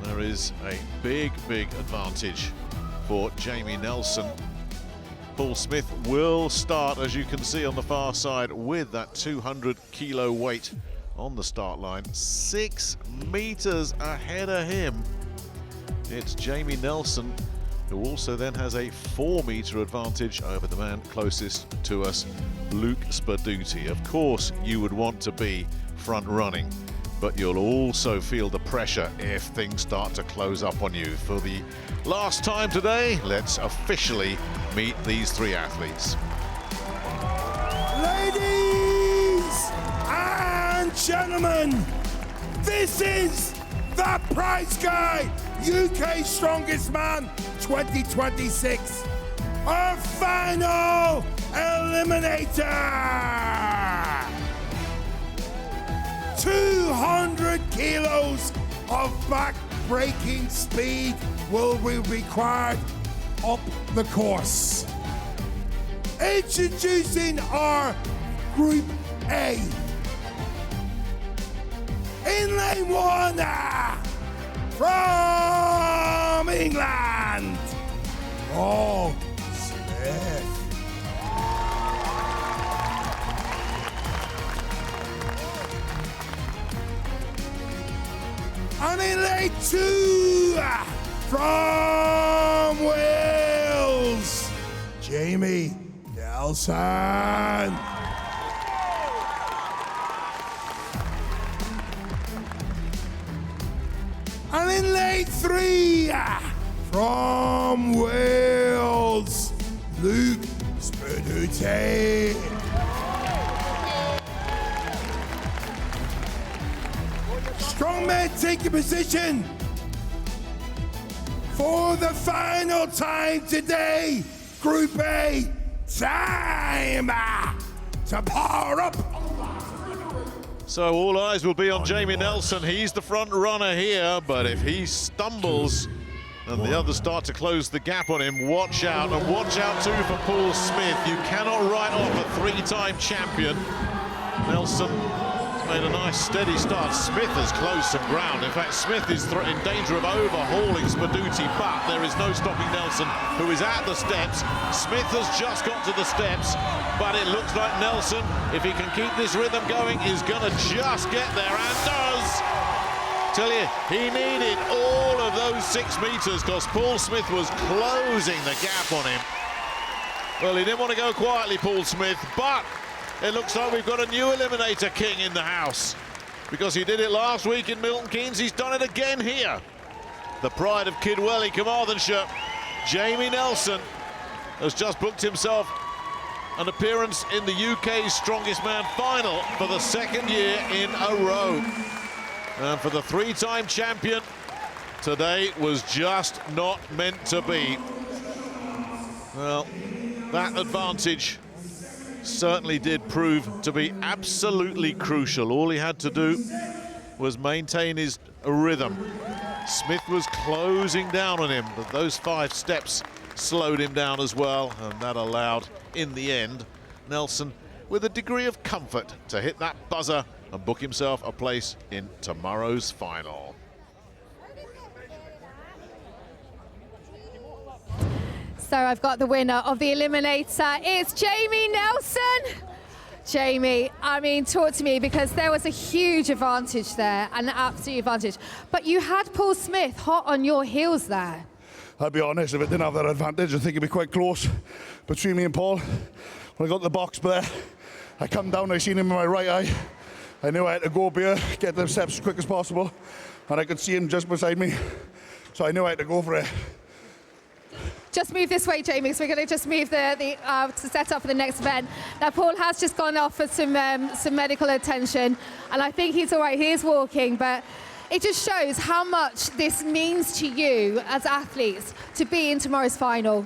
there is a big, big advantage for Jamie Nelson. Paul Smith will start, as you can see on the far side, with that 200 kilo weight on the start line. 6 meters ahead of him, it's Jamie Nelson, who also then has a 4-meter advantage over the man closest to us, Luke Spaduti. Of course, you would want to be front running, but you'll also feel the pressure if things start to close up on you. For the last time today, let's officially meet these three athletes. Ladies and gentlemen, this is the Prize Guide UK Strongest Man 2026, our final eliminator. 200 kilos of back-breaking speed will be required up the course. Introducing our Group A. In lane 1, from England, Paul Smith. And in lane 2, from Wales, Jamie Nelson. And in lane 3, from Wales, Luke Spaduti. Strongmen take a position for the final time today. Group A, time to power up. So all eyes will be on Jamie Nelson. He's the front runner here, but if he stumbles and the others start to close the gap on him, watch out. And watch out too for Paul Smith. You cannot write off a 3-time champion. Nelson made a nice steady start. Smith has closed some ground. In fact, Smith is in danger of overhauling Spaduti, but there is no stopping Nelson, who is at the steps. Smith has just got to the steps, but it looks like Nelson, if he can keep this rhythm going, is going to just get there, and does. Tell you, he needed all of those 6 meters because Paul Smith was closing the gap on him. Well, he didn't want to go quietly, Paul Smith, but it looks like we've got a new Eliminator King in the house, because he did it last week in Milton Keynes. He's done it again here. The pride of Kidwelly, Carmarthenshire, Jamie Nelson, has just booked himself an appearance in the UK's Strongest Man final for the second year in a row. And for the three-time champion, today was just not meant to be. Well, that advantage certainly did prove to be absolutely crucial. All he had to do was maintain his rhythm. Smith was closing down on him, but those 5 steps slowed him down as well, and that allowed, in the end, Nelson with a degree of comfort to hit that buzzer and book himself a place in tomorrow's final. So I've got the winner of the Eliminator. It's Jamie Nelson. Jamie, I mean, talk to me, because there was a huge advantage there, an absolute advantage. But you had Paul Smith hot on your heels there. I'll be honest, if it didn't have that advantage, I think it'd be quite close between me and Paul. When I got to the box there, I come down, I seen him in my right eye. I knew I had to go up here, get the steps as quick as possible, and I could see him just beside me. So I knew I had to go for it. Just move this way, Jamie, because we're going to just move to set up for the next event. Now, Paul has just gone off for some medical attention, and I think he's all right. He is walking, but it just shows how much this means to you as athletes to be in tomorrow's final.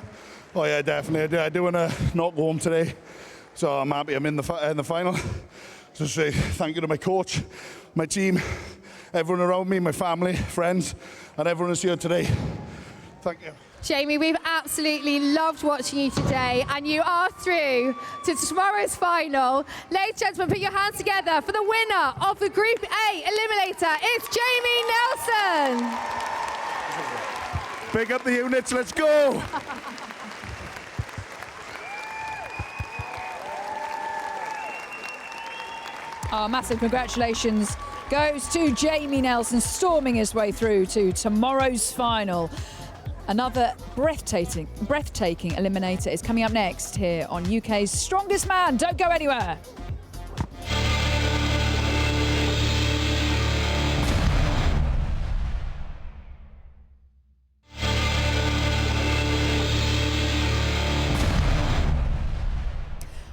Oh yeah, definitely. I do want to not go home today, so I'm happy I'm in the final. Just say thank you to my coach, my team, everyone around me, my family, friends, and everyone who's here today. Thank you. Jamie, we've absolutely loved watching you today, and you are through to tomorrow's final. Ladies and gentlemen, put your hands together for the winner of the Group A Eliminator. It's Jamie Nelson. Pick up the units, let's go. Massive congratulations goes to Jamie Nelson, storming his way through to tomorrow's final. Another breathtaking eliminator is coming up next here on UK's Strongest Man. Don't go anywhere.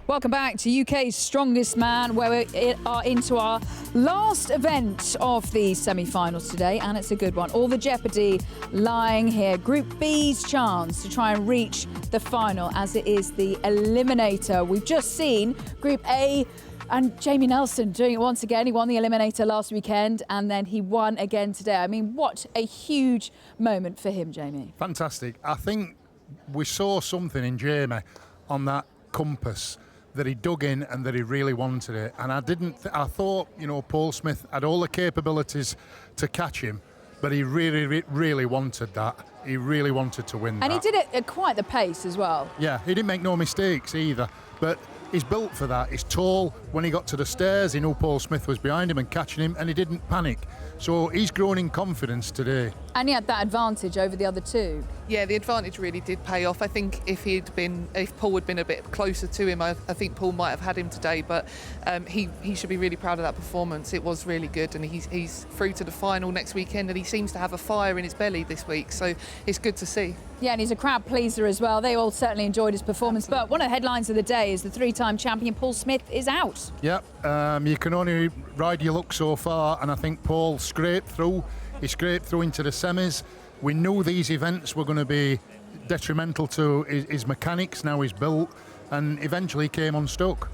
Welcome back to UK's Strongest Man, where we are into our last event of the semi-finals today, and it's a good one. All the jeopardy lying here. Group B's chance to try and reach the final, as it is the eliminator. We've just seen Group A and Jamie Nelson doing it once again. He won the eliminator last weekend, and then he won again today. I mean, what a huge moment for him, Jamie. Fantastic. I think we saw something in Jamie on that compass that he dug in and that he really wanted it. And I thought, you know, Paul Smith had all the capabilities to catch him, but he really wanted that. He really wanted to win that. And he did it at quite the pace as well. Yeah, he didn't make no mistakes either. But he's built for that. He's tall. When he got to the stairs, he knew Paul Smith was behind him and catching him, and he didn't panic. So he's grown in confidence today. And he had that advantage over the other two. Yeah, the advantage really did pay off. I think if Paul had been a bit closer to him, I think Paul might have had him today. But he should be really proud of that performance. It was really good, and he's through to the final next weekend, and he seems to have a fire in his belly this week. So it's good to see. Yeah, and he's a crowd pleaser as well. They all certainly enjoyed his performance. Absolutely. But one of the headlines of the day is the three-time champion Paul Smith is out. Yep, you can only ride your luck so far, and I think Paul scraped through. He scraped through into the semis. We knew these events were going to be detrimental to his mechanics, now he's built, and eventually came unstuck.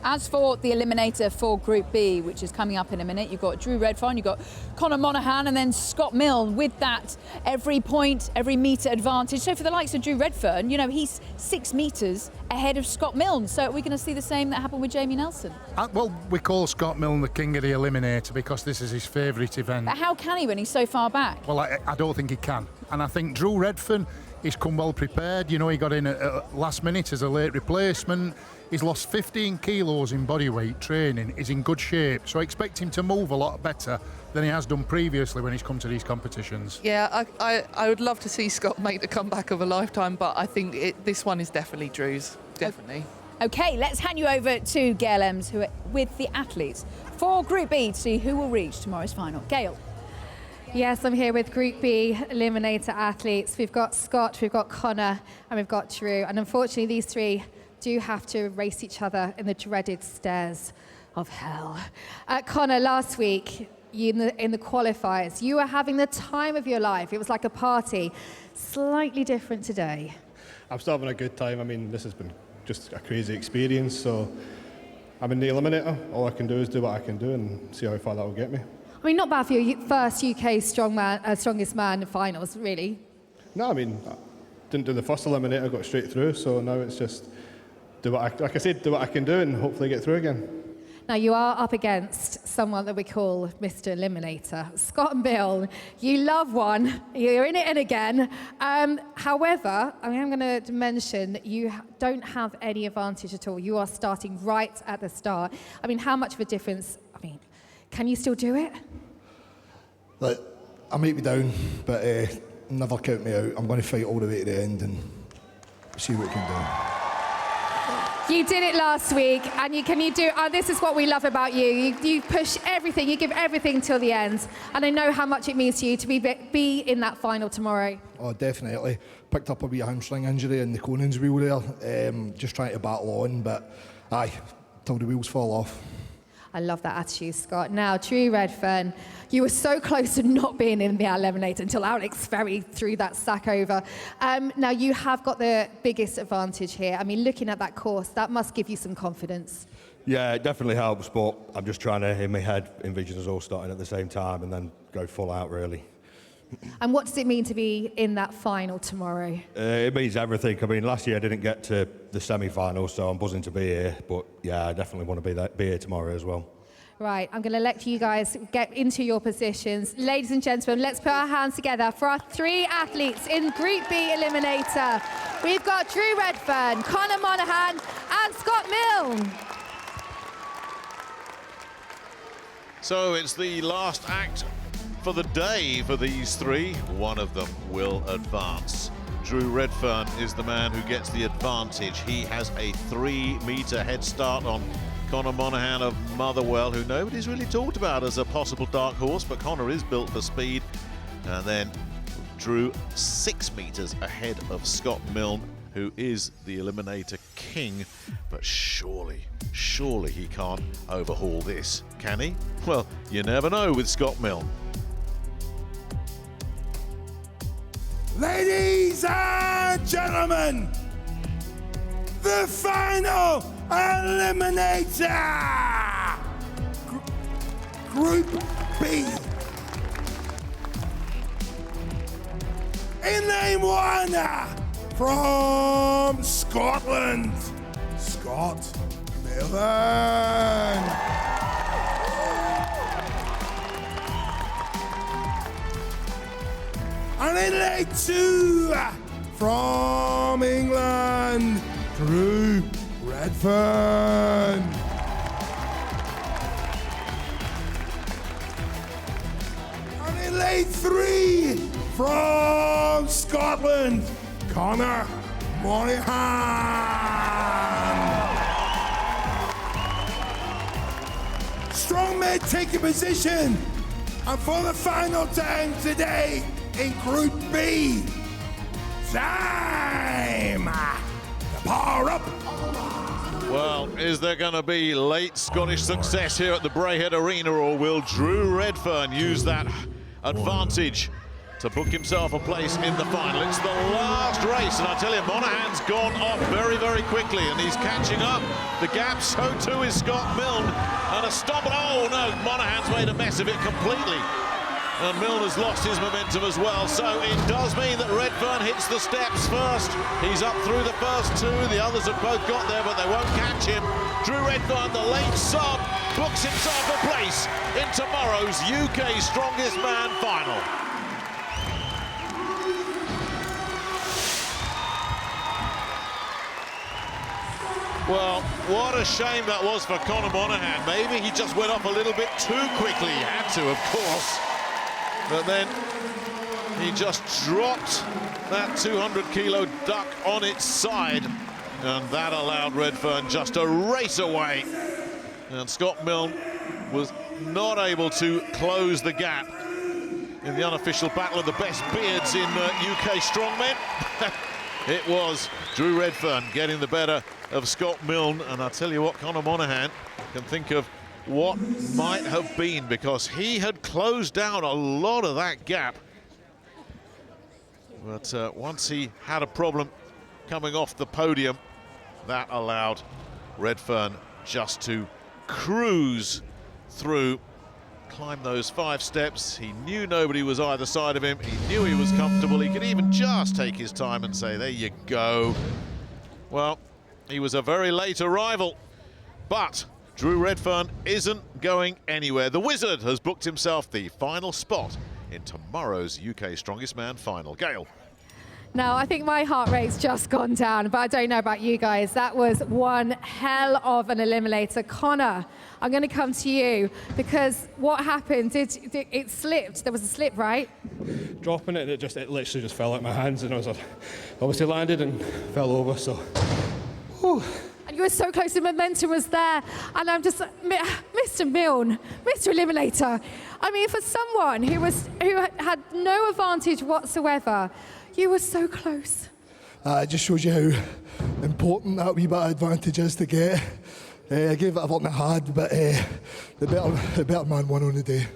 As for the eliminator for Group B, which is coming up in a minute, you've got Drew Redfern, you've got Conor Monaghan, and then Scott Milne with that every point, every metre advantage. So for the likes of Drew Redfern, you know, he's 6 metres ahead of Scott Milne. So are we going to see the same that happened with Jamie Nelson? Well, we call Scott Milne the king of the eliminator because this is his favourite event. But how can he when he's so far back? Well, I don't think he can. And I think Drew Redfern, he's come well prepared. You know, he got in at last minute as a late replacement. He's lost 15 kilos in body weight training. He's in good shape. So I expect him to move a lot better than he has done previously when he's come to these competitions. Yeah, I would love to see Scott make the comeback of a lifetime, but I think this one is definitely Drew's. Definitely. Okay, let's hand you over to Gail Ems, who are with the athletes for Group B to see who will reach tomorrow's final. Gail. Yes, I'm here with Group B Eliminator athletes. We've got Scott, we've got Connor, and we've got Drew. And unfortunately, these three do have to race each other in the dreaded stairs of hell. Connor, last week, in the qualifiers, you were having the time of your life. It was like a party. Slightly different today. I'm still having a good time. I mean, this has been just a crazy experience. So I'm in the Eliminator. All I can do is do what I can do and see how far that will get me. I mean, not bad for your first UK strongest man finals, really. No, I mean, I didn't do the first Eliminator, got straight through. So now it's just do what I can do and hopefully get through again. Now, you are up against someone that we call Mr. Eliminator. Scott Milne, you love one, you're in it in again. However, I'm going to mention you don't have any advantage at all. You are starting right at the start. I mean, how much of a difference, can you still do it? Look, I might be down, but never count me out. I'm going to fight all the way to the end and see what we can do. You did it last week, and this is what we love about you. You push everything, you give everything till the end. And I know how much it means to you to be in that final tomorrow. Oh, definitely. Picked up a wee hamstring injury in the Conan's wheel there. Just trying to battle on, but aye, till the wheels fall off. I love that attitude, Scott. Now, Drew Redfern, you were so close to not being in the Eliminator until Alex Ferry threw that sack over. Now, you have got the biggest advantage here. I mean, looking at that course, that must give you some confidence. Yeah, it definitely helps, but I'm just trying to, in my head, envision us all starting at the same time and then go full out, really. And what does it mean to be in that final tomorrow? It means everything. I mean, last year I didn't get to the semi-finals, so I'm buzzing to be here. But yeah, I definitely want to be here tomorrow as well. Right, I'm going to let you guys get into your positions. Ladies and gentlemen, let's put our hands together for our three athletes in Group B Eliminator. We've got Drew Redfern, Conor Monaghan, and Scott Milne. So it's the last act for the day for these three. One of them will advance. Drew Redfern is the man who gets the advantage. He has a 3-meter head start on Conor Monaghan of Motherwell, who nobody's really talked about as a possible dark horse, but Conor is built for speed. And then Drew 6 meters ahead of Scott Milne, who is the Eliminator king. But surely he can't overhaul this, can he? Well, you never know with Scott Milne. Ladies and gentlemen, the final Eliminator! Group B. In lane 1, from Scotland, Scott Milne. And in lane 2, from England, Drew Redfern. And in lane 3, from Scotland, Conor Monaghan. Strong men taking position. And for the final time today in Group B, time to power up. Well, is there going to be late Scottish success here at the Braehead Arena, or will Drew Redfern use that advantage to book himself a place in the final? It's the last race, and I tell you, Monaghan's gone off very, very quickly, and he's catching up the gap. So too is Scott Milne, and a stop. Oh no, Monaghan's made a mess of it completely. And Milne has lost his momentum as well, so it does mean that Redfern hits the steps first. He's up through the first 2, the others have both got there, but they won't catch him. Drew Redfern, the late sub, books himself a place in tomorrow's UK Strongest Man final. Well, what a shame that was for Conor Monaghan. Maybe he just went off a little bit too quickly. He had to, of course. But then he just dropped that 200-kilo duck on its side, and that allowed Redfern just to race away. And Scott Milne was not able to close the gap in the unofficial battle of the best beards in UK strongmen. It was Drew Redfern getting the better of Scott Milne, and I'll tell you what, Conor Monaghan can think of what might have been, because he had closed down a lot of that gap. But once he had a problem coming off the podium, that allowed Redfern just to cruise through, climb those 5 steps. He knew nobody was either side of him. He knew he was comfortable. He could even just take his time and say, there you go. Well, he was a very late arrival, but Drew Redfern isn't going anywhere. The Wizard has booked himself the final spot in tomorrow's UK Strongest Man final. Gail. Now, I think my heart rate's just gone down, but I don't know about you guys. That was one hell of an eliminator. Conor, I'm going to come to you, because what happened, it slipped. There was a slip, right? Dropping it, it literally just fell out of my hands, and I was obviously landed and fell over, so. Whew. And you were so close, the momentum was there. And I'm just, Mr. Milne, Mr. Eliminator. I mean, for someone who had no advantage whatsoever, you were so close. It just shows you how important that wee bit of advantage is to get. I gave it everything I had, but the better man won on the day.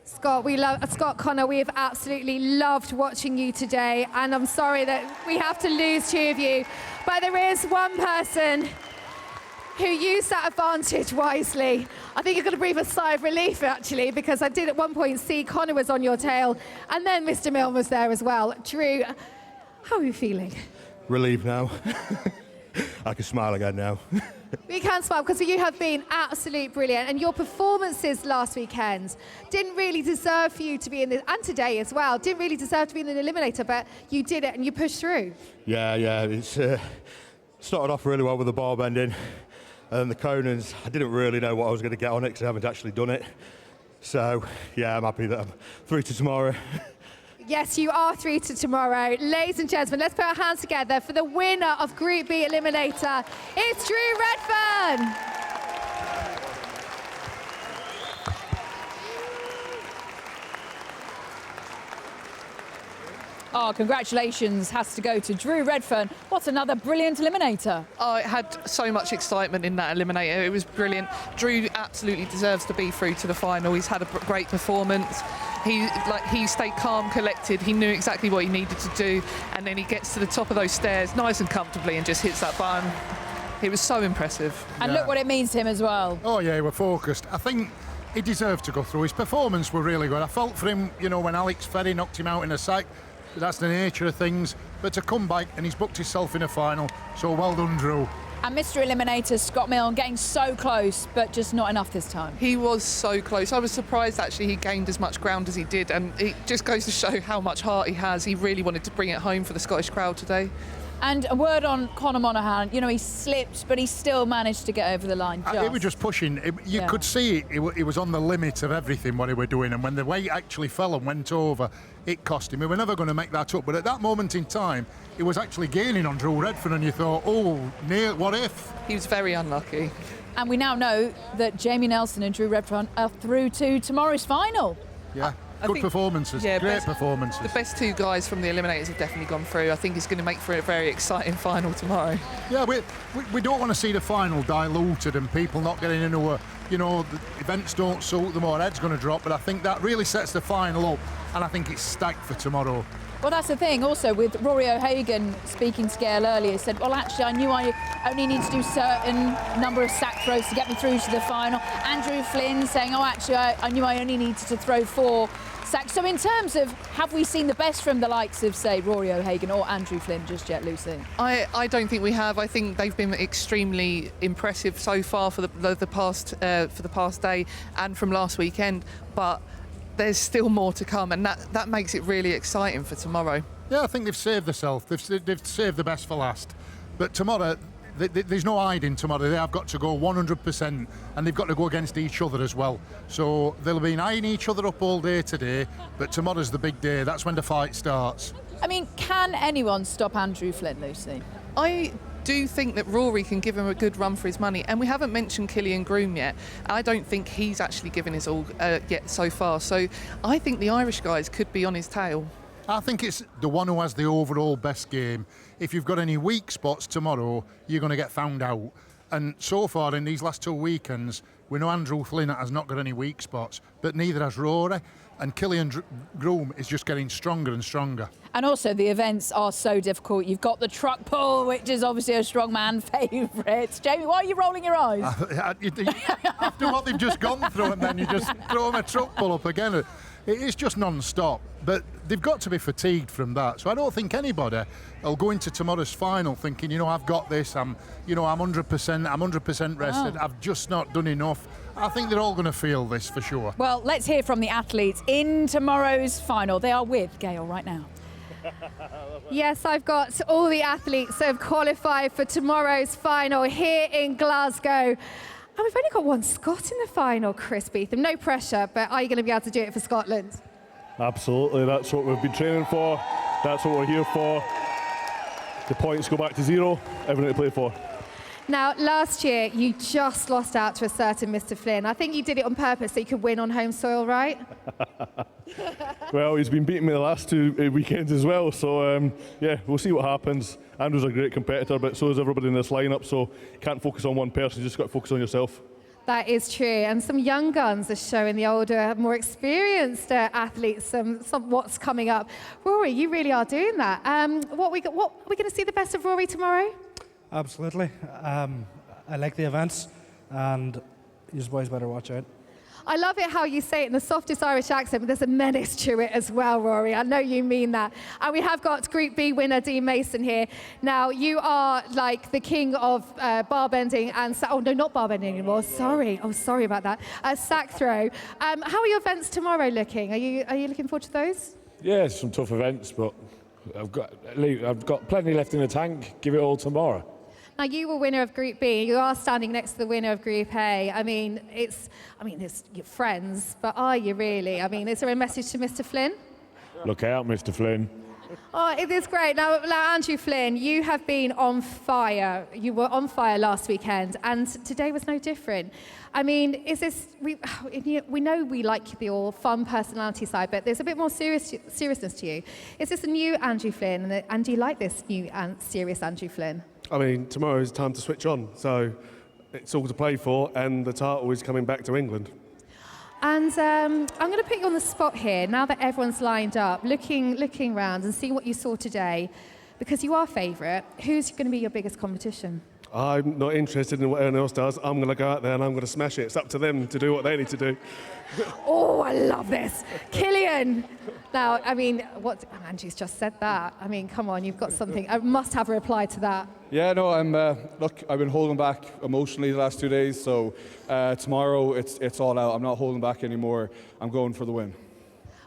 Scott, Conor, we have absolutely loved watching you today, and I'm sorry that we have to lose 2 of you, but there is one person who used that advantage wisely. I think you're going to breathe a sigh of relief, actually, because I did at one point see Conor was on your tail, and then Mr. Milne was there as well. Drew, how are you feeling? Relieved now. I can smile again now. We can smile, because you have been absolutely brilliant, and your performances last weekend didn't really deserve for you to be in this, and today as well, didn't really deserve to be in an eliminator, but you did it and you pushed through. Yeah, it's started off really well with the bar bending. And the Conans, I didn't really know what I was going to get on it because I haven't actually done it. So, yeah, I'm happy that I'm through to tomorrow. Yes, you are through to tomorrow. Ladies and gentlemen, let's put our hands together for the winner of Group B Eliminator. It's Drew Redfern. Oh, congratulations has to go to Drew Redfern. What another brilliant eliminator. Oh, it had so much excitement in that eliminator. It was brilliant. Drew absolutely deserves to be through to the final. He's had a great performance. He stayed calm, collected. He knew exactly what he needed to do. And then he gets to the top of those stairs nice and comfortably and just hits that button. It was so impressive. And look what it means to him as well. Oh, yeah, we're focused. I think he deserved to go through. His performance were really good. I felt for him, you know, when Alex Ferry knocked him out in a sack. That's the nature of things, but to come back, and he's booked himself in a final, so well done, Drew. And Mr. Eliminator, Scott Milne, getting so close, but just not enough this time. He was so close. I was surprised, actually, he gained as much ground as he did, and it just goes to show how much heart he has. He really wanted to bring it home for the Scottish crowd today. And a word on Conor Monaghan. You know, he slipped, but he still managed to get over the line. He was just pushing. You could see it. He was on the limit of everything what he were doing, and when the weight actually fell and went over, it cost him. We were never going to make that up, but at that moment in time, he was actually gaining on Drew Redfern, and you thought, oh, what if? He was very unlucky. And we now know that Jamie Nelson and Drew Redfern are through to tomorrow's final. Yeah. Good performances, great performances. The best 2 guys from the eliminators have definitely gone through. I think it's going to make for a very exciting final tomorrow. Yeah, we don't want to see the final diluted and people not getting into a, you know, the events don't suit them or heads going to drop, but I think that really sets the final up, and I think it's stacked for tomorrow. Well, that's the thing also with Rory O'Hagan speaking to Gail earlier. He said, well, actually, I knew I only need to do certain number of sack throws to get me through to the final. Andrew Flynn saying, oh, actually, I knew I only needed to throw 4 sacks. So in terms of, have we seen the best from the likes of, say, Rory O'Hagan or Andrew Flynn just yet, Lucy? I don't think we have. I think they've been extremely impressive so far for the past day and from last weekend. But there's still more to come, and that makes it really exciting for tomorrow. Yeah, I think they've saved themselves. They've saved the best for last. But tomorrow, there's no hiding tomorrow. They have got to go 100%, and they've got to go against each other as well. So they'll be eyeing each other up all day today, but tomorrow's the big day. That's when the fight starts. I mean, can anyone stop Andrew Flynn, Lucy? I do think that Rory can give him a good run for his money. And we haven't mentioned Killian Groom yet. I don't think he's actually given his all yet so far. So I think the Irish guys could be on his tail. I think it's the one who has the overall best game. If you've got any weak spots tomorrow, you're going to get found out. And so far in these last 2 weekends, we know Andrew Flynn has not got any weak spots, but neither has Rory. And Killian Groom is just getting stronger and stronger. And also the events are so difficult. You've got the truck pull, which is obviously a strongman favourite. Jamie, why are you rolling your eyes? After what they've just gone through, and then you just throw them a truck pull up again. It is just non-stop, but they've got to be fatigued from that. So I don't think anybody will go into tomorrow's final thinking, you know, I've got this. I'm 100% rested. I've just not done enough. I think they're all going to feel this for sure. Well, let's hear from the athletes in tomorrow's final. They are with Gail right now. Yes, I've got all the athletes that have qualified for tomorrow's final here in Glasgow. And we've only got one Scot in the final, Chris Beetham. No pressure, but are you going to be able to do it for Scotland? Absolutely, that's what we've been training for. That's what we're here for. The points go back to 0, everything to play for. Now, last year, you just lost out to a certain Mr. Flynn. I think you did it on purpose so you could win on home soil, right? Well, he's been beating me the last 2 weekends as well, so yeah, we'll see what happens. Andrew's a great competitor, but so is everybody in this lineup, so you can't focus on one person, you just got to focus on yourself. That is true, and some young guns are showing the older, more experienced athletes some what's coming up. Rory, you really are doing that. What are we going to see the best of Rory tomorrow? Absolutely. I like the events, and you boys better watch out. I love it how you say it in the softest Irish accent, but there's a menace to it as well, Rory. I know you mean that. And we have got Group B winner Dean Mason here. Now, you are like the king of bar bending and... Oh, no, not bar bending anymore. Sorry. Oh, sorry about that. Sack throw. How are your events tomorrow looking? Are you looking forward to those? Yeah, some tough events, but I've got plenty left in the tank. Give it all tomorrow. Now, you were winner of Group B. You are standing next to the winner of Group A. It's your friends, but are you really? Is there a message to Mr. Flynn? Look out, Mr. Flynn. Oh, it is great. Now, Andrew Flynn, you have been on fire. You were on fire last weekend, and today was no different. Is this... We know we like your fun personality side, but there's a bit more seriousness to you. Is this a new Andrew Flynn, and do you like this new and serious Andrew Flynn? Tomorrow is time to switch on, so it's all to play for, and the title is coming back to England. And I'm going to put you on the spot here, now that everyone's lined up, looking around and seeing what you saw today, because you are favourite. Who's going to be your biggest competition? I'm not interested in what anyone else does. I'm going to go out there and I'm going to smash it. It's up to them to do what they need to do. Oh, I love this. Killian. Now, what Angie's just said that. Come on, you've got something. I must have a reply to that. Yeah, no, I've been holding back emotionally the last 2 days, so tomorrow it's all out. I'm not holding back anymore. I'm going for the win.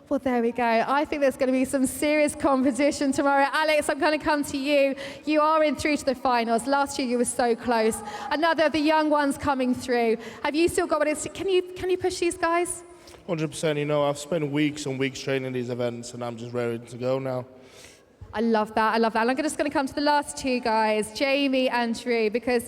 Well, there we go. I think there's going to be some serious competition tomorrow. Alex, I'm going to come to you. You are in through to the finals. Last year you were so close. Another of the young ones coming through. Have you still got what it's... Can you push these guys? 100%. I've spent weeks and weeks training these events, and I'm just ready to go now. I love that. And I'm just going to come to the last 2 guys, Jamie and Drew, because...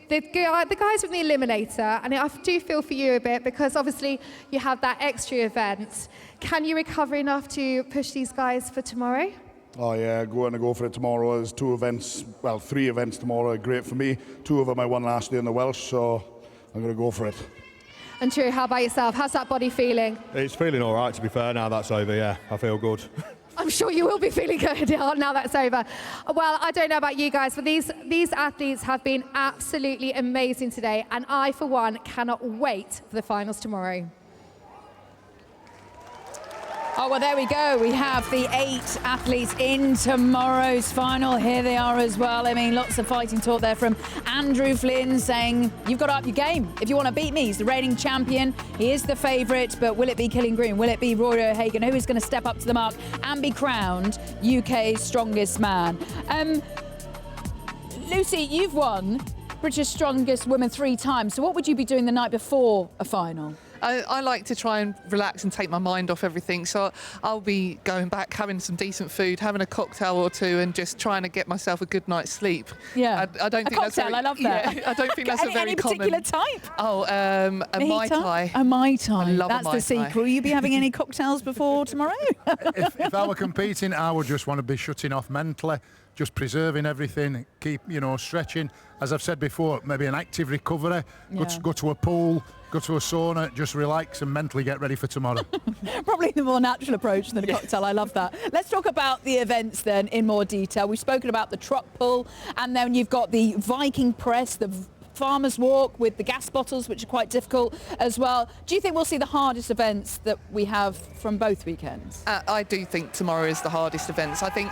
The guys from the Eliminator, and I do feel for you a bit because obviously you have that extra event. Can you recover enough to push these guys for tomorrow? Oh yeah, going to go for it tomorrow. There's 3 events tomorrow. Great for me. 2 of them I won last year in the Welsh, so I'm going to go for it. And Drew, how about yourself? How's that body feeling? It's feeling all right, to be fair, now that's over, yeah. I feel good. I'm sure you will be feeling good now that's over. Well, I don't know about you guys, but these athletes have been absolutely amazing today, and I, for one, cannot wait for the finals tomorrow. Oh, well, there we go. We have the 8 athletes in tomorrow's final. Here they are as well. Lots of fighting talk there from Andrew Flynn saying, you've got to up your game. If you want to beat me, he's the reigning champion. He is the favourite, but will it be Killian Groom? Will it be Rory O'Hagan? Who is going to step up to the mark and be crowned UK's strongest man? Lucy, you've won British Strongest Woman 3 times. So what would you be doing the night before a final? I like to try and relax and take my mind off everything. So I'll be going back, having some decent food, having a cocktail or two, and just trying to get myself a good night's sleep. Yeah. I don't A think that's cocktail, very, I love that. Yeah, I don't think that's a very any common. particular type? Oh, a Mai Tai. A Mai Tai. I love a That's Mai the Tai. secret. Will you be having any cocktails before tomorrow? If I were competing, I would just want to be shutting off mentally, just preserving everything, keep, stretching. As I've said before, maybe an active recovery, go to a pool, go to a sauna, just relax and mentally get ready for tomorrow. Probably the more natural approach than a cocktail. I love that. Let's talk about the events then in more detail. We've spoken about the truck pull, and then you've got the Viking press, the farmer's walk with the gas bottles, which are quite difficult as well. Do you think we'll see the hardest events that we have from both weekends? I do think tomorrow is the hardest events. I think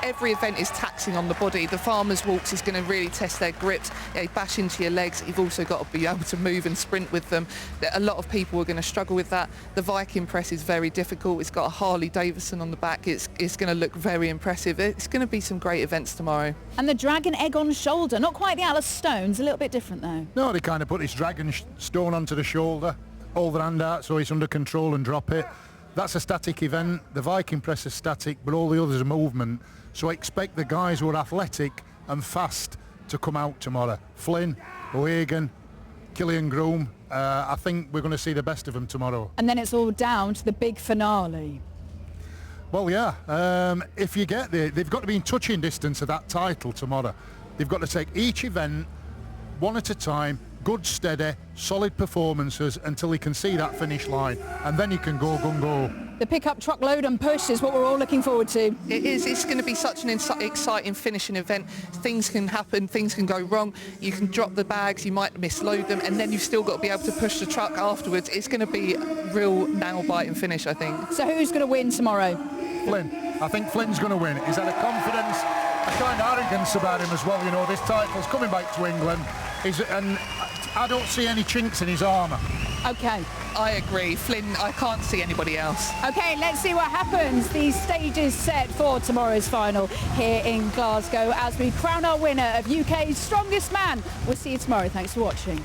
every event is taxing on the body. The farmer's walks is going to really test their grips. They bash into your legs. You've also got to be able to move and sprint with them. A lot of people are going to struggle with that. The Viking press is very difficult. It's got a Harley Davidson on the back. It's going to look very impressive. It's going to be some great events tomorrow. And the dragon egg on shoulder, not quite the Alice Stones, a little bit different though. No, they kind of put this dragon stone onto the shoulder, hold their hand out so it's under control and drop it. That's a static event. The Viking press is static, but all the others are movement. So I expect the guys who are athletic and fast to come out tomorrow. Flynn, O'Hagan, Killian Groom. I think we're going to see the best of them tomorrow. And then it's all down to the big finale. Well, yeah. If you get there, they've got to be in touching distance of that title tomorrow. They've got to take each event one at a time, good, steady, solid performances until you can see that finish line, and then you can go, go. The pickup truckload and push is what we're all looking forward to. It is. It's going to be such an exciting finishing event. Things can happen, things can go wrong. You can drop the bags, you might misload them, and then you've still got to be able to push the truck afterwards. It's going to be a real nail-biting finish, I think. So who's going to win tomorrow? Flynn. I think Flynn's going to win. He's had a confidence, a kind of arrogance about him as well. This title's coming back to England. And I don't see any chinks in his armour. Okay. I agree. Flynn, I can't see anybody else. Okay, let's see what happens. The stage is set for tomorrow's final here in Glasgow as we crown our winner of UK's Strongest Man. We'll see you tomorrow. Thanks for watching.